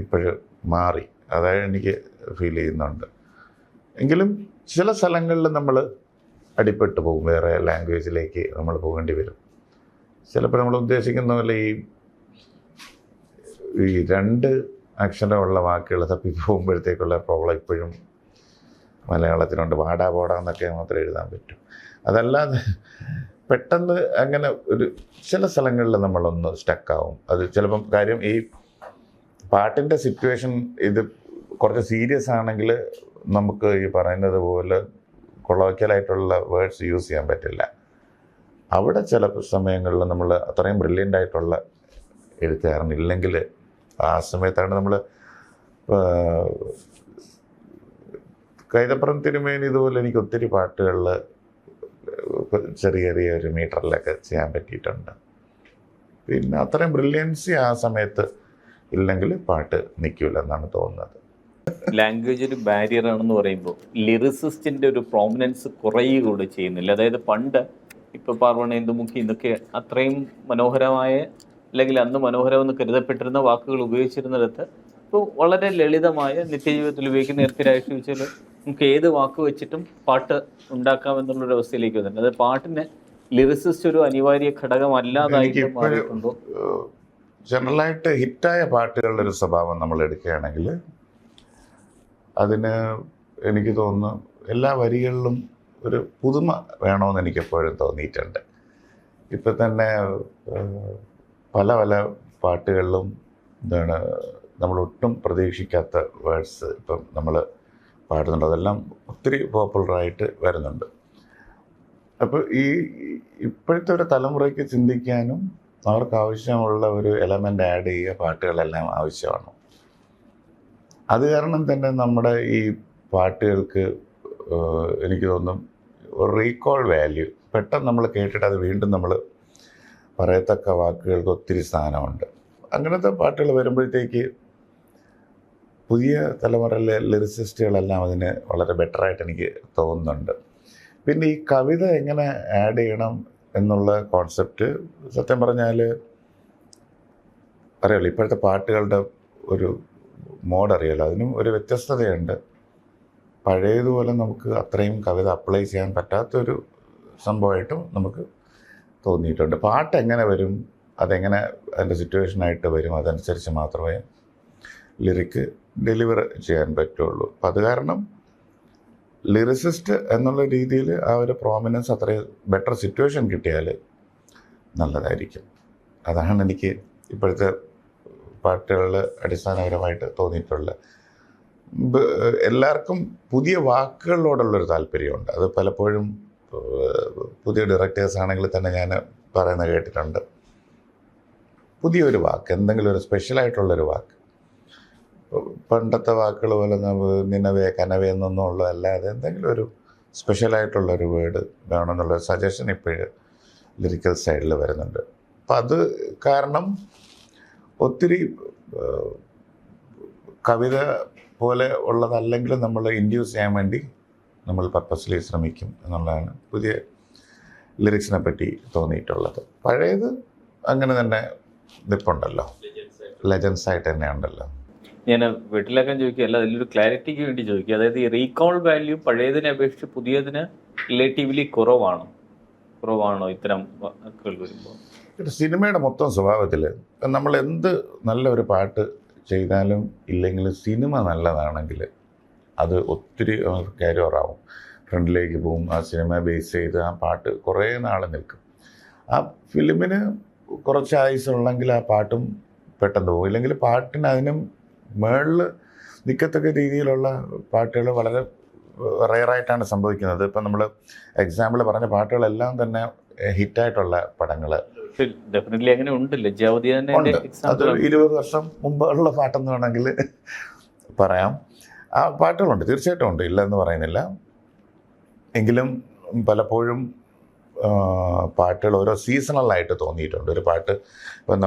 ഇപ്പോഴും മാറി, അതായത് എനിക്ക് ഫീൽ ചെയ്യുന്നുണ്ട്. എങ്കിലും ചില സ്ഥലങ്ങളിൽ നമ്മൾ അടിപ്പെട്ടു പോകും, വേറെ ലാംഗ്വേജിലേക്ക് നമ്മൾ പോകേണ്ടി വരും. ചിലപ്പോൾ നമ്മൾ ഉദ്ദേശിക്കുന്ന പോലെ ഈ 2 അക്ഷരമുള്ള വാക്കുകൾ തപ്പി പോകുമ്പോഴത്തേക്കുള്ള പ്രോബ്ലം ഇപ്പോഴും മലയാളത്തിലുണ്ട്. വാടാ പോടാ എന്നൊക്കെ മാത്രമേ എഴുതാൻ പറ്റൂ. അതല്ലാതെ പെട്ടെന്ന് അങ്ങനെ ഒരു ചില സ്ഥലങ്ങളിൽ നമ്മളൊന്ന് സ്റ്റക്കാവും. അത് ചിലപ്പം കാര്യം ഈ പാട്ടിൻ്റെ സിറ്റുവേഷൻ ഇത് കുറച്ച് സീരിയസ് ആണെങ്കിൽ നമുക്ക് ഈ പറയുന്നത് പോലെ കൊളോക്കിയലായിട്ടുള്ള വേർഡ്സ് യൂസ് ചെയ്യാൻ പറ്റില്ല. അവിടെ ചില സമയങ്ങളിൽ നമ്മൾ അത്രയും ബ്രില്യൻ്റ് ആയിട്ടുള്ള എഴുത്തുകാരനില്ലെങ്കിൽ ആ സമയത്താണ് നമ്മൾ കൈതപ്പുറം തിരുമേനി ഇതുപോലെ എനിക്ക് ഒത്തിരി പാട്ടുകളിൽ ചെറിയ ഒരു മീറ്ററിലൊക്കെ ചെയ്യാൻ പറ്റിയിട്ടുണ്ട്. പിന്നെ അത്രയും ബ്രില്യൻസി ആ സമയത്ത് ഇല്ലെങ്കിൽ പാട്ട് നിൽക്കില്ല എന്നാണ് തോന്നുന്നത്. ലാംഗ്വേജ് ഒരു ബാരിയർ ആണെന്ന് പറയുമ്പോൾ ലിറിസിസ്റ്റിൻ്റെ ഒരു പ്രോമിനൻസ് കുറയുകൂടെ ചെയ്യുന്നില്ല. അതായത് പണ്ട് ഇപ്പോൾ പാർവണേന്ദുമുഖി ഇതൊക്കെ അത്രയും മനോഹരമായ അല്ലെങ്കിൽ അന്ന് മനോഹരമെന്ന് കരുതപ്പെട്ടിരുന്ന വാക്കുകൾ ഉപയോഗിച്ചിരുന്നിടത്ത് ഇപ്പോൾ വളരെ ലളിതമായ നിത്യജീവിതത്തിൽ ഉപയോഗിക്കുന്ന നേരത്തെ ചോദിച്ചാൽ നമുക്ക് ഏത് വാക്ക് വെച്ചിട്ടും പാട്ട് ഉണ്ടാക്കാം എന്നുള്ളൊരു അവസ്ഥയിലേക്ക് വന്നിട്ടുണ്ട്. അത് പാട്ടിന് ലിറിസിസ്റ്റ് ഒരു അനിവാര്യ ഘടകമല്ലാതായിട്ട് മാറിയിട്ടുണ്ടോ? ജനറലായിട്ട് ഹിറ്റായ പാട്ടുകളുടെ ഒരു സ്വഭാവം നമ്മൾ എടുക്കുകയാണെങ്കിൽ അതിന് എനിക്ക് തോന്നുന്നു എല്ലാ വരികളിലും ഒരു പുതുമ വേണമെന്ന് എനിക്കെപ്പോഴും തോന്നിയിട്ടുണ്ട്. ഇപ്പം തന്നെ പല പാട്ടുകളിലും എന്താണ് നമ്മളൊട്ടും പ്രതീക്ഷിക്കാത്ത വേർഡ്സ് ഇപ്പം നമ്മൾ പാടുന്നുണ്ട്. അതെല്ലാം ഒത്തിരി പോപ്പുലറായിട്ട് വരുന്നുണ്ട്. അപ്പോൾ ഇപ്പോഴത്തെ ഒരു തലമുറയ്ക്ക് ചിന്തിക്കാനും അവർക്ക് ആവശ്യമുള്ള ഒരു എലമെൻ്റ് ആഡ് ചെയ്യുക പാട്ടുകളെല്ലാം ആവശ്യമാണ്. അത് കാരണം തന്നെ നമ്മുടെ ഈ പാട്ടുകൾക്ക് എനിക്ക് തോന്നും ഒരു റീകോൾ വാല്യൂ, പെട്ടെന്ന് നമ്മൾ കേട്ടിട്ട് അത് വീണ്ടും നമ്മൾ പറയത്തക്ക വാക്കുകൾക്ക് ഒത്തിരി സ്ഥാനമുണ്ട്. അങ്ങനത്തെ പാട്ടുകൾ വരുമ്പോഴത്തേക്ക് പുതിയ തലമുറയിലെ ലിറിസിസ്റ്റുകളെല്ലാം അതിന് വളരെ ബെറ്ററായിട്ട് എനിക്ക് തോന്നുന്നുണ്ട്. പിന്നെ ഈ കവിത എങ്ങനെ ആഡ് ചെയ്യണം എന്നുള്ള കോൺസെപ്റ്റ് സത്യം പറഞ്ഞാൽ അറിയാലോ, ഇപ്പോഴത്തെ പാട്ടുകളുടെ ഒരു മോഡ് അറിയാലോ, അതിനും ഒരു വ്യത്യസ്തതയുണ്ട്. പഴയതുപോലെ നമുക്ക് അത്രയും കവിത അപ്ലൈ ചെയ്യാൻ പറ്റാത്തൊരു സംഭവമായിട്ടും നമുക്ക് തോന്നിയിട്ടുണ്ട്. പാട്ട് എങ്ങനെ വരും, അതെങ്ങനെ അതിൻ്റെ സിറ്റുവേഷനായിട്ട് വരും, അതനുസരിച്ച് മാത്രമേ ലിറിക്ക് ഡെലിവർ ചെയ്യാൻ പറ്റുള്ളൂ. അപ്പം അത് കാരണം ലിറിസിസ്റ്റ് എന്നുള്ള രീതിയിൽ ആ ഒരു പ്രോമിനൻസ് അത്രയും ബെറ്റർ സിറ്റുവേഷൻ കിട്ടിയാൽ നല്ലതായിരിക്കും. അതാണ് എനിക്ക് ഇപ്പോഴത്തെ പാട്ടുകളിൽ അടിസ്ഥാനപരമായിട്ട് തോന്നിയിട്ടുള്ളത്. എല്ലാവർക്കും പുതിയ വാക്കുകളോടുള്ളൊരു താല്പര്യമുണ്ട്. അത് പലപ്പോഴും പുതിയ ഡയറക്ടേഴ്സ് ആണെങ്കിൽ തന്നെ ഞാൻ പറയുന്നത് കേട്ടിട്ടുണ്ട്. പുതിയൊരു വാക്ക്, എന്തെങ്കിലും ഒരു സ്പെഷ്യലായിട്ടുള്ളൊരു വാക്ക്, പണ്ടത്തെ വാക്കുകൾ പോലെ നിലവേ കനവേ എന്നൊന്നും ഉള്ളതല്ലാതെ എന്തെങ്കിലും ഒരു സ്പെഷ്യലായിട്ടുള്ളൊരു വേർഡ് വേണമെന്നുള്ളൊരു സജഷൻ ഇപ്പോഴും ലിറിക്കൽ സൈഡിൽ വരുന്നുണ്ട്. അപ്പം അത് കാരണം ഒത്തിരി കവിത പോലെ ഉള്ളതല്ലെങ്കിലും നമ്മൾ ഇൻഡ്യൂസ് ചെയ്യാൻ വേണ്ടി നമ്മൾ പർപ്പസ്ലി ശ്രമിക്കും എന്നുള്ളതാണ് പുതിയ ലിറിക്സിനെ പറ്റി തോന്നിയിട്ടുള്ളത്. പഴയത് അങ്ങനെ തന്നെ നിൽപ്പുണ്ടല്ലോ, ലെജൻസ് ആയിട്ട് തന്നെ ഉണ്ടല്ലോ. ഞാൻ വീട്ടിലൊക്കെ ചോദിക്കുകയല്ല, അതിലൊരു ക്ലാരിറ്റിക്ക് വേണ്ടി ചോദിക്കുക. അതായത് ഈ റീകോൾ വാല്യൂ പഴയതിനെ അപേക്ഷിച്ച് പുതിയതിന് റിലേറ്റീവ്ലി കുറവാണോ ഇത്തരം വാക്കുകൾ വരുമ്പോൾ? സിനിമയുടെ മൊത്തം സ്വഭാവത്തിൽ നമ്മൾ എന്ത് നല്ലൊരു പാട്ട് ചെയ്താലും ഇല്ലെങ്കിലും സിനിമ നല്ലതാണെങ്കിൽ അത് ഒത്തിരി ക്യാരിയറാവും, ഫ്രണ്ടിലേക്ക് പോവും. ആ സിനിമ ബേസ് ചെയ്ത് ആ പാട്ട് കുറേ നാൾ നിൽക്കും. ആ ഫിലിമിന് കുറച്ച് ആയുസുള്ളെങ്കിൽ ആ പാട്ടും പെട്ടെന്ന് പോകും. ഇല്ലെങ്കിൽ പാട്ടിന് അതിനും മേളിൽ നിൽക്കത്തക്ക രീതിയിലുള്ള പാട്ടുകൾ വളരെ റെയറായിട്ടാണ് സംഭവിക്കുന്നത്. ഇപ്പം നമ്മൾ എക്സാമ്പിൾ പറഞ്ഞ പാട്ടുകളെല്ലാം തന്നെ ഹിറ്റായിട്ടുള്ള പടങ്ങൾ ഡെഫിനറ്റ്ലി അങ്ങനെ ഉണ്ട്. ലജ്ജാവതി തന്നെ അത് 20 വർഷം മുമ്പുള്ള പാട്ടെന്ന് വേണമെങ്കിൽ പറയാം. ആ പാട്ടുകളുണ്ട്, തീർച്ചയായിട്ടും ഉണ്ട്, ഇല്ലെന്ന് പറയുന്നില്ല. എങ്കിലും പലപ്പോഴും പാട്ടുകൾ ഓരോ സീസണലായിട്ട് തോന്നിയിട്ടുണ്ട്. ഒരു പാട്ട് ഇപ്പം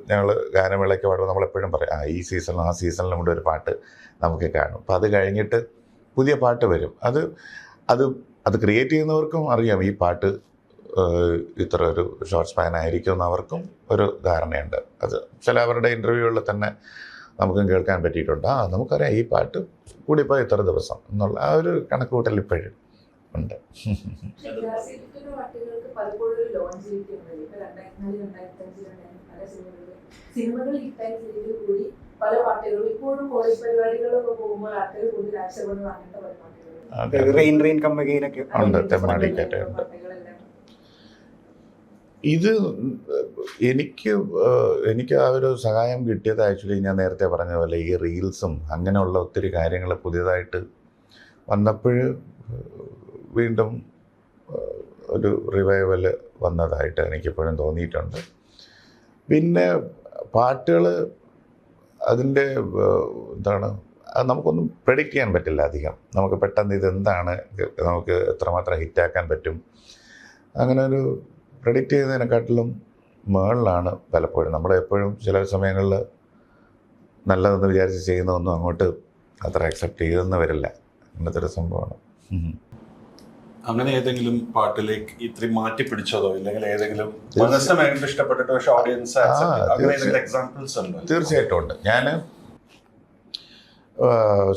ഞങ്ങൾ ഗാനമേളയ്ക്ക് പാടുമ്പോൾ നമ്മളെപ്പോഴും പറയും ഈ സീസണിലും ആ സീസണിലും കൂടെ ഒരു പാട്ട് നമുക്ക് കാണും. അപ്പം അത് കഴിഞ്ഞിട്ട് പുതിയ പാട്ട് വരും. അത് ക്രിയേറ്റ് ചെയ്യുന്നവർക്കും അറിയാം ഈ പാട്ട് ഇത്ര ഒരു ഷോർട്ട് സ്പാൻ ആയിരിക്കും എന്ന് അവർക്കും ഒരു ധാരണയുണ്ട്. അത് ചില അവരുടെ ഇൻ്റർവ്യൂകളിൽ തന്നെ നമുക്കും കേൾക്കാൻ പറ്റിയിട്ടുണ്ട്. നമുക്കറിയാം ഈ പാട്ട് കൂടിപ്പോയി ഇത്ര ദിവസം എന്നുള്ള ആ ഒരു കണക്കുകൂട്ടൽ ഇപ്പോഴും ഉണ്ട്. സിനിമകൾ ഹിറ്റായി കൂടി പല പാട്ടുകളും ഇപ്പോഴും കോളേജ് പരിപാടികളൊക്കെ പോകുമ്പോൾ ആൾക്കാർ കൂടുതൽ ആശയപ്പെടുന്നത് അങ്ങനത്തെ പല പാട്ടുകൾ ഇത് എനിക്ക് ആ ഒരു സഹായം കിട്ടിയത് ആക്ച്വലി ഞാൻ നേരത്തെ പറഞ്ഞ പോലെ ഈ റീൽസും അങ്ങനെയുള്ള ഒത്തിരി കാര്യങ്ങൾ പുതിയതായിട്ട് വന്നപ്പോൾ വീണ്ടും ഒരു റിവൈവൽ വന്നതായിട്ട് എനിക്കിപ്പോഴും തോന്നിയിട്ടുണ്ട്. പിന്നെ പാട്ടുകൾ അതിൻ്റെ അത് നമുക്കൊന്നും പ്രെഡിക്റ്റ് ചെയ്യാൻ പറ്റില്ല അധികം. നമുക്ക് പെട്ടെന്ന് ഇതെന്താണ്, നമുക്ക് എത്രമാത്രം ഹിറ്റാക്കാൻ പറ്റും, അങ്ങനെ ഒരു പ്രെഡിക്റ്റ് ചെയ്യുന്നതിനെക്കാട്ടിലും മുകളിലാണ് പലപ്പോഴും. നമ്മളെപ്പോഴും ചില സമയങ്ങളിൽ നല്ലതെന്ന് വിചാരിച്ച് ചെയ്യുന്നതൊന്നും അങ്ങോട്ട് അത്ര അക്സെപ്റ്റ് ചെയ്തെന്ന് വരില്ല. അങ്ങനത്തെ ഒരു സംഭവമാണ്. അങ്ങനെ ഏതെങ്കിലും പാട്ടിലേക്ക് ഇത്രയും മാറ്റി പിടിച്ചതോ ഇല്ലെങ്കിൽ ഏതെങ്കിലും ഇഷ്ടപ്പെട്ടിട്ടോ ഓഡിയൻസ് എക്സാമ്പിൾസ് ഉണ്ടോ? തീർച്ചയായിട്ടും ഉണ്ട്. ഞാൻ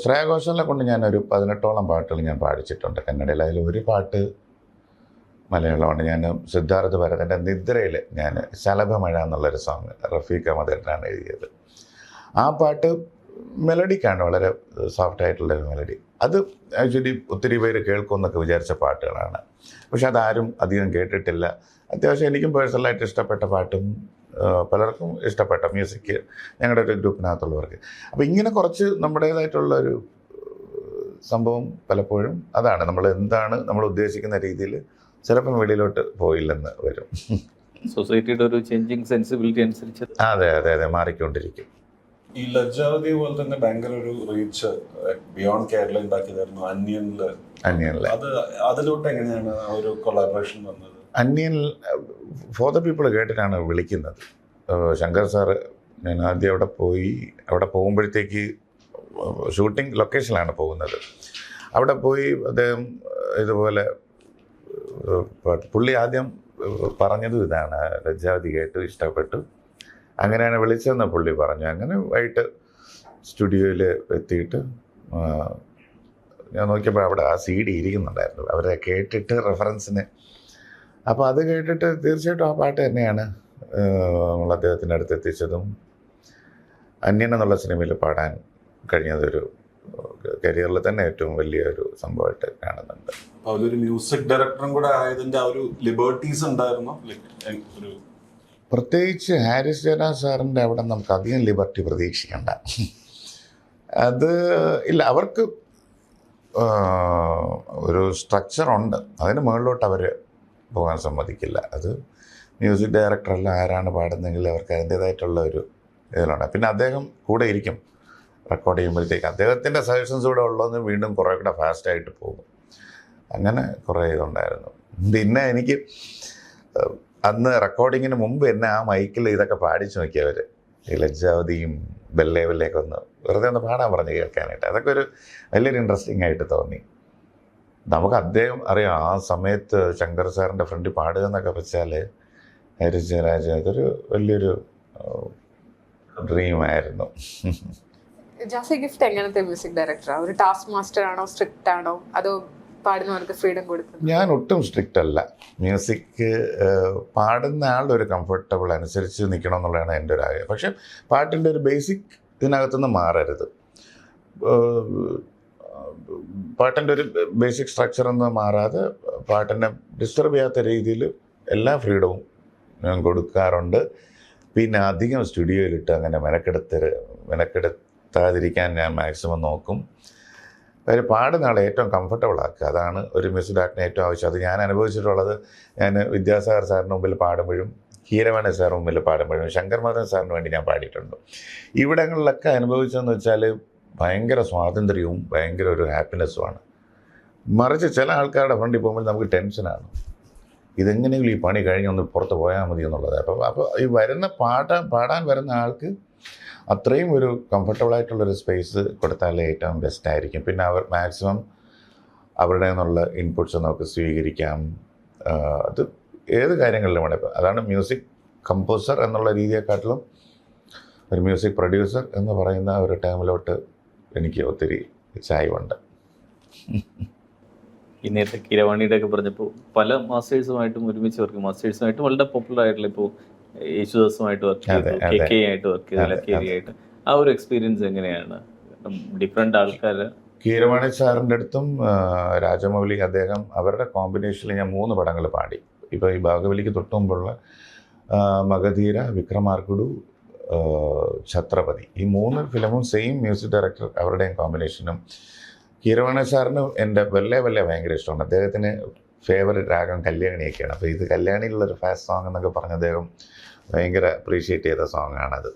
ശ്രേയ ഘോഷാലിനെ കൊണ്ട് ഞാനൊരു 18ഓളം പാട്ടുകൾ ഞാൻ പാടിച്ചിട്ടുണ്ട് കന്നഡയിൽ. അതിൽ ഒരു പാട്ട് മലയാളമാണ്. ഞാൻ സിദ്ധാർത്ഥ് ഭരതൻ്റെ നിദ്രയിൽ ഞാൻ ശലഭമഴ എന്നുള്ളൊരു സോങ് റഫീഖ് അഹമ്മദാണ് എഴുതിയത്. ആ പാട്ട് മെലഡിക്കാണ്, വളരെ സോഫ്റ്റായിട്ടുള്ളൊരു മെലഡി. അത് ആക്ച്വലി ഒത്തിരി പേര് കേൾക്കുമെന്നൊക്കെ വിചാരിച്ച പാട്ടുകളാണ്. പക്ഷെ അതാരും അധികം കേട്ടിട്ടില്ല. അത്യാവശ്യം എനിക്കും പേഴ്സണലായിട്ട് ഇഷ്ടപ്പെട്ട പാട്ടും പലർക്കും ഇഷ്ടപ്പെട്ട മ്യൂസിക് ഞങ്ങളുടെ ഒരു ഗ്രൂപ്പിനകത്തുള്ളവർക്ക്. അപ്പോൾ ഇങ്ങനെ കുറച്ച് നമ്മുടേതായിട്ടുള്ളൊരു സംഭവം പലപ്പോഴും അതാണ്, നമ്മൾ എന്താണ് നമ്മൾ ഉദ്ദേശിക്കുന്ന രീതിയിൽ ചിലപ്പം വെളിയിലോട്ട് പോയില്ലെന്ന് വരും. സൊസൈറ്റിയുടെ ഒരു ചേഞ്ചിങ് സെൻസിബിലിറ്റി അനുസരിച്ച് അതെ അതെ അതെ മാറിക്കൊണ്ടിരിക്കും. ഈ ലജ്ജാവതി പോലെ തന്നെ ഭയങ്കര ഒരു റീച്ച് ബിയോണ്ട് കേരള ഉണ്ടാക്കിയതായിരുന്നു അന്യനിലെ. അതിലോട്ട് എങ്ങനെയാണ് ആ ഒരു കൊളാബറേഷൻ വന്നത്? അന്യൻ ഫോർ ദ പീപ്പിൾ കേട്ടിട്ടാണ് വിളിക്കുന്നത്. ശങ്കർ സാറ്, ഞാൻ ആദ്യം അവിടെ പോകുമ്പോഴത്തേക്ക് ഷൂട്ടിംഗ് ലൊക്കേഷനിലാണ് പോകുന്നത്. അവിടെ പോയി അദ്ദേഹം ഇതുപോലെ പുള്ളി ആദ്യം പറഞ്ഞതും ഇതാണ്, ലജ്ജാവതി കേട്ടു ഇഷ്ടപ്പെട്ടു, അങ്ങനെയാണ് വിളിച്ചതെന്ന് പുള്ളി പറഞ്ഞു. അങ്ങനെ വൈകിട്ട് സ്റ്റുഡിയോയിൽ എത്തിയിട്ട് ഞാൻ നോക്കിയപ്പോൾ അവിടെ ആ CD ഇരിക്കുന്നുണ്ടായിരുന്നു, അവരെ കേട്ടിട്ട് റെഫറൻസിന്. അപ്പോൾ അത് കേട്ടിട്ട് തീർച്ചയായിട്ടും ആ പാട്ട് തന്നെയാണ് നമ്മൾ അദ്ദേഹത്തിൻ്റെ അടുത്ത് എത്തിച്ചതും അന്യൻ എന്നുള്ള സിനിമയിൽ പാടാൻ കഴിഞ്ഞതൊരു കരിയറിൽ തന്നെ ഏറ്റവും വലിയൊരു സംഭവമായിട്ട് കാണുന്നുണ്ട്. അതിലൊരു മ്യൂസിക് ഡയറക്ടറും കൂടെ ആയതിൻ്റെ ആ ഒരു ലിബർട്ടീസ് ഉണ്ടായിരുന്നു. പ്രത്യേകിച്ച് ഹാരിസ് ജയരാജ് സാറിൻ്റെ അവിടെ നമുക്ക് അധികം ലിബർട്ടി പ്രതീക്ഷിക്കേണ്ട. അത് ഇല്ല, അവർക്ക് ഒരു സ്ട്രക്ചറുണ്ട്, അതിന് മുകളിലോട്ട് അവർ പോകാൻ സമ്മതിക്കില്ല. അത് മ്യൂസിക് ഡയറക്ടറല്ല, ആരാണ് പാടുന്നതെങ്കിൽ അവർക്ക് അതിൻ്റേതായിട്ടുള്ള ഒരു ഇതിലുണ്ട്. പിന്നെ അദ്ദേഹം കൂടെ ഇരിക്കും റെക്കോർഡ് ചെയ്യുമ്പോഴത്തേക്ക്, അദ്ദേഹത്തിൻ്റെ സജഷൻസ് കൂടെ ഉള്ളതെന്ന് വീണ്ടും കുറേ കൂടെ ഫാസ്റ്റായിട്ട് പോകും. അങ്ങനെ കുറേ ഇതുണ്ടായിരുന്നു. പിന്നെ എനിക്ക് അന്ന് റെക്കോർഡിങ്ങിന് മുമ്പ് എന്നെ ആ മൈക്കിൽ ഇതൊക്കെ പാടിച്ചു നോക്കിയവർ, ഈ ലജ്ജാവതിയും ബെല്ലേവലിലേക്ക് ഒന്ന് വെറുതെ ഒന്ന് പാടാൻ പറഞ്ഞ് കേൾക്കാനായിട്ട്. അതൊക്കെ ഒരു വലിയൊരു ഇൻട്രസ്റ്റിംഗ് ആയിട്ട് തോന്നി. നമുക്ക് അദ്ദേഹം അറിയാം, ആ സമയത്ത് ശങ്കർ സാറിൻ്റെ ഫ്രണ്ടിൽ പാടുക എന്നൊക്കെ വെച്ചാൽ ഹാരിസ് ജയരാജ് അതൊരു വലിയൊരു ഡ്രീമായിരുന്നു. ജാസി ഗിഫ്റ്റ് എങ്ങനത്തെ മ്യൂസിക് ഡയറക്ടറാണ്? ഒരു ടാസ്ക് മാസ്റ്റർ ആണോ, സ്ട്രിക്റ്റ് ആണോ, അതോ പാടുന്നവർക്ക് ഫ്രീഡം കൊടുക്കുന്നു? ഞാൻ ഒട്ടും സ്ട്രിക്റ്റ് അല്ല. മ്യൂസിക് പാടുന്ന ആളുടെ ഒരു കംഫർട്ടബിൾ അനുസരിച്ച് നിൽക്കണം എന്നുള്ളതാണ് എൻ്റെ ഒരു ആഗ്രഹം. പക്ഷെ പാട്ടിൻ്റെ ഒരു ബേസിക് ഇതിനകത്തുനിന്ന് മാറരുത്. പാട്ടിൻ്റെ ഒരു ബേസിക് സ്ട്രക്ചറൊന്നും മാറാതെ പാട്ടിനെ ഡിസ്റ്റർബ് ചെയ്യാത്ത രീതിയിൽ എല്ലാ ഫ്രീഡവും ഞാൻ കൊടുക്കാറുണ്ട്. പിന്നെ അധികം സ്റ്റുഡിയോയിലിട്ട് അങ്ങനെ മെനക്കെടുത്താതിരിക്കാൻ ഞാൻ മാക്സിമം നോക്കും. കാര്യം പാടുന്ന ആളെ ഏറ്റവും കംഫർട്ടബിൾ ആക്കുക, അതാണ് ഒരു മ്യൂസിക് ഡയറക്ടറിന് ഏറ്റവും ആവശ്യം. അത് ഞാൻ അനുഭവിച്ചിട്ടുള്ളത്, ഞാൻ വിദ്യാസാഗർ സാറിന് മുമ്പിൽ പാടുമ്പോഴും കീരവാണി സാറിന് മുമ്പിൽ പാടുമ്പോഴും ശങ്കർ മഹാദേവൻ സാറിന് വേണ്ടി ഞാൻ പാടിയിട്ടുണ്ട്. ഇവിടങ്ങളിലൊക്കെ അനുഭവിച്ചതെന്ന് വെച്ചാൽ ഭയങ്കര സ്വാതന്ത്ര്യവും ഭയങ്കര ഒരു ഹാപ്പിനെസ്സുമാണ്. മറിച്ച് ചില ആൾക്കാരുടെ ഫ്രണ്ടിൽ പോകുമ്പോൾ നമുക്ക് ടെൻഷനാണ്, ഇതെങ്ങനെയെങ്കിലും ഈ പണി കഴിഞ്ഞൊന്ന് പുറത്ത് പോയാൽ മതി എന്നുള്ളത്. അപ്പോൾ ഈ വരുന്ന പാടാൻ വരുന്ന ആൾക്ക് അത്രയും ഒരു കംഫർട്ടബിളായിട്ടുള്ളൊരു സ്പേസ് കൊടുത്താലേ ഏറ്റവും ബെസ്റ്റായിരിക്കും. പിന്നെ അവർ മാക്സിമം അവരുടെ നിന്നുള്ള ഇൻപുട്സ് നമുക്ക് സ്വീകരിക്കാം. അത് ഏത് കാര്യങ്ങളിലും വേണം. അതാണ് മ്യൂസിക് കമ്പോസർ എന്നുള്ള രീതിയെക്കാട്ടിലും ഒരു മ്യൂസിക് പ്രൊഡ്യൂസർ എന്ന് പറയുന്ന ഒരു ടേമിലോട്ട് എനിക്ക് ഒത്തിരി ചായ്വുണ്ട്. ഈ നേരത്തെ കീരവാണിയുടെ ഒക്കെ പറഞ്ഞപ്പോൾ പല മാസ്റ്റേഴ്സുമായിട്ടും ഒരുമിച്ച് വർക്ക്, മാസ്റ്റേഴ്സുമായിട്ട് വളരെ പോപ്പുലർ ആയിട്ടുള്ള ഇപ്പോൾ യേശുദാസുമായിട്ട് വർക്ക് ചെയ്തു, KK ആയിട്ട് വർക്ക് ചെയ്തു, ലക്കേരിയായിട്ട്. ആ ഒരു എക്സ്പീരിയൻസ് എങ്ങനെയാണ്? ഡിഫറെൻ്റ് ആൾക്കാർ. കീരവാണി സാറിൻ്റെ അടുത്തും രാജമൗലി, അദ്ദേഹം അവരുടെ കോമ്പിനേഷനിൽ ഞാൻ 3 പടങ്ങൾ പാടി. ഇപ്പോൾ ഈ ബാഹുബലിക്ക് തൊട്ടുമുമ്പുള്ള മഗധീര, വിക്രമാർകുഡു, ഛത്രപതി, ഈ 3 ഫിലിമും സെയിം മ്യൂസിക് ഡയറക്ടർ, അവരുടെയും കോമ്പിനേഷനും. കീരവാണി സാറിന് എൻ്റെ വല്ലേ ഭയങ്കര ഇഷ്ടമാണ്. അദ്ദേഹത്തിന് ഫേവറേറ്റ് രാഗം കല്യാണിയൊക്കെയാണ്. അപ്പോൾ ഇത് കല്യാണിയിലുള്ളൊരു ഫാസ്റ്റ് സോങ് എന്നൊക്കെ പറഞ്ഞ് അദ്ദേഹം ഭയങ്കര അപ്രീഷിയേറ്റ് ചെയ്ത സോങ്ങാണത്.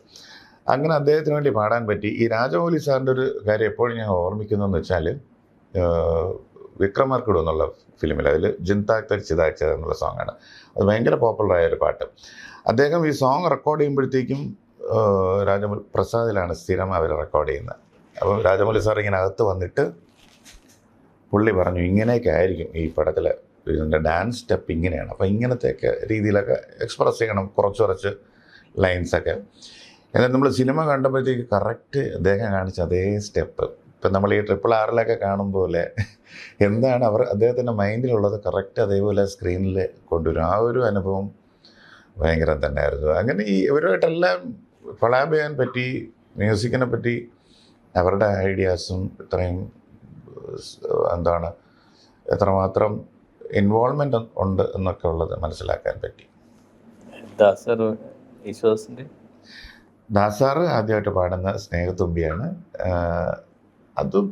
അങ്ങനെ അദ്ദേഹത്തിന് വേണ്ടി പാടാൻ പറ്റി. ഈ രാജമൗലി സാറിൻ്റെ ഒരു കാര്യം എപ്പോഴും ഞാൻ ഓർമ്മിക്കുന്നതെന്ന് വെച്ചാൽ, വിക്രമാർകുഡു എന്നുള്ള ഫിലിമിൽ അതിൽ ജിന്താക്തർ ചിതാക്തർ എന്നുള്ള സോങ്ങാണ്. അത് ഭയങ്കര പോപ്പുലറായ ഒരു പാട്ട്. അദ്ദേഹം ഈ സോങ് റെക്കോർഡ് ചെയ്യുമ്പോഴത്തേക്കും രാജമൗലി പ്രസാദിലാണ് സ്ഥിരം അവർ റെക്കോർഡ് ചെയ്യുന്നത്. അപ്പോൾ രാജമൗലി സാർ ഇങ്ങനെ അകത്ത് വന്നിട്ട് പുള്ളി പറഞ്ഞു, ഇങ്ങനെയൊക്കെ ആയിരിക്കും ഈ പടത്തിൽ ഇതിൻ്റെ ഡാൻസ് സ്റ്റെപ്പ് ഇങ്ങനെയാണ്, അപ്പോൾ ഇങ്ങനത്തെയൊക്കെ രീതിയിലൊക്കെ എക്സ്പ്രസ് ചെയ്യണം, കുറച്ച് ലൈൻസൊക്കെ. എന്നാൽ നമ്മൾ സിനിമ കണ്ടപ്പോഴത്തേക്ക് കറക്റ്റ് അദ്ദേഹം കാണിച്ച അതേ സ്റ്റെപ്പ് ഇപ്പം നമ്മൾ ഈ RRR കാണുമ്പോലെ എന്താണ് അദ്ദേഹത്തിൻ്റെ മൈൻഡിലുള്ളത് കറക്റ്റ് അതേപോലെ സ്ക്രീനിൽ കൊണ്ടുവരും. ആ ഒരു അനുഭവം ഭയങ്കരം തന്നെയായിരുന്നു. അങ്ങനെ ഈ ഇവരുമായിട്ടെല്ലാം കൊളാബ് ചെയ്യാൻ പറ്റി, മ്യൂസിക്കിനെ പറ്റി അവരുടെ ഐഡിയാസും ഇത്രയും എത്രമാത്രം ഇൻവോൾവ്മെൻ്റ് ഉണ്ട് എന്നൊക്കെ ഉള്ളത് മനസ്സിലാക്കാൻ പറ്റി. ദാസാറ് ആദ്യമായിട്ട് പാടുന്ന സ്നേഹത്തുമ്പിയാണ്. അതും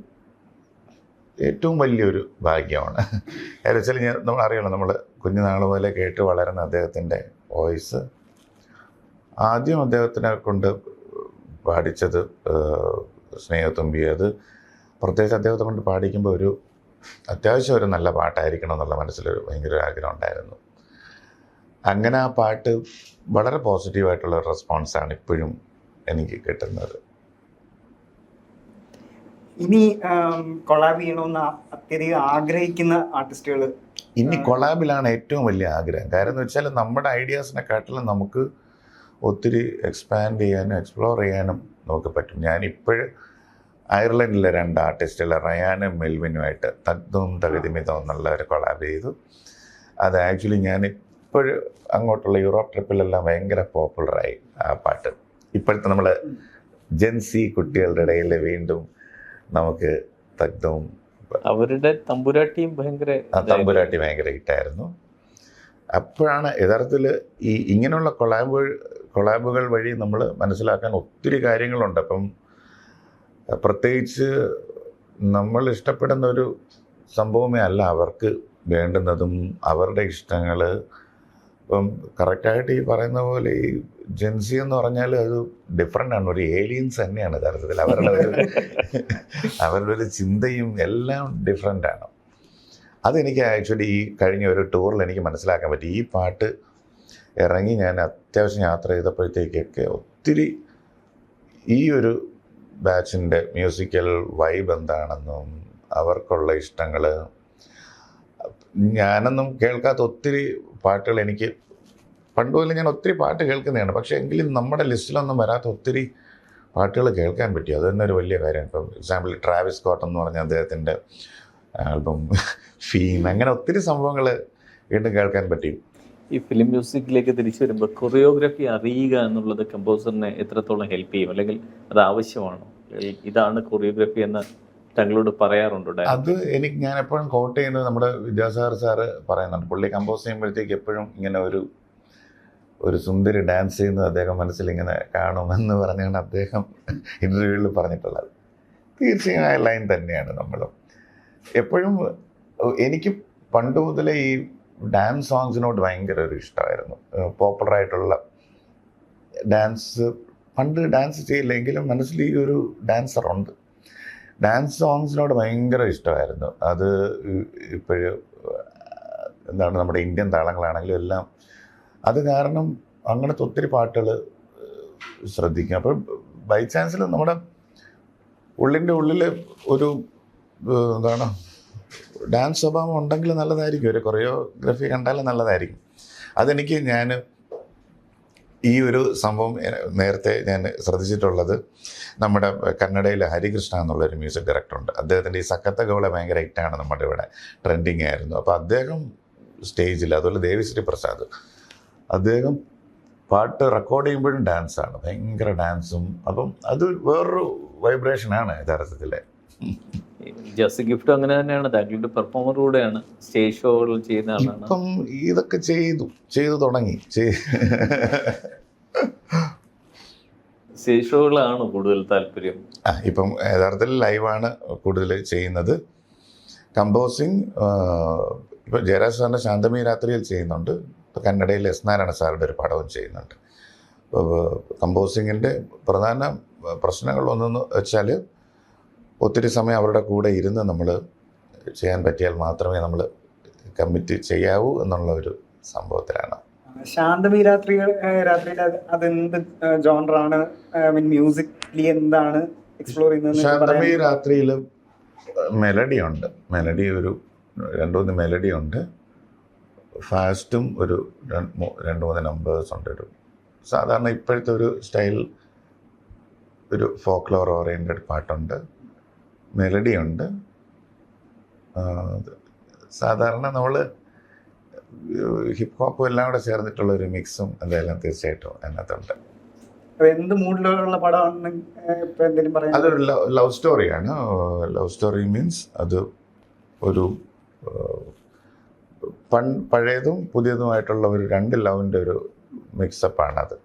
ഏറ്റവും വലിയൊരു ഭാഗ്യമാണ്. കാര്യം വെച്ചാൽ നമ്മൾ അറിയണം, നമ്മൾ കുഞ്ഞുനാൾ മുതലേ കേട്ട് വളരുന്ന അദ്ദേഹത്തിൻ്റെ വോയിസ്. ആദ്യം അദ്ദേഹത്തിനെ കൊണ്ട് പാടിച്ചത് സ്നേഹത്തുമ്പി. അത് പ്രത്യേകിച്ച് അദ്ദേഹത്തെ കൊണ്ട് പാടിക്കുമ്പോൾ ഒരു അത്യാവശ്യം ഒരു നല്ല പാട്ടായിരിക്കണം എന്നുള്ള മനസ്സിലൊരു ഭയങ്കര ആഗ്രഹം ഉണ്ടായിരുന്നു. അങ്ങനെ ആ പാട്ട് വളരെ പോസിറ്റീവായിട്ടുള്ള റെസ്പോൺസാണ് ഇപ്പോഴും എനിക്ക് കിട്ടുന്നത്. ഇനി കൊളാബ് ചെയ്യണമെന്ന് അത്യധികം ആഗ്രഹിക്കുന്ന ആർട്ടിസ്റ്റുകൾ? ഇനി കൊളാബിലാണ് ഏറ്റവും വലിയ ആഗ്രഹം. കാര്യം എന്ന് വെച്ചാൽ നമ്മുടെ ഐഡിയാസിനെക്കാട്ടിലും നമുക്ക് ഒത്തിരി എക്സ്പാൻഡ് ചെയ്യാനും എക്സ്പ്ലോർ ചെയ്യാനും നമുക്ക് പറ്റും. ഞാനിപ്പോഴും അയർലൻഡിലെ 2 ആർട്ടിസ്റ്റുകൾ റയാനും മെൽവിനുമായിട്ട് തഗ്ദും തകതിമിതം എന്നുള്ള ഒരു കൊളാബ് ചെയ്തു. അത് ആക്ച്വലി ഞാൻ ഇപ്പോഴും അങ്ങോട്ടുള്ള യൂറോപ്പ് ട്രിപ്പിലെല്ലാം ഭയങ്കര പോപ്പുലറായി ആ പാട്ട്. ഇപ്പോഴത്തെ നമ്മൾ ജെൻസി കുട്ടികളുടെ ഇടയിൽ വീണ്ടും നമുക്ക് തഗ്ദും, അവരുടെ തമ്പുരാട്ടിയും തമ്പുരാട്ടി ഭയങ്കര ഹിറ്റായിരുന്നു. അപ്പോഴാണ് യഥാർത്ഥത്തിൽ ഈ ഇങ്ങനെയുള്ള കൊളാബുകൾ വഴി നമ്മൾ മനസ്സിലാക്കാൻ ഒത്തിരി കാര്യങ്ങളുണ്ട്. അപ്പം പ്രത്യേകിച്ച് നമ്മൾ ഇഷ്ടപ്പെടുന്ന ഒരു സംഭവമേ അല്ല അവർക്ക് വേണ്ടുന്നതും അവരുടെ ഇഷ്ടങ്ങൾ. ഇപ്പം കറക്റ്റായിട്ട് ഈ പറയുന്ന പോലെ ഈ ജെൻസി എന്ന് പറഞ്ഞാൽ അത് ഡിഫറെൻ്റ് ആണ്, ഒരു ഏലിയൻസ് തന്നെയാണ് യഥാർത്ഥത്തിൽ. അവരുടെ ഒരു ചിന്തയും എല്ലാം ഡിഫറെൻ്റ് ആണ്. അതെനിക്ക് ആക്ച്വലി ഈ കഴിഞ്ഞ ഒരു ടൂറിൽ എനിക്ക് മനസ്സിലാക്കാൻ പറ്റി. ഈ പാട്ട് ഇറങ്ങി ഞാൻ അത്യാവശ്യം യാത്ര ചെയ്തപ്പോഴത്തേക്കൊക്കെ ഒത്തിരി ഈ ഒരു ബാച്ചിൻ്റെ മ്യൂസിക്കൽ വൈബ് എന്താണെന്നും അവർക്കുള്ള ഇഷ്ടങ്ങൾ, ഞാനൊന്നും കേൾക്കാത്ത ഒത്തിരി പാട്ടുകൾ എനിക്ക് പണ്ട് മുതൽ ഞാൻ ഒത്തിരി പാട്ട് കേൾക്കുന്നതാണ്. പക്ഷേ എങ്കിലും നമ്മുടെ ലിസ്റ്റിലൊന്നും വരാത്ത ഒത്തിരി പാട്ടുകൾ കേൾക്കാൻ പറ്റി. അത് തന്നെ ഒരു വലിയ കാര്യമാണ്. ഇപ്പം എക്സാമ്പിൾ ട്രാവിസ് സ്കോട്ട് എന്ന് പറഞ്ഞ അദ്ദേഹത്തിൻ്റെ ആൽബം ഫീം, അങ്ങനെ ഒത്തിരി സംഭവങ്ങൾ വീണ്ടും കേൾക്കാൻ പറ്റി. ഈ ഫിലിം മ്യൂസിക്കിലേക്ക് തിരിച്ചു വരുമ്പോൾ കൊറിയോഗ്രാഫി അറിയുക എന്നുള്ളത് കമ്പോസറിനെ എത്രത്തോളം ഹെൽപ്പ് ചെയ്യും, അല്ലെങ്കിൽ അത് ആവശ്യമാണോ? ഇതാണ് കൊറിയോഗ്രാഫി എന്ന് താങ്കളോട് പറയാറുണ്ടോ? അത് ഞാൻ എപ്പോഴും കോട്ട് ചെയ്യുന്നത് നമ്മുടെ വിദ്യാസാഗർ സാറ് പറയുന്നുണ്ട്. പുള്ളി കമ്പോസ് ചെയ്യുമ്പോഴത്തേക്ക് എപ്പോഴും ഇങ്ങനെ ഒരു സുന്ദരി ഡാൻസ് ചെയ്യുന്നത് അദ്ദേഹം മനസ്സിലിങ്ങനെ കാണുമെന്ന് പറഞ്ഞാണ് അദ്ദേഹം ഇൻ്റർവ്യൂവിൽ പറഞ്ഞിട്ടുള്ളത്. തീർച്ചയായും ലൈൻ തന്നെയാണ് നമ്മളും എപ്പോഴും. എനിക്ക് പണ്ട് മുതലേ ഈ ഡാൻസ് സോങ്സിനോട് ഭയങ്കര ഒരു ഇഷ്ടമായിരുന്നു. പോപ്പുലറായിട്ടുള്ള ഡാൻസ്, പണ്ട് ഡാൻസ് ചെയ്യില്ലെങ്കിലും മനസ്സിൽ ഈ ഒരു ഡാൻസറുണ്ട്. ഡാൻസ് സോങ്സിനോട് ഭയങ്കര ഇഷ്ടമായിരുന്നു. അത് ഇപ്പോഴും എന്താണ് നമ്മുടെ ഇന്ത്യൻ താളങ്ങളാണെങ്കിലും എല്ലാം. അത് കാരണം അങ്ങനത്തെ ഒത്തിരി പാട്ടുകൾ ശ്രദ്ധിക്കും. അപ്പം ബൈ ചാൻസിൽ നമ്മുടെ ഉള്ളിൻ്റെ ഉള്ളിൽ ഒരു എന്താണ് ഡാൻസ് സ്വഭാവം ഉണ്ടെങ്കിൽ നല്ലതായിരിക്കും. ഒരു കൊറിയോഗ്രഫി കണ്ടാൽ നല്ലതായിരിക്കും. അതെനിക്ക് ഞാൻ ഈ ഒരു സംഭവം നേരത്തെ ഞാൻ ശ്രദ്ധിച്ചിട്ടുള്ളത്, നമ്മുടെ കന്നഡയിലെ ഹരികൃഷ്ണ എന്നുള്ളൊരു മ്യൂസിക് ഡയറക്ടറുണ്ട്. അദ്ദേഹത്തിൻ്റെ ഈ സക്കത്ത ഗൗള ഭയങ്കര ഹിറ്റാണ്, നമ്മുടെ ഇവിടെ ട്രെൻഡിങ് ആയിരുന്നു. അപ്പോൾ അദ്ദേഹം സ്റ്റേജിൽ, അതുപോലെ ദേവിശ്രീ പ്രസാദ്, അദ്ദേഹം പാട്ട് റെക്കോർഡ് ചെയ്യുമ്പോഴും ഡാൻസാണ്, ഭയങ്കര ഡാൻസും. അപ്പം അത് വേറൊരു വൈബ്രേഷനാണ് യഥാർത്ഥത്തിൽ. ജസ്റ്റ് ഗിഫ്റ്റ് അങ്ങനെ തന്നെയാണ്, താങ്കളുടെ പെർഫോമർ കൂടെയാണ്, സ്റ്റേജ് ഷോകൾ ചെയ്യുന്ന ആളാണ്. ഇപ്പം ഇതൊക്കെ ചെയ്തു തുടങ്ങി. സ്റ്റേജ് ഷോകളാണ് കൂടുതൽ താല്പര്യം. ഇപ്പം യഥാർത്ഥത്തിൽ ലൈവാണ് കൂടുതൽ ചെയ്യുന്നത്. കമ്പോസിങ് ഇപ്പം ജയരാജ് സാറിൻ്റെ ശാന്തമീ രാത്രിയിൽ ചെയ്യുന്നുണ്ട്. ഇപ്പോൾ കന്നഡയിൽ എസ് നാരായണ സാറുടെ ഒരു പടവും ചെയ്യുന്നുണ്ട്. കമ്പോസിങ്ങിൻ്റെ പ്രധാന പ്രശ്നങ്ങളൊന്നെന്ന് വെച്ചാൽ ഒത്തിരി സമയം അവരുടെ കൂടെ ഇരുന്ന് നമ്മൾ ചെയ്യാൻ പറ്റിയാൽ മാത്രമേ നമ്മൾ കമ്മിറ്റ് ചെയ്യാവൂ എന്നുള്ള ഒരു സംഭവത്തിലാണ്. ശാന്തമീ രാത്രിയുടെ അതെന്ത് ജോണറാണ്, മ്യൂസിക്കലി എന്താണ് എക്സ്പ്ലോർ ചെയ്യുന്നത്? ശാന്തമീ രാത്രിയിൽ മെലഡി ഉണ്ട്. മെലഡി ഒരു 2-3 മെലഡി ഉണ്ട്. ഫാസ്റ്റും ഒരു 2-3 നമ്പേഴ്സ് ഉണ്ട്. ഒരു സാധാരണ ഇപ്പോഴത്തെ ഒരു സ്റ്റൈൽ, ഒരു ഫോക്ലോർ ഓറിയൻറ്റഡ് പാട്ടുണ്ട്, മെലഡി ഉണ്ട്. സാധാരണ നമ്മൾ ഹിപ്പ് ഹോപ്പും എല്ലാം കൂടെ ചേർന്നിട്ടുള്ള ഒരു മിക്സും അതെല്ലാം തീർച്ചയായിട്ടും അതിനകത്തുണ്ട്. എന്ത് മൂഡിലുള്ള പടമാണ്? അതൊരു ലവ് സ്റ്റോറിയാണ്. ലവ് സ്റ്റോറി മീൻസ് അത് ഒരു പഴയതും പുതിയതുമായിട്ടുള്ള ഒരു 2 ലവിൻ്റെ ഒരു മിക്സപ്പാണ് അത്.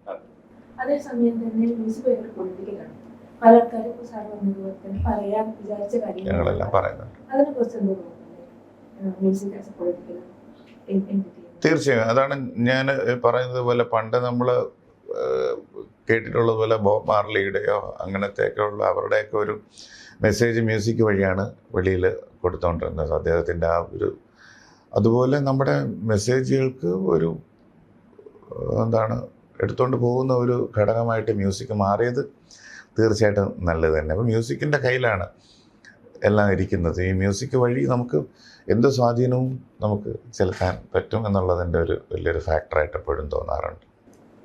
അതേസമയം തന്നെ മ്യൂസിക് ഭയങ്കര പൊളിറ്റിക്കലാണ്. പല ആൾക്കാരും ഇപ്പോൾ സാർ പറഞ്ഞതുപോലെ തന്നെ പറയാൻ വിചാരിച്ച ഞങ്ങളെല്ലാം കാര്യങ്ങൾ പറയുന്നുണ്ട്. അതിനെ കുറിച്ച് എന്താ തോന്നുന്നത്? Music as A political entity. തീർച്ചയായും അതാണ് ഞാൻ പറയുന്നത് പോലെ പണ്ട് നമ്മൾ കേട്ടിട്ടുള്ളത് പോലെ ബോബ് മാർലിയുടെയോ അങ്ങനത്തെയൊക്കെ ഉള്ള അവരുടെയൊക്കെ ഒരു മെസ്സേജ് മ്യൂസിക് വഴിയാണ് വെളിയിൽ കൊടുത്തുകൊണ്ടിരുന്നത് അദ്ദേഹത്തിൻ്റെ ആ ഒരു. അതുപോലെ നമ്മുടെ മെസ്സേജുകൾക്ക് ഒരു എന്താണ് എടുത്തുകൊണ്ട് പോകുന്ന ഒരു ഘടകമായിട്ട് മ്യൂസിക് മാറിയത് തീർച്ചയായിട്ടും നല്ലത് തന്നെ. അപ്പോൾ മ്യൂസിക്കിൻ്റെ കയ്യിലാണ് എല്ലാം ഇരിക്കുന്നത്. ഈ മ്യൂസിക് വഴി നമുക്ക് എന്ത് സ്വാധീനവും നമുക്ക് ചെലുത്താൻ പറ്റും എന്നുള്ളതിൻ്റെ ഒരു വലിയൊരു ഫാക്ടറായിട്ട് എപ്പോഴും തോന്നാറുണ്ട്.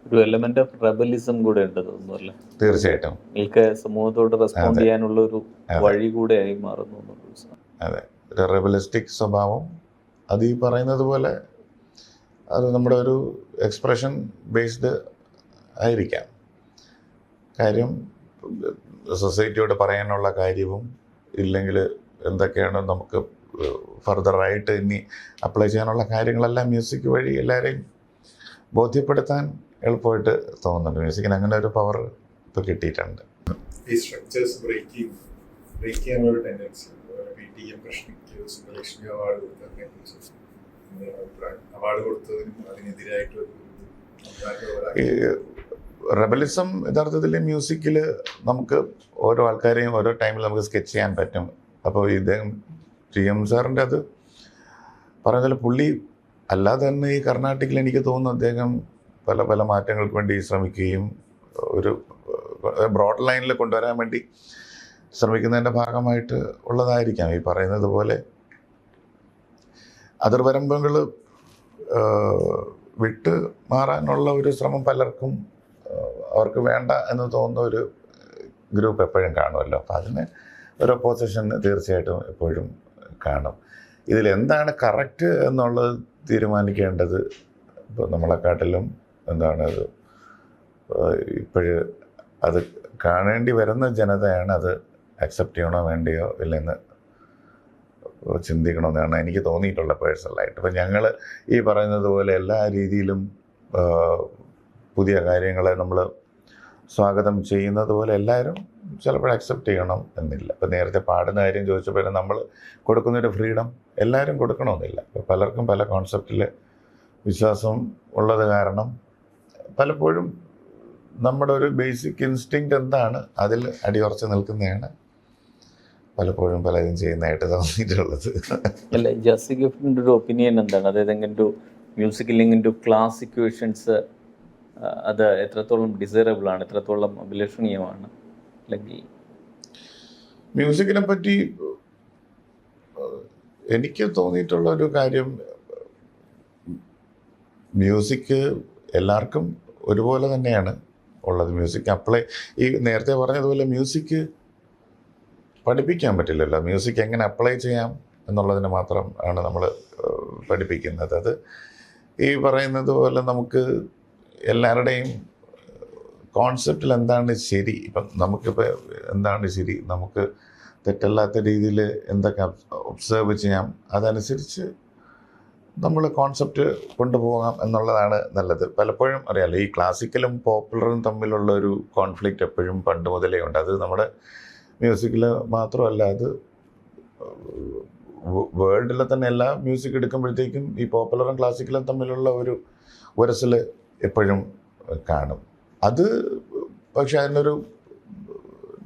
ഒരു എലമെന്റ് ഓഫ് റെബലിസം കൂടെ ഉണ്ട് തോന്നുന്നു. തീർച്ചയായിട്ടും നിങ്ങൾക്ക് സമൂഹത്തോട് റെസ്പോണ്ട് ചെയ്യാനുള്ള ഒരു വഴി കൂടെ ആയി മാറുന്നു. അതെ, ഒരു റെബലിസ്റ്റിക് സ്വഭാവം അത് ഈ പറയുന്നത് പോലെ അത് നമ്മുടെ ഒരു എക്സ്പ്രഷൻ ബേസ്ഡ് ആയിരിക്കാം. കാര്യം സൊസൈറ്റിയോട് പറയാനുള്ള കാര്യവും ഇല്ലെങ്കിൽ എന്തൊക്കെയാണ് നമുക്ക് ഫർദറായിട്ട് ഇനി അപ്ലൈ ചെയ്യാനുള്ള കാര്യങ്ങളെല്ലാം മ്യൂസിക് വഴി എല്ലാവരെയും ബോധ്യപ്പെടുത്താൻ എളുപ്പമായിട്ട് തോന്നുന്നുണ്ട്. മ്യൂസിക്കിന് അങ്ങനെ ഒരു പവർ ഇപ്പോൾ കിട്ടിയിട്ടുണ്ട്. ഈ സ്ട്രക്ചേഴ്സ് ബ്രേക്ക് ചെയ്യാനുള്ള ഒരു ടെൻഡൻസി PTM പ്രശ്നിക്ക് സുബ്ബലക്ഷ്മി അവാർഡ് കൊടുത്തതിനെ കുറിച്ച് അവാർഡ് കൊടുത്തതിനും അതിനെതിരായിട്ട് ഈ റെബലിസം യഥാർത്ഥത്തിൽ മ്യൂസിക്കിൽ നമുക്ക് ഓരോ ആൾക്കാരെയും ഓരോ ടൈമിൽ നമുക്ക് സ്കെച്ച് ചെയ്യാൻ പറ്റും. അപ്പോൾ ഇദ്ദേഹം TM സാറിൻ്റെ അത് പറയുന്നതിൽ പുള്ളി അല്ലാതെ തന്നെ ഈ കർണാട്ടിക്കിൽ എനിക്ക് തോന്നുന്നു അദ്ദേഹം പല പല മാറ്റങ്ങൾക്ക് വേണ്ടി ശ്രമിക്കുകയും ഒരു ബ്രോഡ് ലൈനിൽ കൊണ്ടുവരാൻ വേണ്ടി ശ്രമിക്കുന്നതിൻ്റെ ഭാഗമായിട്ട് ഉള്ളതായിരിക്കാം. ഈ പറയുന്നത് പോലെ അതിർവരമ്പുകൾ വിട്ട് മാറാനുള്ള ഒരു ശ്രമം പലർക്കും അവർക്ക് വേണ്ട എന്ന് തോന്നുന്ന ഒരു ഗ്രൂപ്പ് എപ്പോഴും കാണുമല്ലോ. അപ്പോൾ അതിന് ഒരു ഒപ്പോസിഷൻ തീർച്ചയായിട്ടും എപ്പോഴും കാണും. ഇതിലെന്താണ് കറക്റ്റ് എന്നുള്ളത് തീരുമാനിക്കേണ്ടത് ഇപ്പോൾ നമ്മളെക്കാട്ടിലും എന്താണ് ഇപ്പോഴ് അത് കാണേണ്ടി വരുന്ന ജനതയാണ് അത് അക്സെപ്റ്റ് ചെയ്യണോ വേണ്ടിയോ ഇല്ലെന്ന് ചിന്തിക്കണമെന്നാണ് എനിക്ക് തോന്നിയിട്ടുള്ള പേഴ്സണലായിട്ട്. അപ്പം ഞങ്ങൾ ഈ പറയുന്നത് പോലെ എല്ലാ രീതിയിലും പുതിയ കാര്യങ്ങളെ നമ്മൾ സ്വാഗതം ചെയ്യുന്നത് പോലെ എല്ലാവരും ചിലപ്പോൾ അക്സെപ്റ്റ് ചെയ്യണം എന്നില്ല. ഇപ്പം നേരത്തെ പാടുന്ന കാര്യം ചോദിച്ചപ്പോൾ നമ്മൾ കൊടുക്കുന്നൊരു ഫ്രീഡം എല്ലാവരും കൊടുക്കണമെന്നില്ല. ഇപ്പോൾ പലർക്കും പല കോൺസെപ്റ്റിൽ വിശ്വാസം ഉള്ളത് കാരണം പലപ്പോഴും നമ്മുടെ ഒരു ബേസിക് ഇൻസ്റ്റിങ്ക്റ്റ് എന്താണ് അതിൽ അടിയുറച്ച് നിൽക്കുന്നതാണ് പലപ്പോഴും പലരും ചെയ്യുന്നതായിട്ട് തോന്നിയിട്ടുള്ളത്. അല്ല, ജാസി ഗിഫ്റ്റിൻ്റെ ഒരു ഒപ്പീനിയൻ എന്താണ്? അതായത് എങ്ങനെ മ്യൂസിക് ഇല്ലെങ്കിൽ ക്ലാസ് ഇക്വേഷൻസ് അത് എത്രത്തോളം ഡിസൈറബിൾ ആണ്, എത്രത്തോളം അഭിലഷണീയമാണ്? അല്ലെങ്കിൽ മ്യൂസിക്കിനെ പറ്റി എനിക്ക് തോന്നിയിട്ടുള്ള ഒരു കാര്യം, മ്യൂസിക് എല്ലാവർക്കും ഒരുപോലെ തന്നെയാണ് ഉള്ളത്. മ്യൂസിക് അപ്ലൈ ഈ നേരത്തെ പറഞ്ഞതുപോലെ മ്യൂസിക് പഠിപ്പിക്കാൻ പറ്റില്ലല്ലോ. മ്യൂസിക് എങ്ങനെ അപ്ലൈ ചെയ്യാം എന്നുള്ളതിന് മാത്രം ആണ് നമ്മൾ പഠിപ്പിക്കുന്നത്. അത് ഈ പറയുന്നത് പോലെ നമുക്ക് എല്ലാവരുടെയും കോൺസെപ്റ്റിൽ എന്താണ് ശരി, ഇപ്പം നമുക്കിപ്പോൾ എന്താണ് ശരി, നമുക്ക് തെറ്റല്ലാത്ത രീതിയിൽ എന്തൊക്കെ ഒബ്സേർവ് ചെയ്യാം, അതനുസരിച്ച് നമ്മൾ കോൺസെപ്റ്റ് കൊണ്ടുപോകാം എന്നുള്ളതാണ് നല്ലത്. പലപ്പോഴും അറിയാമല്ലോ, ഈ ക്ലാസിക്കലും പോപ്പുലറും തമ്മിലുള്ള ഒരു കോൺഫ്ലിക്റ്റ് എപ്പോഴും പണ്ട് മുതലേ ഉണ്ട്. അത് നമ്മുടെ മ്യൂസിക്കിൽ മാത്രമല്ല, അത് വേൾഡിലെ തന്നെ എല്ലാ മ്യൂസിക് എടുക്കുമ്പോഴത്തേക്കും ഈ പോപ്പുലറും ക്ലാസിക്കലും തമ്മിലുള്ള ഒരു ഉരസൽ എപ്പോഴും കാണും. അത് പക്ഷെ അതിനൊരു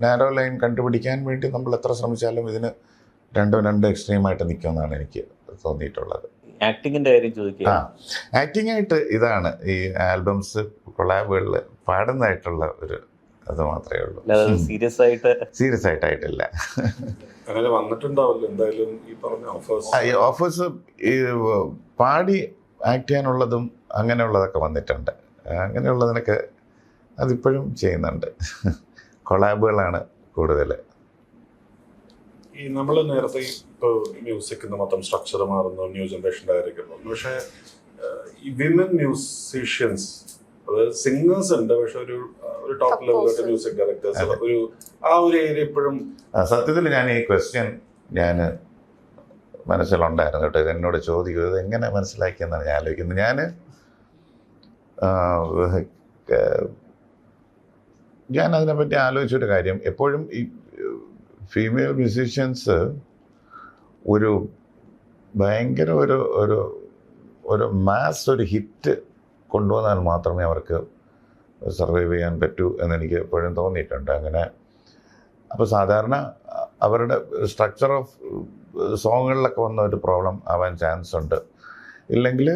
നാരോ ലൈൻ കണ്ടുപിടിക്കാൻ വേണ്ടി നമ്മൾ എത്ര ശ്രമിച്ചാലും ഇതിന് രണ്ട് എക്സ്ട്രീമായിട്ട് നിൽക്കുമെന്നാണ് എനിക്ക് തോന്നിയിട്ടുള്ളത്. ആക്ടിങ്ങിന്റെ കാര്യം ചോദിക്കുക. ആക്ടിങ് ആയിട്ട് ഇതാണ് ഈ ആൽബംസ് കൊളാബുകളിൽ പാടുന്നതായിട്ടുള്ള ഒരു അത് മാത്രമേ ഉള്ളൂ. സീരിയസ് ആയിട്ടായിട്ടില്ല. ഓഫേഴ്സ് ഈ പാടി ആക്ട് ചെയ്യാനുള്ളതും അങ്ങനെയുള്ളതൊക്കെ വന്നിട്ടുണ്ട്. അങ്ങനെയുള്ളതിനൊക്കെ അതിപ്പോഴും ചെയ്യുന്നുണ്ട്. കൊളാബുകളാണ് കൂടുതൽ. ഈ നമ്മൾ നേരത്തെ ഇപ്പോൾ മ്യൂസിക്കിന് മൊത്തം സ്ട്രക്ചർ മാറുന്നു, ന്യൂ ജനറേഷൻ ഡയറക്റ്റ്. പക്ഷേ ഈ വിമൻ മ്യൂസീഷ്യൻസ്, അതായത് സിംഗേഴ്സ് ഉണ്ട്, പക്ഷെ ഒരു ടോപ്പ് ലെവലിലോട്ട് മ്യൂസിക് ഡയറക്ടേഴ്സ് ആ ഒരു ഏരിയ ഇപ്പോഴും. സത്യത്തിൽ ഞാൻ ഈ ക്വസ്റ്റ്യൻ മനസ്സിലുണ്ടായിരുന്നു കേട്ടോ. ഇത് എന്നോട് ചോദിക്കുന്നത് എങ്ങനെ മനസ്സിലാക്കിയെന്നാണ് ഞാൻ ആലോചിക്കുന്നത്. ഞാൻ ഞാൻ അതിനെപ്പറ്റി ആലോചിച്ചൊരു കാര്യം, എപ്പോഴും ഈ ഫീമെയിൽ മ്യൂസീഷ്യൻസ് ഒരു ഭയങ്കര ഒരു ഒരു ഒരു മാസ് ഒരു ഹിറ്റ് കൊണ്ടുവന്നാൽ മാത്രമേ അവർക്ക് സർവൈവ് ചെയ്യാൻ പറ്റൂ എന്നെനിക്ക് എപ്പോഴും തോന്നിയിട്ടുണ്ട്. അങ്ങനെ അപ്പോൾ സാധാരണ അവരുടെ സ്ട്രക്ചർ ഓഫ് സോങ്ങുകളിലൊക്കെ വന്ന ഒരു പ്രോബ്ലം ആവാൻ ചാൻസ് ഉണ്ട്. ഇല്ലെങ്കിൽ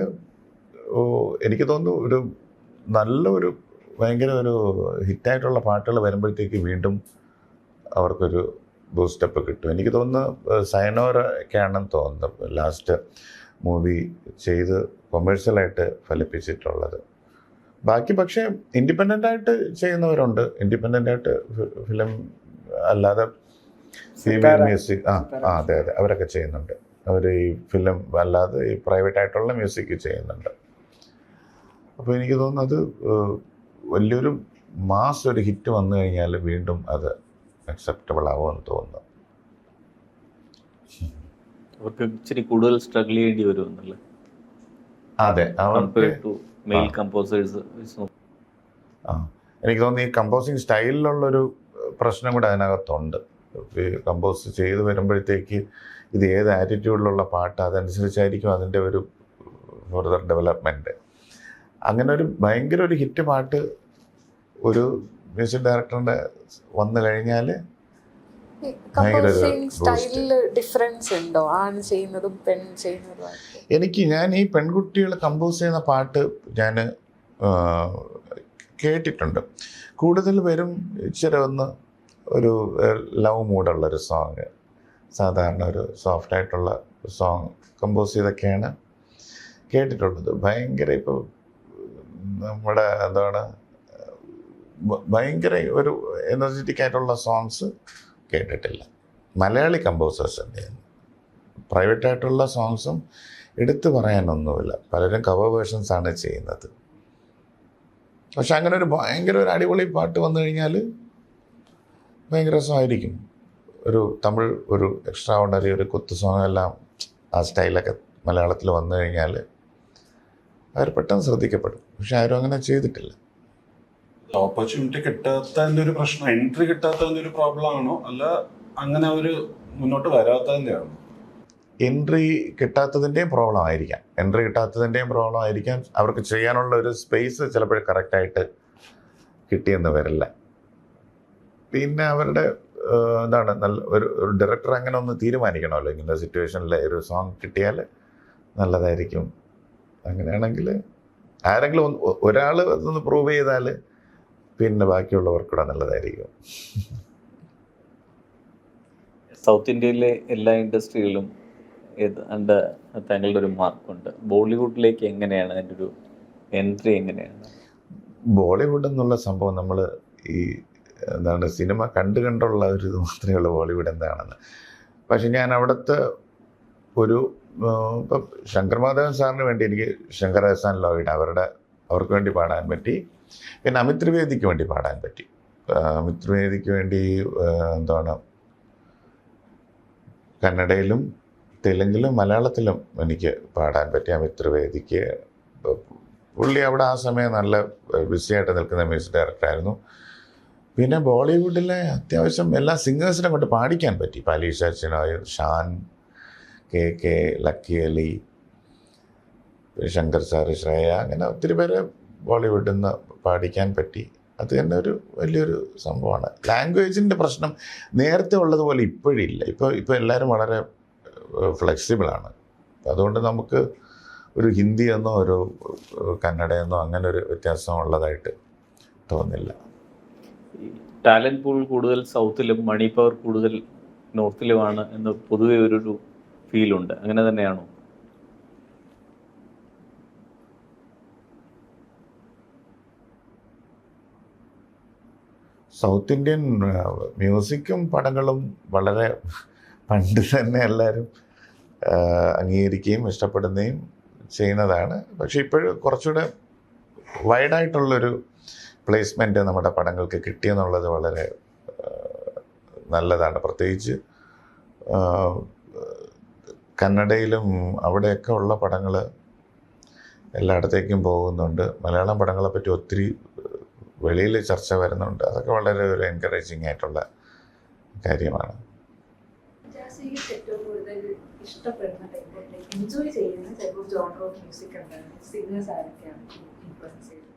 എനിക്ക് തോന്നുന്നു ഒരു നല്ലൊരു ഭയങ്കര ഒരു ഹിറ്റായിട്ടുള്ള പാട്ടുകൾ വരുമ്പോഴത്തേക്ക് വീണ്ടും അവർക്കൊരു ബൂസ്റ്റപ്പ് കിട്ടും. എനിക്ക് തോന്നുന്നു സയനോരൊക്കെയാണെന്ന് തോന്നുന്നു ലാസ്റ്റ് മൂവി ചെയ്ത് കൊമേഴ്ഷ്യലായിട്ട് ഫലിപ്പിച്ചിട്ടുള്ളത്. ബാക്കി പക്ഷേ ഇൻഡിപെൻഡൻ്റായിട്ട് ചെയ്യുന്നവരുണ്ട്, ഇൻഡിപെൻഡൻ്റായിട്ട് ഫിലിം അല്ലാതെ ഫീമെയിൽ മ്യൂസിക് അതെ അവരൊക്കെ ചെയ്യുന്നുണ്ട്. അവർ ഈ ഫിലിം അല്ലാതെ ഈ പ്രൈവറ്റ് ആയിട്ടുള്ള മ്യൂസിക് ചെയ്യുന്നുണ്ട്. അപ്പോൾ എനിക്ക് തോന്നുന്നത് വലിയൊരു മാസ് ഒരു ഹിറ്റ് വന്നു കഴിഞ്ഞാൽ വീണ്ടും അത് അക്സെപ്റ്റബിൾ ആവുമെന്ന് തോന്നുന്നു. അവർക്ക് ഇച്ചിരി കൂടുതൽ സ്ട്രഗിൾ ചെയ്യേണ്ടി വരുമെന്നല്ലേ? അതെ, മെയിൽ കമ്പോസേഴ്സ്. എനിക്ക് തോന്നുന്നു ഈ കമ്പോസിങ് സ്റ്റൈലിലുള്ളൊരു പ്രശ്നം കൂടെ അതിനകത്തുണ്ട്. കമ്പോസ് ചെയ്ത് വരുമ്പോഴത്തേക്ക് ഇത് ഏത് ആറ്റിറ്റ്യൂഡിലുള്ള പാട്ട് അതനുസരിച്ചായിരിക്കും അതിൻ്റെ ഒരു ഫർദർ ഡെവലപ്മെൻറ്റ്. അങ്ങനെ ഒരു ഭയങ്കര ഒരു ഹിറ്റ് പാട്ട് ഒരു മ്യൂസിക് ഡയറക്ടറിൻ്റെ വന്നു കഴിഞ്ഞാൽ ഞാൻ ഈ പെൺകുട്ടികൾ കമ്പോസ് ചെയ്യുന്ന പാട്ട് ഞാൻ കേട്ടിട്ടുണ്ട്. കൂടുതൽ പേരും ഇച്ചിരി ഒന്ന് ഒരു ലവ് മൂഡുള്ളൊരു സോങ്, സാധാരണ ഒരു സോഫ്റ്റായിട്ടുള്ള സോങ് കമ്പോസ് ചെയ്തൊക്കെയാണ് കേട്ടിട്ടുള്ളത്. ഭയങ്കര ഇപ്പോൾ നമ്മുടെ എന്താണ് ഭയങ്കര ഒരു എനർജറ്റിക് ആയിട്ടുള്ള സോങ്സ് കേട്ടിട്ടില്ല. മലയാളി കമ്പോസേഴ്സിൻ്റെ പ്രൈവറ്റായിട്ടുള്ള സോങ്സും എടുത്തു പറയാനൊന്നുമില്ല, പലരും കവർ വേർഷൻസാണ് ചെയ്യുന്നത്. പക്ഷെ അങ്ങനെ ഒരു ഭയങ്കര ഒരു അടിപൊളി പാട്ട് വന്നു കഴിഞ്ഞാൽ ഭയങ്കര രസമായിരിക്കും. ഒരു തമിഴ് ഒരു എക്സ്ട്രാ ഓർഡിനറി ഒരു കുത്തു സോങ് എല്ലാം ആ സ്റ്റൈലൊക്കെ മലയാളത്തിൽ വന്നു കഴിഞ്ഞാൽ അവർ പെട്ടെന്ന് ശ്രദ്ധിക്കപ്പെടും. പക്ഷെ ആരും അങ്ങനെ ചെയ്തിട്ടില്ല. ഓപ്പർച്യൂണിറ്റി കിട്ടാത്തതിൻ്റെ ഒരു പ്രശ്നം, എൻട്രി കിട്ടാത്തതിൻ്റെ ഒരു പ്രോബ്ലം ആണോ, അല്ല അങ്ങനെ അവർ മുന്നോട്ട് വരാത്തതിൻ്റെ ആണോ? എൻട്രി കിട്ടാത്തതിൻ്റെയും പ്രോബ്ലം ആയിരിക്കാം. അവർക്ക് ചെയ്യാനുള്ള ഒരു സ്പേസ് ചിലപ്പോൾ കറക്റ്റായിട്ട് കിട്ടിയെന്ന് വരില്ല. പിന്നെ അവരുടെ എന്താണ് നല്ല ഒരു ഡയറക്ടർ അങ്ങനെ ഒന്ന് തീരുമാനിക്കണമല്ലോ, ഇങ്ങനെ സിറ്റുവേഷനിൽ ഒരു സോങ് കിട്ടിയാൽ നല്ലതായിരിക്കും. അങ്ങനെയാണെങ്കിൽ ആരെങ്കിലും ഒരാൾ അതൊന്ന് പ്രൂവ് ചെയ്താൽ പിന്നെ ബാക്കിയുള്ളവർക്കൂടെ നല്ലതായിരിക്കും. സൗത്ത് ഇന്ത്യയിലെ എല്ലാ ഇൻഡസ്ട്രിയിലും ഏതാണ്ട് താങ്കളുടെ ഒരു മാർക്കുണ്ട്. ബോളിവുഡിലേക്ക് എങ്ങനെയാണ് അതിൻ്റെ ഒരു എൻട്രി എങ്ങനെയാണ്? ബോളിവുഡ് എന്നുള്ള സംഭവം നമ്മൾ ഈ എന്താണ് സിനിമ കണ്ടുള്ള ഒരു ഇത് മാത്രമേ ഉള്ളൂ ബോളിവുഡ് എന്താണെന്ന്. പക്ഷെ ഞാൻ അവിടുത്തെ ഒരു ഇപ്പം ശങ്കർ മാധവൻ സാറിന് വേണ്ടി എനിക്ക് ശങ്കർ എഹ്സാൻ ലോയിഡ് അവർക്ക് വേണ്ടി പാടാൻ പറ്റി. പിന്നെ അമിത് ത്രിവേദിക്ക് വേണ്ടി പാടാൻ പറ്റി. അമിത് ത്രിവേദിക്ക് വേണ്ടി എന്താണ് കന്നഡയിലും തെലുങ്കിലും മലയാളത്തിലും എനിക്ക് പാടാൻ പറ്റി. അമിത് ത്രിവേദിക്ക് പുള്ളി അവിടെ ആ സമയം നല്ല ബിസിയായിട്ട് നിൽക്കുന്ന മ്യൂസിക് ഡയറക്ടറായിരുന്നു. പിന്നെ ബോളിവുഡിലെ അത്യാവശ്യം എല്ലാ സിംഗേഴ്സിനെ കൊണ്ട് പാടിക്കാൻ പറ്റി. പാലീഷ ചിനോയ്, ഷാൻ, KK, ലക്കി അലി, ശങ്കർ സാർ, ശ്രേയ, അങ്ങനെ ഒത്തിരി പേരെ ബോളിവുഡിൽ നിന്ന് പാടിക്കാൻ പറ്റി. അത് തന്നെ ഒരു വലിയൊരു സംഭവമാണ്. ലാംഗ്വേജിൻ്റെ പ്രശ്നം നേരത്തെ ഉള്ളതുപോലെ ഇപ്പോഴില്ല. ഇപ്പോൾ എല്ലാവരും വളരെ ഫ്ലെക്സിബിളാണ്. അതുകൊണ്ട് നമുക്ക് ഒരു ഹിന്ദിയെന്നോ ഒരു കന്നഡയെന്നോ അങ്ങനെ ഒരു വ്യത്യാസം ഉള്ളതായിട്ട് തോന്നില്ല. ടാലൻറ്റ് പൂൾ കൂടുതൽ സൗത്തിലും മണി പവർ കൂടുതൽ നോർത്തിലുമാണ് എന്ന് പൊതുവെ ഒരു ഫീലുണ്ട്. അങ്ങനെ തന്നെയാണോ? സൗത്ത് ഇന്ത്യൻ മ്യൂസിക്കും പടങ്ങളും വളരെ പണ്ട് തന്നെ എല്ലാവരും അംഗീകരിക്കുകയും ഇഷ്ടപ്പെടുകയും ചെയ്യുന്നതാണ്. പക്ഷേ ഇപ്പോഴും കുറച്ചുകൂടെ വൈഡായിട്ടുള്ളൊരു പ്ലേസ്മെൻറ്റ് നമ്മുടെ പടങ്ങൾക്ക് കിട്ടിയെന്നുള്ളത് വളരെ നല്ലതാണ്. പ്രത്യേകിച്ച് കന്നഡയിലും അവിടെയൊക്കെ ഉള്ള പടങ്ങൾ എല്ലായിടത്തേക്കും പോകുന്നുണ്ട്. മലയാളം പടങ്ങളെപ്പറ്റി ഒത്തിരി വെളിയിൽ ചർച്ച വരുന്നുണ്ട്. അതൊക്കെ വളരെ ഒരു എൻകറേജിങ് ആയിട്ടുള്ള കാര്യമാണ്. ഏറ്റവും കൂടുതൽ ഇഷ്ടപ്പെടുന്ന എൻജോയ് ചെയ്യുന്ന ചിലപ്പോൾ ജോണർ ഓഫ് മ്യൂസിക് എന്താണ്? സിംഗേഴ്സ് ആരൊക്കെയാണ് ഇൻഫ്ലുവൻസ് ചെയ്തത്?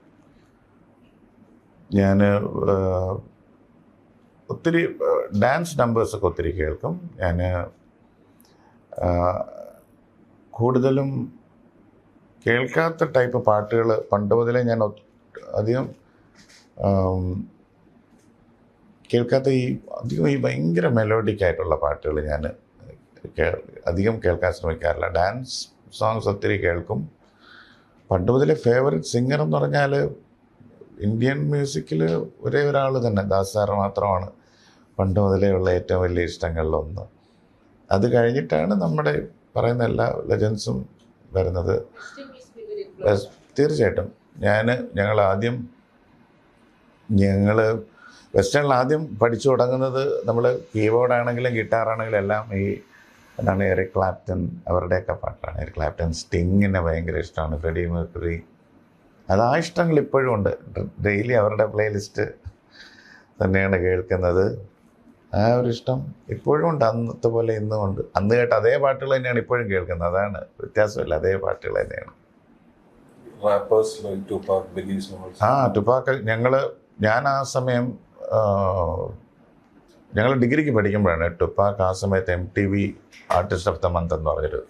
ഞാൻ ഒത്തിരി ഡാൻസ് നമ്പേഴ്സൊക്കെ ഒത്തിരി കേൾക്കും. ഞാൻ കൂടുതലും കേൾക്കാത്ത ടൈപ്പ് പാട്ടുകൾ പണ്ട് മുതലേ ഞാൻ അധികം കേൾക്കാത്ത അധികം ഈ ഭയങ്കര മെലോഡിക് ആയിട്ടുള്ള പാട്ടുകൾ ഞാൻ അധികം കേൾക്കാൻ ശ്രമിക്കാറില്ല. ഡാൻസ് സോങ്സ് ഒത്തിരി കേൾക്കും. പണ്ട് മുതലേ ഫേവറേറ്റ് സിംഗർ എന്ന് പറഞ്ഞാൽ ഇന്ത്യൻ മ്യൂസിക്കിൽ ഒരേ ഒരാൾ തന്നെ, ദാസ് സാർ മാത്രമാണ് പണ്ട് മുതലേ ഉള്ള ഏറ്റവും വലിയ ഇഷ്ടങ്ങളിലൊന്ന്. അത് കഴിഞ്ഞിട്ടാണ് നമ്മുടെ പറയുന്ന എല്ലാ ലെജൻസും വരുന്നത്. തീർച്ചയായിട്ടും ഞങ്ങൾ വെസ്റ്റേണിൽ ആദ്യം പഠിച്ചു തുടങ്ങുന്നത് നമ്മൾ കീബോർഡാണെങ്കിലും ഗിറ്റാറാണെങ്കിലും എല്ലാം എന്താണ് എറിക് ക്ലാപ്റ്റൺ അവരുടെയൊക്കെ പാട്ടാണ്. എറിക് ക്ലാപ്റ്റൺ, സ്റ്റിങ്ങിനെ ഭയങ്കര ഇഷ്ടമാണ്, ഫ്രെഡി മെർക്കുറി. അത് ആ ഇഷ്ടങ്ങൾ ഇപ്പോഴും ഉണ്ട്. ഡെയിലി അവരുടെ പ്ലേലിസ്റ്റ് തന്നെയാണ് കേൾക്കുന്നത്. ആ ഒരു ഇഷ്ടം ഇപ്പോഴും ഉണ്ട്, അന്നത്തെ പോലെ ഇന്നും ഉണ്ട്. അന്ന് കേട്ട അതേ പാട്ടുകൾ തന്നെയാണ് ഇപ്പോഴും കേൾക്കുന്നത്. അതാണ് വ്യത്യാസമില്ല, അതേ പാട്ടുകൾ തന്നെയാണ്. ടുപാക്ക് ഞാൻ ആ സമയം ഞങ്ങൾ ഡിഗ്രിക്ക് പഠിക്കുമ്പോഴാണ് ടുപാക്ക് ആ സമയത്ത് MTV artist of the month എന്ന് പറഞ്ഞൊരു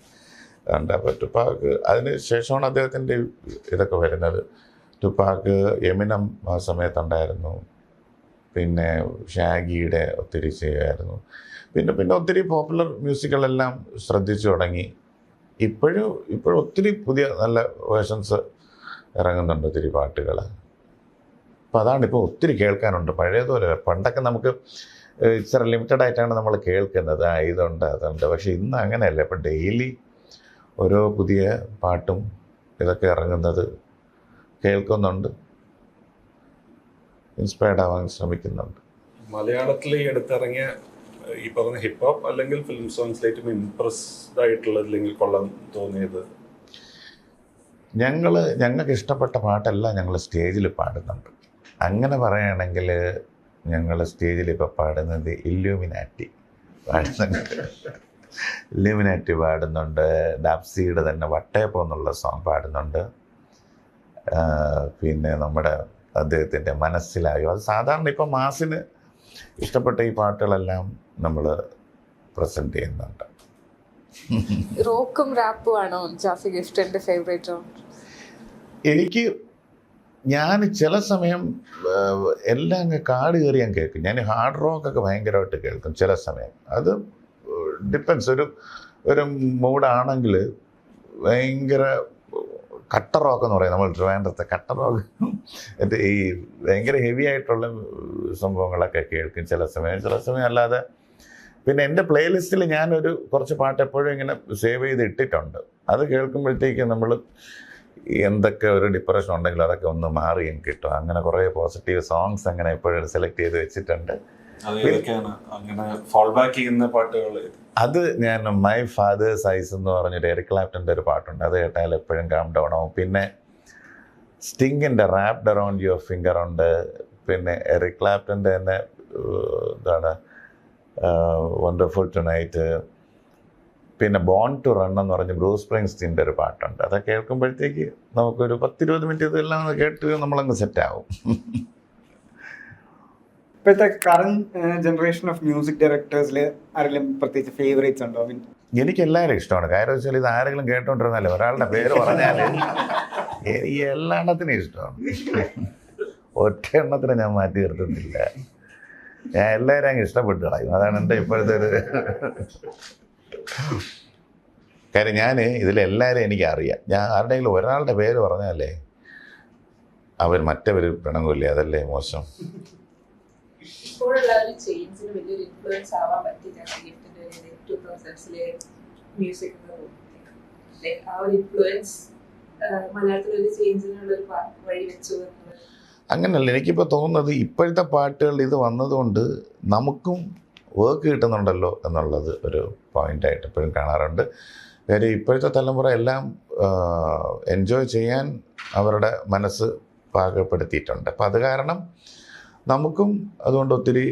ഉണ്ട്. അപ്പോൾ ടുപാക്ക് അതിന് ശേഷമാണ് അദ്ദേഹത്തിൻ്റെ ഇതൊക്കെ വരുന്നത്. ടുപാക്ക്, എമിനം ആ സമയത്തുണ്ടായിരുന്നു. പിന്നെ ഷാഗിയുടെ ഒത്തിരി ചെയ്യുമായിരുന്നു. പിന്നെ ഒത്തിരി പോപ്പുലർ മ്യൂസിക്കുകളെല്ലാം ശ്രദ്ധിച്ചു തുടങ്ങി. ഇപ്പോഴും ഒത്തിരി പുതിയ നല്ല വേർഷൻസ് ഇറങ്ങുന്നുണ്ട്, ഒത്തിരി പാട്ടുകൾ. അപ്പോൾ അതാണ് ഇപ്പോൾ ഒത്തിരി കേൾക്കാനുണ്ട്. പഴയതുപോലെ പണ്ടൊക്കെ നമുക്ക് ഇച്ചിരി ലിമിറ്റഡ് ആയിട്ടാണ് നമ്മൾ കേൾക്കുന്നത്. ഇതുണ്ട് അതുണ്ട്. പക്ഷേ ഇന്ന് അങ്ങനെയല്ല. ഇപ്പം ഡെയിലി ഓരോ പുതിയ പാട്ടും ഇതൊക്കെ ഇറങ്ങുന്നത് കേൾക്കുന്നുണ്ട്, ഇൻസ്പയർഡ് ആവാൻ ശ്രമിക്കുന്നുണ്ട്. മലയാളത്തിൽ ഈ അടുത്തിറങ്ങിയ ഈ പറഞ്ഞ ഹിപ്പ് ഹോപ്പ് അല്ലെങ്കിൽ ഫിലിം സോങ്സിൽ ഏറ്റവും ഇംപ്രസ്ഡ് ആയിട്ടുള്ളത് അല്ലെങ്കിൽ കൊള്ളാൻ തോന്നിയത്? ഞങ്ങൾക്ക് ഇഷ്ടപ്പെട്ട പാട്ടെല്ലാം ഞങ്ങൾ സ്റ്റേജിൽ പാടുന്നുണ്ട്. അങ്ങനെ പറയുകയാണെങ്കിൽ ഞങ്ങൾ സ്റ്റേജിൽ ഇപ്പോൾ പാടുന്നത് ഇല്യൂമിനാറ്റി പാടുന്നുണ്ട്. ഡാപ്സിയുടെ തന്നെ വട്ടയപ്പം എന്നുള്ള സോങ് പാടുന്നുണ്ട്. പിന്നെ നമ്മുടെ അദ്ദേഹത്തിൻ്റെ മനസ്സിലായോ, അത് സാധാരണ ഇപ്പോൾ മാസിന് ഇഷ്ടപ്പെട്ട ഈ പാട്ടുകളെല്ലാം നമ്മൾ പ്രസൻറ്റ് ചെയ്യുന്നുണ്ട്. റോക്കും റാപ്പും ആണോ ജാസി ഗിഫ്റ്റിന്റെ ഫേവറേറ്റ്? ഞാൻ ചില സമയം എല്ലാം അങ്ങ് കാട് കയറി ഞാൻ കേൾക്കും. ഞാൻ ഹാർഡ് റോക്കൊക്കെ ഭയങ്കരമായിട്ട് കേൾക്കും ചില സമയം. അത് ഡിപ്പെൻസ്. ഒരു മൂഡാണെങ്കിൽ ഭയങ്കര കട്ട റോക്ക് എന്ന് പറയും നമ്മൾ ട്രിവാൻഡ്രത്തെ കട്ട റോക്ക്. ഈ ഭയങ്കര ഹെവി ആയിട്ടുള്ള സംഭവങ്ങളൊക്കെ കേൾക്കും ചില സമയം അല്ലാതെ. പിന്നെ എൻ്റെ പ്ലേലിസ്റ്റിൽ ഞാനൊരു കുറച്ച് പാട്ട് എപ്പോഴും ഇങ്ങനെ സേവ് ചെയ്ത് ഇട്ടിട്ടുണ്ട്. അത് കേൾക്കുമ്പോഴത്തേക്കും നമ്മൾ എന്തൊക്കെ ഒരു ഡിപ്രഷൻ ഉണ്ടെങ്കിൽ അതൊക്കെ ഒന്ന് മാറി എനിക്ക് കിട്ടും. അങ്ങനെ കുറേ പോസിറ്റീവ് സോങ്സ് അങ്ങനെ എപ്പോഴും സെലക്ട് ചെയ്ത് വെച്ചിട്ടുണ്ട്. അത് ഞാൻ മൈ ഫാദേഴ്സ് ഐസ് എന്ന് പറഞ്ഞൊരു എറിക് ക്ലാപ്റ്റൻ്റെ ഒരു പാട്ടുണ്ട്. അത് കേട്ടാൽ എപ്പോഴും കാം ഡൗൺ ആവും. പിന്നെ സ്റ്റിങ്ങിൻ്റെ റാപ്ഡ് അറൗണ്ട് യുവർ ഫിംഗർ ഉണ്ട്. പിന്നെ എറിക് ക്ലാപ്റ്റൻ്റെ തന്നെ എന്താണ് വണ്ടർഫുൾ ടുനൈറ്റ്. പിന്നെ ബോൺ ടു റൺ എന്ന് പറഞ്ഞ് ബ്രൂസ് സ്പ്രിങ്സ്റ്റീൻ്റെ ഒരു പാട്ടുണ്ട്. അതൊക്കെ കേൾക്കുമ്പോഴത്തേക്ക് നമുക്കൊരു 10-20 മിനിറ്റ് ഇതെല്ലാം കേട്ട് നമ്മളങ്ങ് സെറ്റാവും. ഇപ്പോഴത്തെ കറന്റ് ജനറേഷൻ ഓഫ് മ്യൂസിക് ഡയറക്ടേഴ്സിൽ ആരെങ്കിലും പ്രത്യേകിച്ച് ഫേവറേറ്റ്സ് ഉണ്ടോ? എനിക്ക് എല്ലാവരും ഇഷ്ടമാണ്. കാര്യം വെച്ചാൽ ഇത് ആരെങ്കിലും കേട്ടോണ്ടിരുന്നല്ലേ, ഒരാളുടെ പേര് പറഞ്ഞാൽ എനിക്ക് എല്ലാ എണ്ണത്തിനും ഇഷ്ടമാണ്. ഒറ്റ എണ്ണത്തിന് ഞാൻ മാറ്റി നിർത്തുന്നില്ല. ഞാൻ എല്ലാവരും അങ്ങ് ഇഷ്ടപ്പെട്ടു കളയും. അതാണ് എൻ്റെ ഇപ്പോഴത്തെ ഒരു കാര്യം. ഞാൻ ഇതിലെല്ലാവരും എനിക്കറിയാം. ഞാൻ ആരുടെയെങ്കിലും ഒരാളുടെ പേര് പറഞ്ഞാലേ അവർ മറ്റവർ പിണങ്ങില്ലേ, അതല്ലേ മോശം. ഇപ്പോഴുള്ള ഒരു ചേഞ്ചിന് വലിയൊരു ഇൻഫ്ലുവൻസ് ആവാൻ പറ്റില്ല ഗിഫ്റ്റിന്റെ 2000s മ്യൂസിക്. ആ ഒരു ഇൻഫ്ലുവൻസ് മലയാളത്തിലൊരു ചേഞ്ചിനുള്ള ഒരു വഴി വെച്ചു. അങ്ങനെയല്ല, എനിക്കിപ്പോൾ തോന്നുന്നത് ഇപ്പോഴത്തെ പാട്ടുകൾ ഇത് വന്നതുകൊണ്ട് നമുക്കും വർക്ക് കിട്ടുന്നുണ്ടല്ലോ എന്നുള്ളത് ഒരു പോയിൻ്റായിട്ട് എപ്പോഴും കാണാറുണ്ട്. കാര്യം ഇപ്പോഴത്തെ തലമുറ എല്ലാം എൻജോയ് ചെയ്യാൻ അവരുടെ മനസ്സ് പാകപ്പെടുത്തിയിട്ടുണ്ട്. അപ്പം അത് കാരണം നമുക്കും അതുകൊണ്ട് ഒത്തിരി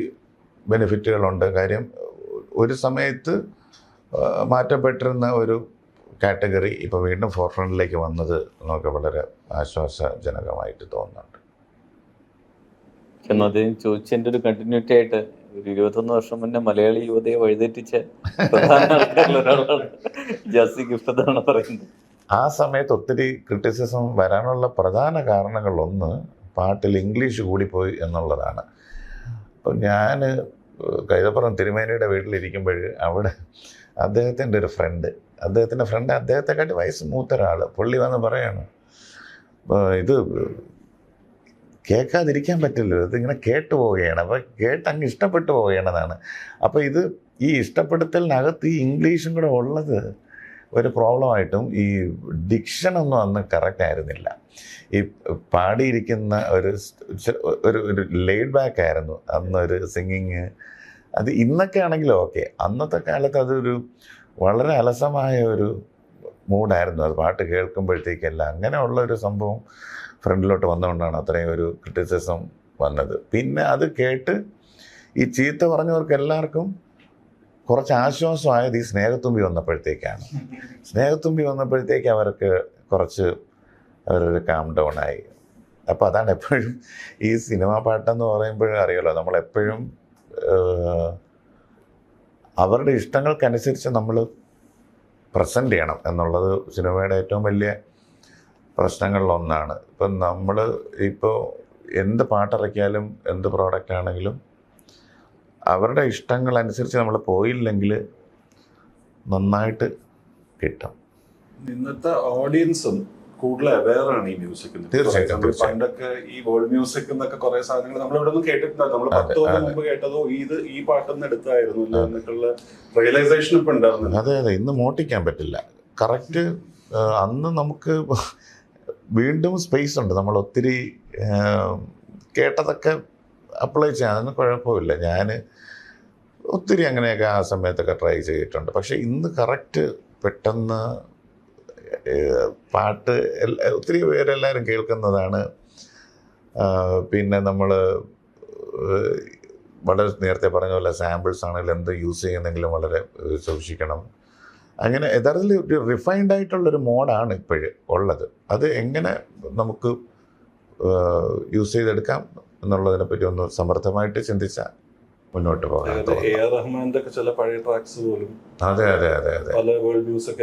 ബെനിഫിറ്റുകളുണ്ട്. കാര്യം ഒരു സമയത്ത് മാറ്റപ്പെട്ടിരുന്ന ഒരു കാറ്റഗറി ഇപ്പോൾ വീണ്ടും ഫോർഫ്രണ്ടിലേക്ക് വന്നത് നമുക്ക് വളരെ ആശ്വാസജനകമായിട്ട് തോന്നുന്നുണ്ട്. അദ്ദേഹം ചോദിച്ചതിൻ്റെ ഒരു കണ്ടിന്യൂറ്റി ആയിട്ട് ഒരു 21 വർഷം മുന്നേ മലയാളി യുവതയെ വഴിതെറ്റിച്ച പ്രധാന ആൾക്കാരിൽ ഒരാളാണ് ജാസി ഗിഫ്റ്റ് എന്നാണ് പറയുന്നത്. ആ സമയത്ത് ഒത്തിരി ക്രിറ്റിസിസം വരാനുള്ള പ്രധാന കാരണങ്ങളൊന്ന് പാട്ടിൽ ഇംഗ്ലീഷ് കൂടിപ്പോയി എന്നുള്ളതാണ്. അപ്പം ഞാൻ കൈതപ്പുറം തിരുമേനിയുടെ വീട്ടിലിരിക്കുമ്പോൾ അവിടെ അദ്ദേഹത്തിൻ്റെ ഒരു ഫ്രണ്ട് അദ്ദേഹത്തെക്കാട്ടി വയസ്സ് മൂത്ത ഒരാൾ പുള്ളി വന്ന് പറയാണ്, ഇത് കേൾക്കാതിരിക്കാൻ പറ്റില്ലല്ലോ, ഇതിങ്ങനെ കേട്ടു പോവുകയാണ്, അപ്പോൾ കേട്ടങ്ങ് ഇഷ്ടപ്പെട്ടു പോവുകയാണെന്നാണ്. അപ്പോൾ ഇത് ഈ ഇഷ്ടപ്പെടുത്തലിനകത്ത് ഈ ഇംഗ്ലീഷും കൂടെ ഉള്ളത് ഒരു പ്രോബ്ലമായിട്ടും ഈ ഡിക്ഷനൊന്നും അന്ന് കറക്റ്റ് ആയിരുന്നില്ല. ഈ പാടിയിരിക്കുന്ന ഒരു ലെയ്ഡ് ബാക്ക് ആയിരുന്നു അന്നൊരു സിംഗിങ്. അത് ഇന്നൊക്കെ ആണെങ്കിലും ഓക്കെ, അന്നത്തെ കാലത്ത് അതൊരു വളരെ അലസമായ ഒരു മൂഡായിരുന്നു അത് പാട്ട് കേൾക്കുമ്പോഴത്തേക്കല്ല. അങ്ങനെയുള്ള ഒരു സംഭവം ഫ്രണ്ടിലോട്ട് വന്നുകൊണ്ടാണ് അത്രയും ഒരു ക്രിറ്റിസിസം വന്നത്. പിന്നെ അത് കേട്ട് ഈ ചീത്ത പറഞ്ഞവർക്ക് എല്ലാവർക്കും കുറച്ച് ആശ്വാസമായത് ഈ സ്നേഹത്തുമ്പി വന്നപ്പോഴത്തേക്കാണ്. സ്നേഹത്തുമ്പി വന്നപ്പോഴത്തേക്ക് അവർക്ക് കുറച്ച് അവരൊരു കാം ഡൗൺ ആയി. അപ്പോൾ അതാണ് എപ്പോഴും ഈ സിനിമാ പാട്ടെന്ന് പറയുമ്പോഴും അറിയാലോ, നമ്മളെപ്പോഴും അവരുടെ ഇഷ്ടങ്ങൾക്കനുസരിച്ച് നമ്മൾ പ്രസൻറ്റ് ചെയ്യണം എന്നുള്ളത് സിനിമയുടെ ഏറ്റവും വലിയ പ്രശ്നങ്ങളിലൊന്നാണ്. ഇപ്പം നമ്മൾ ഇപ്പോൾ എന്ത് പാട്ടിറക്കിയാലും എന്ത് പ്രോഡക്റ്റ് ആണെങ്കിലും അവരുടെ ഇഷ്ടങ്ങളനുസരിച്ച് നമ്മൾ പോയില്ലെങ്കിൽ നന്നായിട്ട് കിട്ടും. ഇന്നത്തെ ഓഡിയൻസും കൂടുതൽ അവെയറാണ് ഈ മ്യൂസിക്കിന്. തീർച്ചയായിട്ടും. പണ്ടൊക്കെ ഈ വേൾഡ് മ്യൂസിക് എന്നൊക്കെ കുറെ സാധനങ്ങൾ നമ്മൾ ഇവിടെ ഒന്നും കേട്ടിട്ടുണ്ടായിരുന്നു. നമ്മൾ 10 കൊല്ലം മുമ്പ് കേട്ടതോ ഈ പാട്ടൊന്നും എടുത്തായിരുന്നില്ല എന്നൊക്കെയുള്ള റിയലൈസേഷൻ ഇപ്പം ഉണ്ടായിരുന്നില്ല. അതെ, ഇന്ന് മോട്ടിക്കാൻ പറ്റില്ല. കറക്റ്റ് അന്ന് നമുക്ക് വീണ്ടും സ്പേസ് ഉണ്ട്. നമ്മൾ ഒത്തിരി കേട്ടതൊക്കെ അപ്ലൈ ചെയ്യാൻ അതൊന്നും കുഴപ്പമില്ല. ഞാൻ ഒത്തിരി അങ്ങനെയൊക്കെ ആ സമയത്തൊക്കെ ട്രൈ ചെയ്തിട്ടുണ്ട്. പക്ഷേ ഇന്ന് കറക്റ്റ് പെട്ടെന്ന് പാട്ട് ഒത്തിരി പേരെല്ലാവരും കേൾക്കുന്നതാണ്. പിന്നെ നമ്മൾ വളരെ നേരത്തെ പറഞ്ഞ പോലെ സാമ്പിൾസ് ആണെങ്കിലും എന്ത് യൂസ് ചെയ്യുന്നെങ്കിലും വളരെ സൂക്ഷിക്കണം. അങ്ങനെ യഥാർത്ഥത്തിൽ ഒരു റിഫൈൻഡ് ആയിട്ടുള്ളൊരു മോഡാണ് ഇപ്പോഴും ഉള്ളത്. അത് എങ്ങനെ നമുക്ക് യൂസ് ചെയ്തെടുക്കാം എന്നുള്ളതിനെ പറ്റി ഒന്ന് സമർത്ഥമായിട്ട് ചിന്തിച്ചാൽ മുന്നോട്ട് പോകാൻ. റഹ്മാന്റെ ഒക്കെ ചില പഴയ ട്രാക്സ് പോലും അതെ പല വേൾഡ് മ്യൂസിക്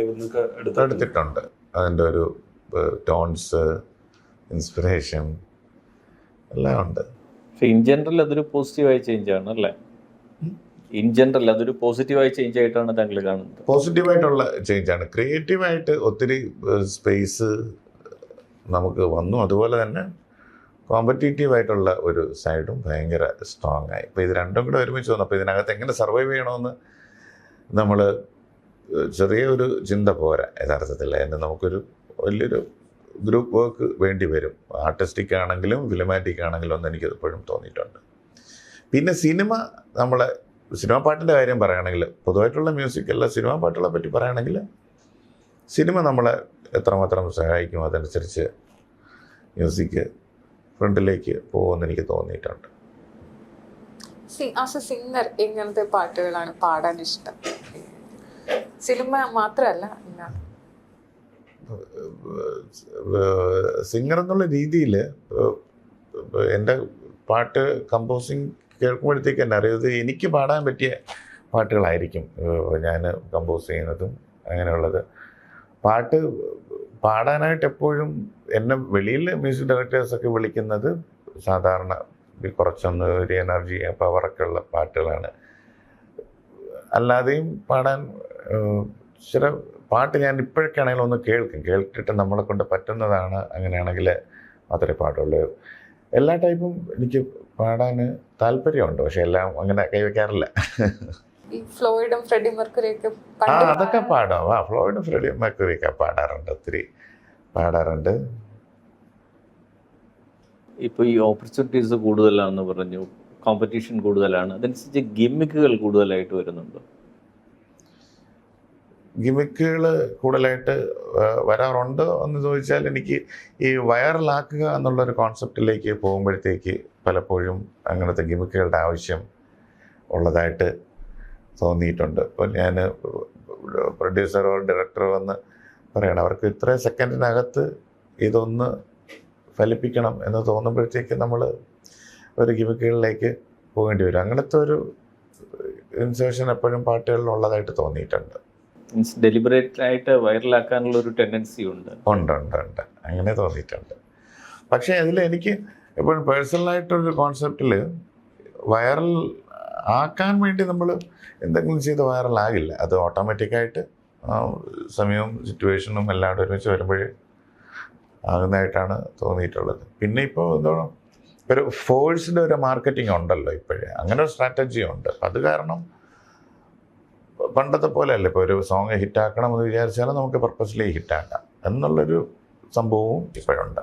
എടുത്തിട്ടുണ്ട്. അതിൻ്റെ ഒരു ടോൺസ്, ഇൻസ്പിറേഷൻ എല്ലാം ഉണ്ട്. ഇൻ ജനറൽ അതൊരു പോസിറ്റീവായ ചേഞ്ച് ആണ് അല്ലേ? ഇൻ ജനറൽ അതൊരു പോസിറ്റീവായ ചേഞ്ച് ആയിട്ടാണ് താങ്കൾ കാണുന്നത്? പോസിറ്റീവായിട്ടുള്ള ചേഞ്ചാണ്. ക്രിയേറ്റീവായിട്ട് ഒത്തിരി സ്പേസ് നമുക്ക് വന്നു. അതുപോലെ തന്നെ കോമ്പറ്റീറ്റീവായിട്ടുള്ള ഒരു സൈഡും ഭയങ്കര സ്ട്രോങ് ആയി. ഇപ്പോൾ ഇത് രണ്ടും കൂടെ ഒരുമിച്ച് വന്നു. അപ്പോൾ ഇതിനകത്ത് എങ്ങനെ സർവൈവ് ചെയ്യണമെന്ന് നമ്മൾ ചെറിയൊരു ചിന്ത പോരാ യഥാർത്ഥത്തിൽ. അതിന് നമുക്കൊരു വലിയൊരു ഗ്രൂപ്പ് വർക്ക് വേണ്ടി വരും. ആർട്ടിസ്റ്റിക് ആണെങ്കിലും ഫിലിമാറ്റിക് ആണെങ്കിലും എന്ന് എനിക്ക് എപ്പോഴും തോന്നിയിട്ടുണ്ട്. പിന്നെ സിനിമാ പാട്ടിൻ്റെ കാര്യം പറയുകയാണെങ്കിൽ, പൊതുവായിട്ടുള്ള മ്യൂസിക് അല്ല, സിനിമാ പാട്ടുകളെ പറ്റി പറയുകയാണെങ്കിൽ സിനിമ നമ്മളെ എത്രമാത്രം സഹായിക്കും അതനുസരിച്ച് മ്യൂസിക് ഫ്രണ്ടിലേക്ക് പോകുമെന്ന് എനിക്ക് തോന്നിയിട്ടുണ്ട്. ആസ് എ സിംഗർ എങ്ങനത്തെ പാട്ടുകളാണ് പാടാൻ ഇഷ്ടം? സിനിമ മാത്രമല്ല, സിംഗർ എന്നുള്ള രീതിയിൽ എൻ്റെ പാട്ട് കമ്പോസിങ് കേൾക്കുമ്പോഴത്തേക്ക് തന്നെ അറിയാതെ എനിക്ക് പാടാൻ പറ്റിയ പാട്ടുകളായിരിക്കും ഞാൻ കമ്പോസ് ചെയ്യുന്നതും. അങ്ങനെയുള്ളത് പാട്ട് പാടാനായിട്ട് എപ്പോഴും എന്നെ വെളിയിൽ മ്യൂസിക് ഡയറക്ടേഴ്സൊക്കെ വിളിക്കുന്നത് സാധാരണ കുറച്ചൊന്ന് ഒരു എനർജി പവറൊക്കെ ഉള്ള പാട്ടുകളാണ്. അല്ലാതെയും പാടാൻ ചില പാട്ട് ഞാൻ ഇപ്പോഴൊക്കെ ആണെങ്കിലും ഒന്ന് കേട്ടിട്ട് നമ്മളെ കൊണ്ട് പറ്റുന്നതാണ്. അങ്ങനെയാണെങ്കിൽ മാത്രമേ പാടുള്ളൂ. എല്ലാ ടൈപ്പും എനിക്ക് പാടാൻ താല്പര്യമുണ്ട്, പക്ഷെ എല്ലാം അങ്ങനെ കൈവയ്ക്കാറില്ല. ഫ്ലോയിഡും ഫ്രെഡി മെർക്കുറിയൊക്കെ അതൊക്കെ പാടാം. ഫ്ലോയിഡും ഫ്രെഡി മെർക്കുറിയൊക്കെ പാടാറുണ്ട്, ഒത്തിരി പാടാറുണ്ട്. ഇപ്പോൾ ഈ ഓപ്പർച്യൂണിറ്റീസ് കൂടുതലാണെന്ന് പറഞ്ഞു, കോമ്പറ്റീഷൻ കൂടുതലാണ്, അതനുസരിച്ച് ഗിമ്മിക്കുകൾ കൂടുതലായിട്ട് വരുന്നുണ്ട്. ഗിമിക്കുകൾ കൂടുതലായിട്ട് വരാറുണ്ട് എന്ന് ചോദിച്ചാൽ എനിക്ക് ഈ വൈറലാക്കുക എന്നുള്ളൊരു കോൺസെപ്റ്റിലേക്ക് പോകുമ്പോഴത്തേക്ക് പലപ്പോഴും അങ്ങനത്തെ ഗിമിക്കുകളുടെ ആവശ്യം ഉള്ളതായിട്ട് തോന്നിയിട്ടുണ്ട്. ഇപ്പോൾ ഞാൻ പ്രൊഡ്യൂസറോ ഡയറക്ടറോ വന്ന് പറയണം അവർക്ക് ഇത്ര സെക്കൻഡിനകത്ത് ഇതൊന്ന് ഫലിപ്പിക്കണം എന്ന് തോന്നുമ്പോഴത്തേക്ക് നമ്മൾ ഒരു ഗിമിക്കുകളിലേക്ക് പോകേണ്ടി വരും. അങ്ങനത്തെ ഒരു ഇൻസേർഷൻ എപ്പോഴും പാട്ടുകളിലുള്ളതായിട്ട് തോന്നിയിട്ടുണ്ട്. മീൻസ് ഡെലിബറേറ്റ് ആയിട്ട് വൈറലാക്കാനുള്ള ഒരു ടെൻഡൻസി ഉണ്ട്. ഉണ്ട് അങ്ങനെ തോന്നിയിട്ടുണ്ട്. പക്ഷേ അതിൽ എനിക്ക് എപ്പോഴും പേഴ്സണലായിട്ടൊരു കോൺസെപ്റ്റിൽ വൈറൽ ആക്കാൻ വേണ്ടി നമ്മൾ എന്തെങ്കിലും ചെയ്ത് വൈറലാകില്ല. അത് ഓട്ടോമാറ്റിക്കായിട്ട് സമയവും സിറ്റുവേഷനും എല്ലാം ഒരുമിച്ച് വരുമ്പോഴേ ആകുന്നതായിട്ടാണ് തോന്നിയിട്ടുള്ളത്. പിന്നെ ഇപ്പോൾ എന്താണ് ഒരു ഫോഴ്സിൻ്റെ ഒരു മാർക്കറ്റിംഗ് ഉണ്ടല്ലോ ഇപ്പോഴേ, അങ്ങനെ ഒരു സ്ട്രാറ്റജി ഉണ്ട്. അത് കാരണം പണ്ടത്തെ പോലെ അല്ല, ഇപ്പോൾ ഒരു സോങ് ഹിറ്റാക്കണം എന്ന് വിചാരിച്ചാലും നമുക്ക് പർപ്പസ്ലി ഹിറ്റാക്കാം എന്നുള്ളൊരു സംഭവവും ഇപ്പോഴുണ്ട്.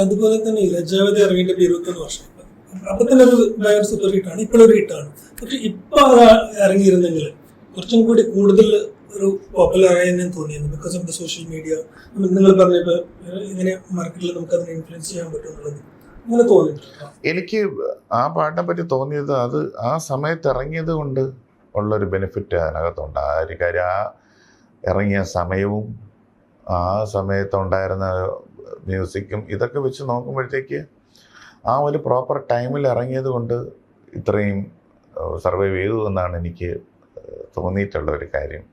അതുപോലെ തന്നെ ലജ്ജാവതി ഇറങ്ങിയിട്ട് 21 വർഷം, അപ്പൊ തന്നെ ഒരു ഭയങ്കര സൂപ്പർ ഹിറ്റാണ്, ഇപ്പോഴൊരു ഹിറ്റാണ്. പക്ഷെ ഇപ്പൊ അത് ഇറങ്ങിയിരുന്നെങ്കിൽ കുറച്ചും കൂടി കൂടുതൽ ഒരു പോപ്പുലർ ആയെന്ന് തോന്നിയിരുന്നു. Because of the social media, നിങ്ങൾ പറഞ്ഞപ്പോൾ ഇങ്ങനെ മാർക്കറ്റിൽ നമുക്ക് അതിനെ ഇൻഫ്ലുവൻസ് ചെയ്യാൻ പറ്റും എന്നുള്ളത് അങ്ങനെ തോന്നിയിട്ടുണ്ട്. എനിക്ക് ആ പാട്ടിനെ പറ്റി തോന്നിയത് അത് ആ സമയത്ത് ഇറങ്ങിയത് കൊണ്ട് ഉള്ളൊരു ബെനിഫിറ്റ് അതിനകത്തുണ്ട്. ആ ഒരു കാര്യം, ആ ഇറങ്ങിയ സമയവും ആ സമയത്തുണ്ടായിരുന്ന മ്യൂസിക്കും ഇതൊക്കെ വെച്ച് നോക്കുമ്പോഴത്തേക്ക് ആ ഒരു പ്രോപ്പർ ടൈമിൽ ഇറങ്ങിയത് കൊണ്ട് ഇത്രയും സർവൈവ് ചെയ്തു എന്നാണ് എനിക്ക് തോന്നിയിട്ടുള്ള ഒരു കാര്യം.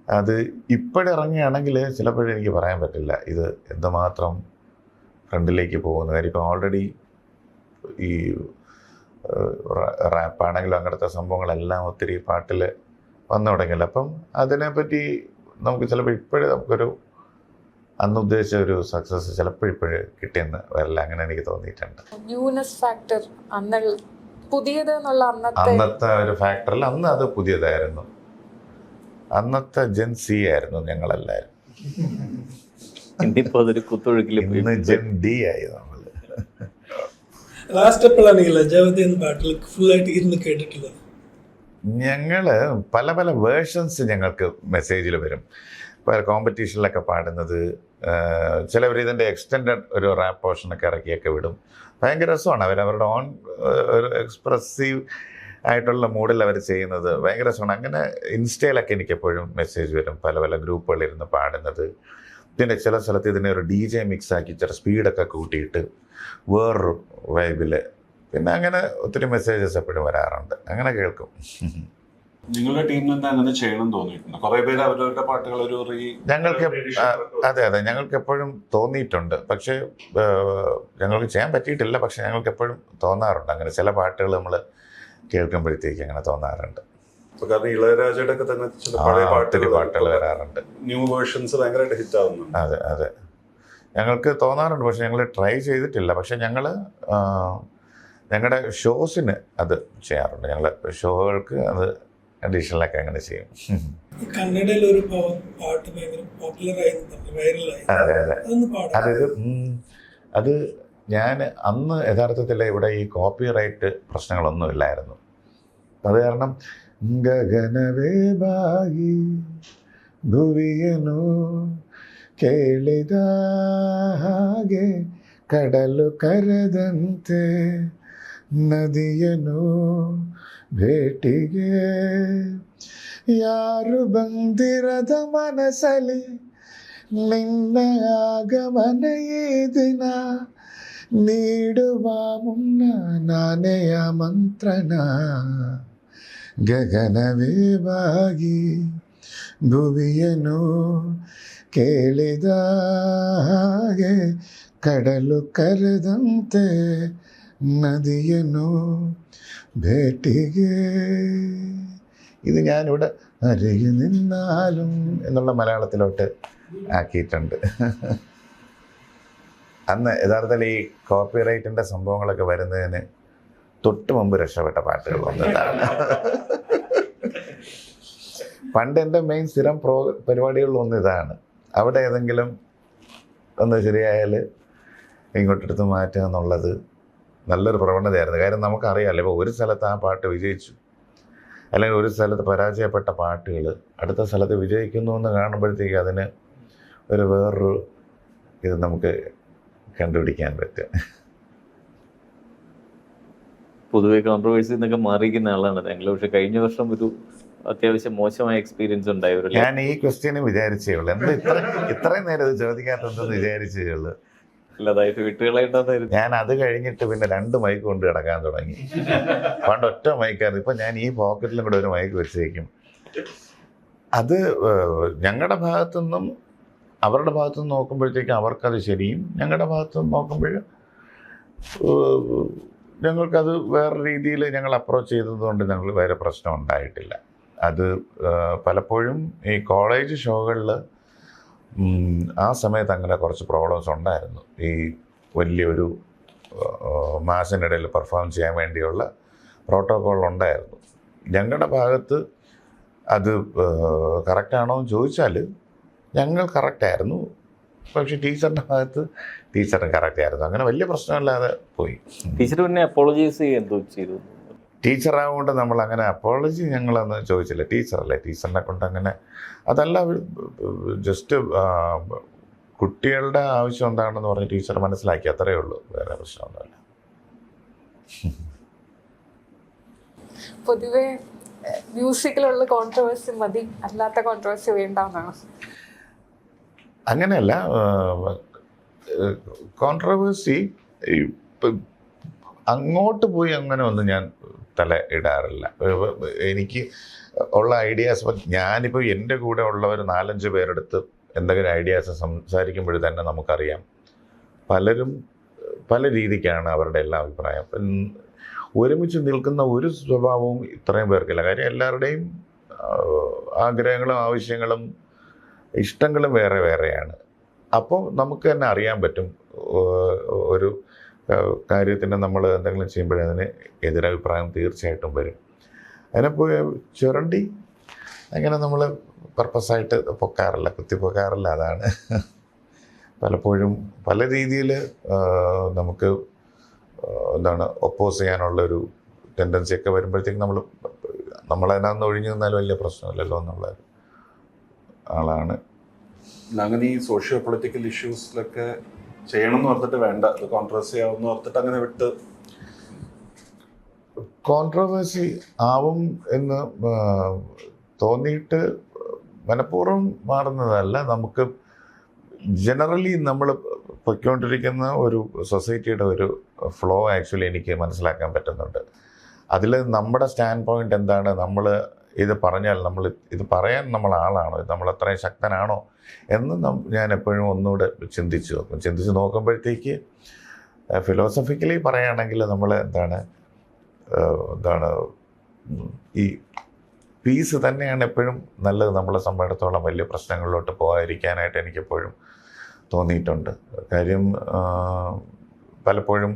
അത് ഇപ്പോഴിറങ്ങിയാണെങ്കിൽ ചിലപ്പോഴും എനിക്ക് പറയാൻ പറ്റില്ല ഇത് എന്തുമാത്രം ഫ്രണ്ടിലേക്ക് പോകുന്നു. കാര്യം ഇപ്പോൾ ഓൾറെഡി ഈ റാപ്പാണെങ്കിലും അങ്ങനത്തെ സംഭവങ്ങളെല്ലാം ഒത്തിരി പാട്ടിൽ വന്നു തുടങ്ങിയല്ലോ. അപ്പം അതിനെപ്പറ്റി നമുക്ക് ചിലപ്പോൾ ഇപ്പോഴും നമുക്കൊരു അന്ന് ഉദ്ദേശിച്ച ഒരു സക്സസ് ചിലപ്പോൾ ഇപ്പോഴും കിട്ടിയെന്ന് വരില്ല. അങ്ങനെ എനിക്ക് തോന്നിയിട്ടുണ്ട്. ന്യൂനെസ് ഫാക്ടർ പുതിയത് എന്നുള്ള അന്നത്തെ ഒരു ഫാക്ടറിൽ അന്ന് അത് പുതിയതായിരുന്നു. അന്നത്തെ ജെൻ സി ആയിരുന്നു ഞങ്ങളെല്ലാവരും. ഇന്നിപ്പോ അതൊരു കുത്തൊഴുക്കിൽ ഇന്ന് ജെൻ ഡി ആയി നമ്മൾ. ലാസ്റ്റ് എപ്പോഴാണ് ഈ ലജ്ജാവതി എന്ന പാട്ടിൽ ഫുള്ളായിട്ട് ഇരുന്ന് കേട്ടിട്ടുള്ളത്? ഞങ്ങൾ പല പല വേർഷൻസ് ഞങ്ങൾക്ക് മെസ്സേജിൽ വരും. ഇപ്പോൾ കോമ്പറ്റീഷനിലൊക്കെ പാടുന്നത് ചിലവർ ഇതിൻ്റെ എക്സ്റ്റെൻഡഡ് ഒരു റാപ്പ് പോർഷനൊക്കെ ഇറക്കിയൊക്കെ വിടും. ഭയങ്കര രസമാണ്. അവരവരുടെ ഓൺ ഒരു എക്സ്പ്രസീവ് ആയിട്ടുള്ള മൂഡിൽ അവർ ചെയ്യുന്നത് ഭയങ്കര രസമാണ്. അങ്ങനെ ഇൻസ്റ്റയിലൊക്കെ എനിക്ക് എപ്പോഴും മെസ്സേജ് വരും, പല പല ഗ്രൂപ്പുകളിരുന്ന് പാടുന്നത്. പിന്നെ ചില സ്ഥലത്ത് ഇതിനെ ഒരു DJ മിക്സ് ആക്കി ചില സ്പീഡൊക്കെ കൂട്ടിയിട്ട് വേറൊരു വൈബിൽ, പിന്നെ അങ്ങനെ ഒത്തിരി മെസ്സേജസ് എപ്പോഴും വരാറുണ്ട്. അങ്ങനെ കേൾക്കും. നിങ്ങളുടെ ടീമിൽ നിന്ന് അങ്ങനെ ചെയ്യണം തോന്നിയിട്ടുണ്ട്? കുറെ പേര് അവരുടെ പാട്ടുകൾ ഒരു ഞങ്ങൾക്ക് അതെ ഞങ്ങൾക്ക് എപ്പോഴും തോന്നിയിട്ടുണ്ട്. പക്ഷേ ഞങ്ങൾക്ക് ചെയ്യാൻ പറ്റിയിട്ടില്ല. പക്ഷെ ഞങ്ങൾക്ക് എപ്പോഴും തോന്നാറുണ്ട് അങ്ങനെ ചില പാട്ടുകൾ നമ്മൾ കേൾക്കുമ്പോഴത്തേക്ക് അങ്ങനെ തോന്നാറുണ്ട്. കാരണം ഇളയരാജയുടെ ഒക്കെ തന്നെ ഒത്തിരി പാട്ടുകൾ വരാറുണ്ട്, ന്യൂ വേർഷൻസ് ഭയങ്കരമായിട്ട് ഹിറ്റ് ആവുന്നുണ്ട്. അതെ ഞങ്ങൾക്ക് തോന്നാറുണ്ട്. പക്ഷെ ഞങ്ങൾ ട്രൈ ചെയ്തിട്ടില്ല. പക്ഷെ ഞങ്ങളുടെ ഷോസിന് അത് ചെയ്യാറുണ്ട്. ഞങ്ങൾ ഷോകൾക്ക് അത് അഡീഷണലൊക്കെ അങ്ങനെ ചെയ്യും. കന്നഡയിൽ ഒരു പാട്ട് ഭയങ്കര പോപ്പുലറായി, വൈറലായി. അതെ അത് ഞാൻ അന്ന് യഥാർത്ഥത്തിൽ ഇവിടെ ഈ കോപ്പി റൈറ്റ് പ്രശ്നങ്ങളൊന്നും ഇല്ലായിരുന്നു. അത് കാരണം ಗಗನವೇ ಬಾಗಿ ಭುವಿಯನು ಕೇಳಿದ ಹಾಗೆ ಕಡಲು ಕರೆದಂತೆ ನದಿಯನು ಭೇಟಿಗೆ ಯಾರು ಬಂದಿರದ ಮನಸಲಿ ನಿನ್ನ ಆಗಮನ ಈ ದಿನ ನೀಡುವ ಮುನ್ನ ನಾನೆಯ ಮಂತ್ರಣ ಗಗನವೇ ಬಾಗಿ ಭುವಿಯನು ಕೇಳಿದ ಹಾಗೆ ಕಡಲು ಕರೆದಂತೆ നദിയനോ ഭേട്ടികേ. ഇത് ഞാനിവിടെ അരികു നിന്നാലും എന്നുള്ള മലയാളത്തിലോട്ട് ആക്കിയിട്ടുണ്ട്. അന്ന് യഥാർത്ഥത്തിൽ ഈ കോപ്പി റൈറ്റിൻ്റെ സംഭവങ്ങളൊക്കെ വരുന്നതിന് തൊട്ട് മുമ്പ് രക്ഷപ്പെട്ട പാട്ടുകൾ വന്നതാണ്. പണ്ട് എൻ്റെ മെയിൻ സ്ഥിരം പരിപാടികളിലൊന്നും ഇതാണ്. അവിടെ ഏതെങ്കിലും ഒന്ന് ശരിയായാൽ ഇങ്ങോട്ടെടുത്ത് മാറ്റുക എന്നുള്ളത് നല്ലൊരു പ്രവണതയായിരുന്നു. കാര്യം നമുക്കറിയാമല്ലോ, ഇപ്പോൾ ഒരു സ്ഥലത്ത് ആ പാട്ട് വിജയിച്ചു, അല്ലെങ്കിൽ ഒരു സ്ഥലത്ത് പരാജയപ്പെട്ട പാട്ടുകൾ അടുത്ത സ്ഥലത്ത് വിജയിക്കുന്നു എന്ന് കാണുമ്പോഴത്തേക്ക് അതിന് ഒരു വേറൊരു ഇത് നമുക്ക് കണ്ടുപിടിക്കാൻ പറ്റും. പൊതുവെ കോൺട്രവേഴ്സി എന്നൊക്കെ മാറിയിരിക്കുന്ന ആളാണ് താങ്കൾ. പക്ഷെ കഴിഞ്ഞ വർഷം ഒരു അത്യാവശ്യം മോശമായ എക്സ്പീരിയൻസ് ഉണ്ടായവരല്ലേ? ഞാൻ ഈ ക്വസ്റ്റ്യന് വിചാരിച്ചേ ഉള്ളൂ, എന്താ ഇത്രയും നേരം ഇത് ചോദിക്കാത്തതെന്ന് വിചാരിച്ചേ ഉള്ളൂ. അതായത് വിട്ടുകളായിട്ടായിരുന്നു. ഞാൻ അത് കഴിഞ്ഞിട്ട് പിന്നെ 2 മൈക്ക് കൊണ്ട് കിടക്കാൻ തുടങ്ങി. പണ്ട് ഒറ്റ മൈക്കായിരുന്നു, ഇപ്പം ഞാൻ ഈ പോക്കറ്റിലും കൂടെ ഒരു മൈക്ക് വെച്ചേക്കും. അത് ഞങ്ങളുടെ ഭാഗത്തുനിന്നും അവരുടെ ഭാഗത്തുനിന്ന് നോക്കുമ്പോഴത്തേക്കും അവർക്കത് ശരിയും, ഞങ്ങളുടെ ഭാഗത്തുനിന്ന് നോക്കുമ്പോൾ ഞങ്ങൾക്കത് വേറെ രീതിയിൽ ഞങ്ങൾ അപ്രോച്ച് ചെയ്തതുകൊണ്ട് ഞങ്ങൾ വേറെ പ്രശ്നം ഉണ്ടായിട്ടില്ല. അത് പലപ്പോഴും ഈ കോളേജ് ഷോകളിൽ ആ സമയത്ത് അങ്ങനെ കുറച്ച് പ്രോബ്ലംസ് ഉണ്ടായിരുന്നു. ഈ വലിയൊരു മാസിനിടയിൽ പെർഫോം ചെയ്യാൻ വേണ്ടിയുള്ള പ്രോട്ടോക്കോൾ ഉണ്ടായിരുന്നു. ഞങ്ങളുടെ ഭാഗത്ത് അത് കറക്റ്റാണോ എന്ന് ചോദിച്ചാൽ ഞങ്ങൾ കറക്റ്റായിരുന്നു, പക്ഷെ ടീച്ചറിൻ്റെ ഭാഗത്ത് ടീച്ചറിന് കറക്റ്റായിരുന്നു. അങ്ങനെ വലിയ പ്രശ്നമില്ലാതെ പോയി. ടീച്ചർ പിന്നെ അപ്പോളജൈസ് എന്തോ ചെയ്തു? ടീച്ചറാകൊണ്ട് നമ്മൾ അങ്ങനെ അപ്പോളജി ഞങ്ങളന്ന് ചോദിച്ചില്ല. ടീച്ചറല്ലേ, ടീച്ചറിനെ കൊണ്ട് അങ്ങനെ അതല്ല, ജസ്റ്റ് കുട്ടികളുടെ ആവശ്യം എന്താണെന്ന് പറഞ്ഞ് ടീച്ചർ മനസ്സിലാക്കി, അത്രയേ ഉള്ളൂ, വേറെ പ്രശ്നമൊന്നുമില്ല. പൊതുവെ മ്യൂസിക്കിലുള്ള കോൺട്രവേഴ്സി മതി, അല്ലാത്ത കോൺട്രവേഴ്സി വേണ്ടെന്നാണ്. അങ്ങനെയല്ല, കോൺട്രവേഴ്സി അങ്ങോട്ട് പോയി അങ്ങനെ ഒന്നും ഞാൻ തല ഇടാറില്ല. എനിക്ക് ഉള്ള ഐഡിയാസ് ഞാനിപ്പോൾ എൻ്റെ കൂടെ ഉള്ളവർ 4-5 പേരെടുത്ത് എന്തെങ്കിലും ഐഡിയാസ് സംസാരിക്കുമ്പോൾ തന്നെ നമുക്കറിയാം പലരും പല രീതിക്കാണ് അവരുടെ എല്ലാ അഭിപ്രായം. ഒരുമിച്ച് നിൽക്കുന്ന ഒരു സ്വഭാവവും ഇത്രയും പേർക്കില്ല. കാര്യം എല്ലാവരുടെയും ആഗ്രഹങ്ങളും ആവശ്യങ്ങളും ഇഷ്ടങ്ങളും വേറെ വേറെയാണ്. അപ്പോൾ നമുക്ക് തന്നെ അറിയാൻ പറ്റും ഒരു കാര്യത്തിന് നമ്മൾ എന്തെങ്കിലും ചെയ്യുമ്പോഴേ അതിന് എതിരഭിപ്രായം തീർച്ചയായിട്ടും വരും. അതിനെ പോയി ചുരണ്ടി അങ്ങനെ നമ്മൾ പർപ്പസായിട്ട് പൊക്കാറില്ല, കുത്തിപ്പൊക്കാറില്ല. അതാണ് പലപ്പോഴും പല രീതിയിൽ നമുക്ക് എന്താണ് ഒപ്പോസ് ചെയ്യാനുള്ളൊരു ടെൻഡൻസിയൊക്കെ വരുമ്പോഴത്തേക്കും നമ്മളതിനകത്ത് ഒഴിഞ്ഞു നിന്നാൽ വലിയ പ്രശ്നമില്ലല്ലോ എന്നുള്ള ആളാണ്. അങ്ങനെ ഈ സോഷ്യോ പൊളിറ്റിക്കൽ ഇഷ്യൂസിലൊക്കെ ചെയ്യണം എന്ന് ഓർത്തിട്ട് വേണ്ട, അത് കോൺട്രവേഴ്സി ആവുമെന്ന് ഓർത്തിട്ട് അങ്ങനെ വിട്ട് കോൺട്രവേഴ്സി ആവും എന്ന് തോന്നിയിട്ട് മനഃപൂർവ്വം മാറുന്നതല്ല. നമുക്ക് ജനറലി നമ്മൾ പൊയ്ക്കൊണ്ടിരിക്കുന്ന ഒരു സൊസൈറ്റിയുടെ ഒരു ഫ്ലോ ആക്ച്വലി എനിക്ക് മനസ്സിലാക്കാൻ പറ്റുന്നുണ്ട്. അതിൽ നമ്മുടെ സ്റ്റാൻഡ് പോയിൻ്റ് എന്താണ്, നമ്മൾ ഇത് പറഞ്ഞാൽ ഇത് പറയാൻ നമ്മൾ ആളാണോ, നമ്മൾ അത്രയും ശക്തനാണോ എന്ന് ഞാൻ എപ്പോഴും ഒന്നുകൂടെ ചിന്തിച്ച് നോക്കുമ്പോഴത്തേക്ക് ഫിലോസഫിക്കലി പറയുകയാണെങ്കിൽ നമ്മൾ എന്താണ് ഈ പീസ് തന്നെയാണ് എപ്പോഴും നല്ലത്. നമ്മളെ സംബന്ധിച്ചിടത്തോളം വലിയ പ്രശ്നങ്ങളിലോട്ട് പോകാതിരിക്കാനായിട്ട് എനിക്കെപ്പോഴും തോന്നിയിട്ടുണ്ട്. കാര്യം പലപ്പോഴും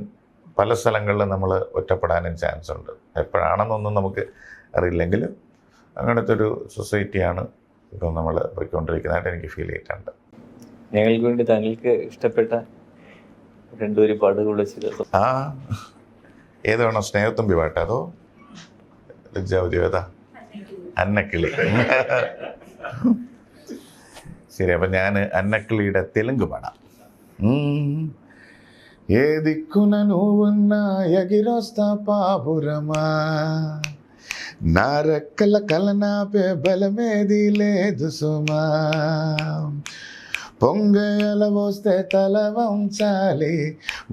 പല സ്ഥലങ്ങളിലും നമ്മൾ ഒറ്റപ്പെടാനും ചാൻസ് ഉണ്ട്. എപ്പോഴാണെന്നൊന്നും നമുക്ക് അറിയില്ലെങ്കിലും അങ്ങനത്തെ ഒരു സൊസൈറ്റിയാണ് ഇപ്പം നമ്മൾ പോയിക്കൊണ്ടിരിക്കുന്നതായിട്ട് എനിക്ക് ഫീൽ ചെയ്തിട്ടുണ്ട്. ഞങ്ങൾക്ക് വേണ്ടി താങ്കൾക്ക് ഇഷ്ടപ്പെട്ട 2 പാട്ടുകൾ ചെയ്തത് ഏത് വേണോ, സ്നേഹത്തുമ്പി പാട്ട് അതോ ലജ്ജാവതി ഏതാ? അന്നക്കിളി. ശരി, അപ്പം ഞാൻ അന്നക്കിളിയുടെ തെലുങ്ക് പാടാം. ఏ దిక్కున నువ్వున్నా ఎగిరొస్తా పాపురమా, నా రెక్కల కలనాపే బలమేది లేదు సుమా, పొంగల వస్తే తల వంచాలి,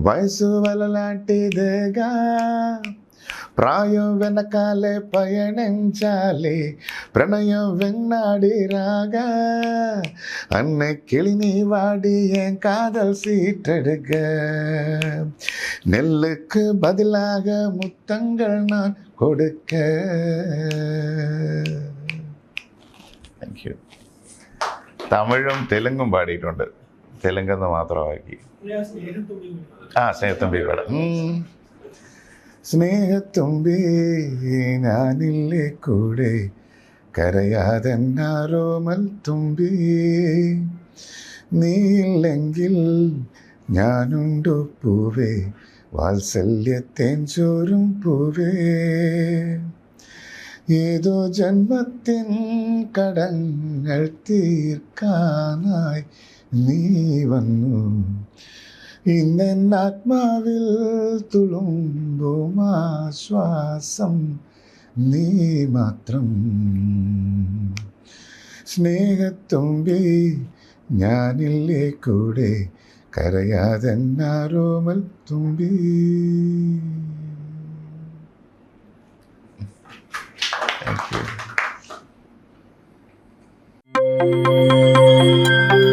వయసు వలలాంటిదేగా, ప్రాయం వెనకాలే పయనించాలి, ప్రణయం వెన్నాడి రాగా, அன்னை கிளி நீ வாடி என் காதல் சீட்டெடுக்க, நெல்லுக்கு பதிலாக முத்தங்கள் நான் கொடுக்க. Thank you. തമിഴും തെലുങ്കും പാടിയിട്ടുണ്ട്, തെലുങ്കെന്ന് മാത്രമാക്കി. സ്നേഹത്തുമ്പി പാടാം. സ്നേഹത്തുമ്പി ഞാനില്ലേ കൂടെ, കരയാതെന്നാരോമൽ തുമ്പി, നീയില്ലെങ്കിൽ ഞാനുണ്ടോ പൂവേ, വാത്സല്യത്തേൻ ചോരും പൂവേ, ഏതോ ജന്മത്തിൻ കടങ്ങൾ തീർക്കാനായി നീ വന്നു. ഇന്നെൻ ആത്മാവിൽ തുളുമ്പും ആശ്വാസം നീ മാത്രം. സ്നേഹത്തുമ്പി ഞാനില്ലേ കൂടെ, കരയാതെന്നാരോമൽ തുമ്പി. Thank you.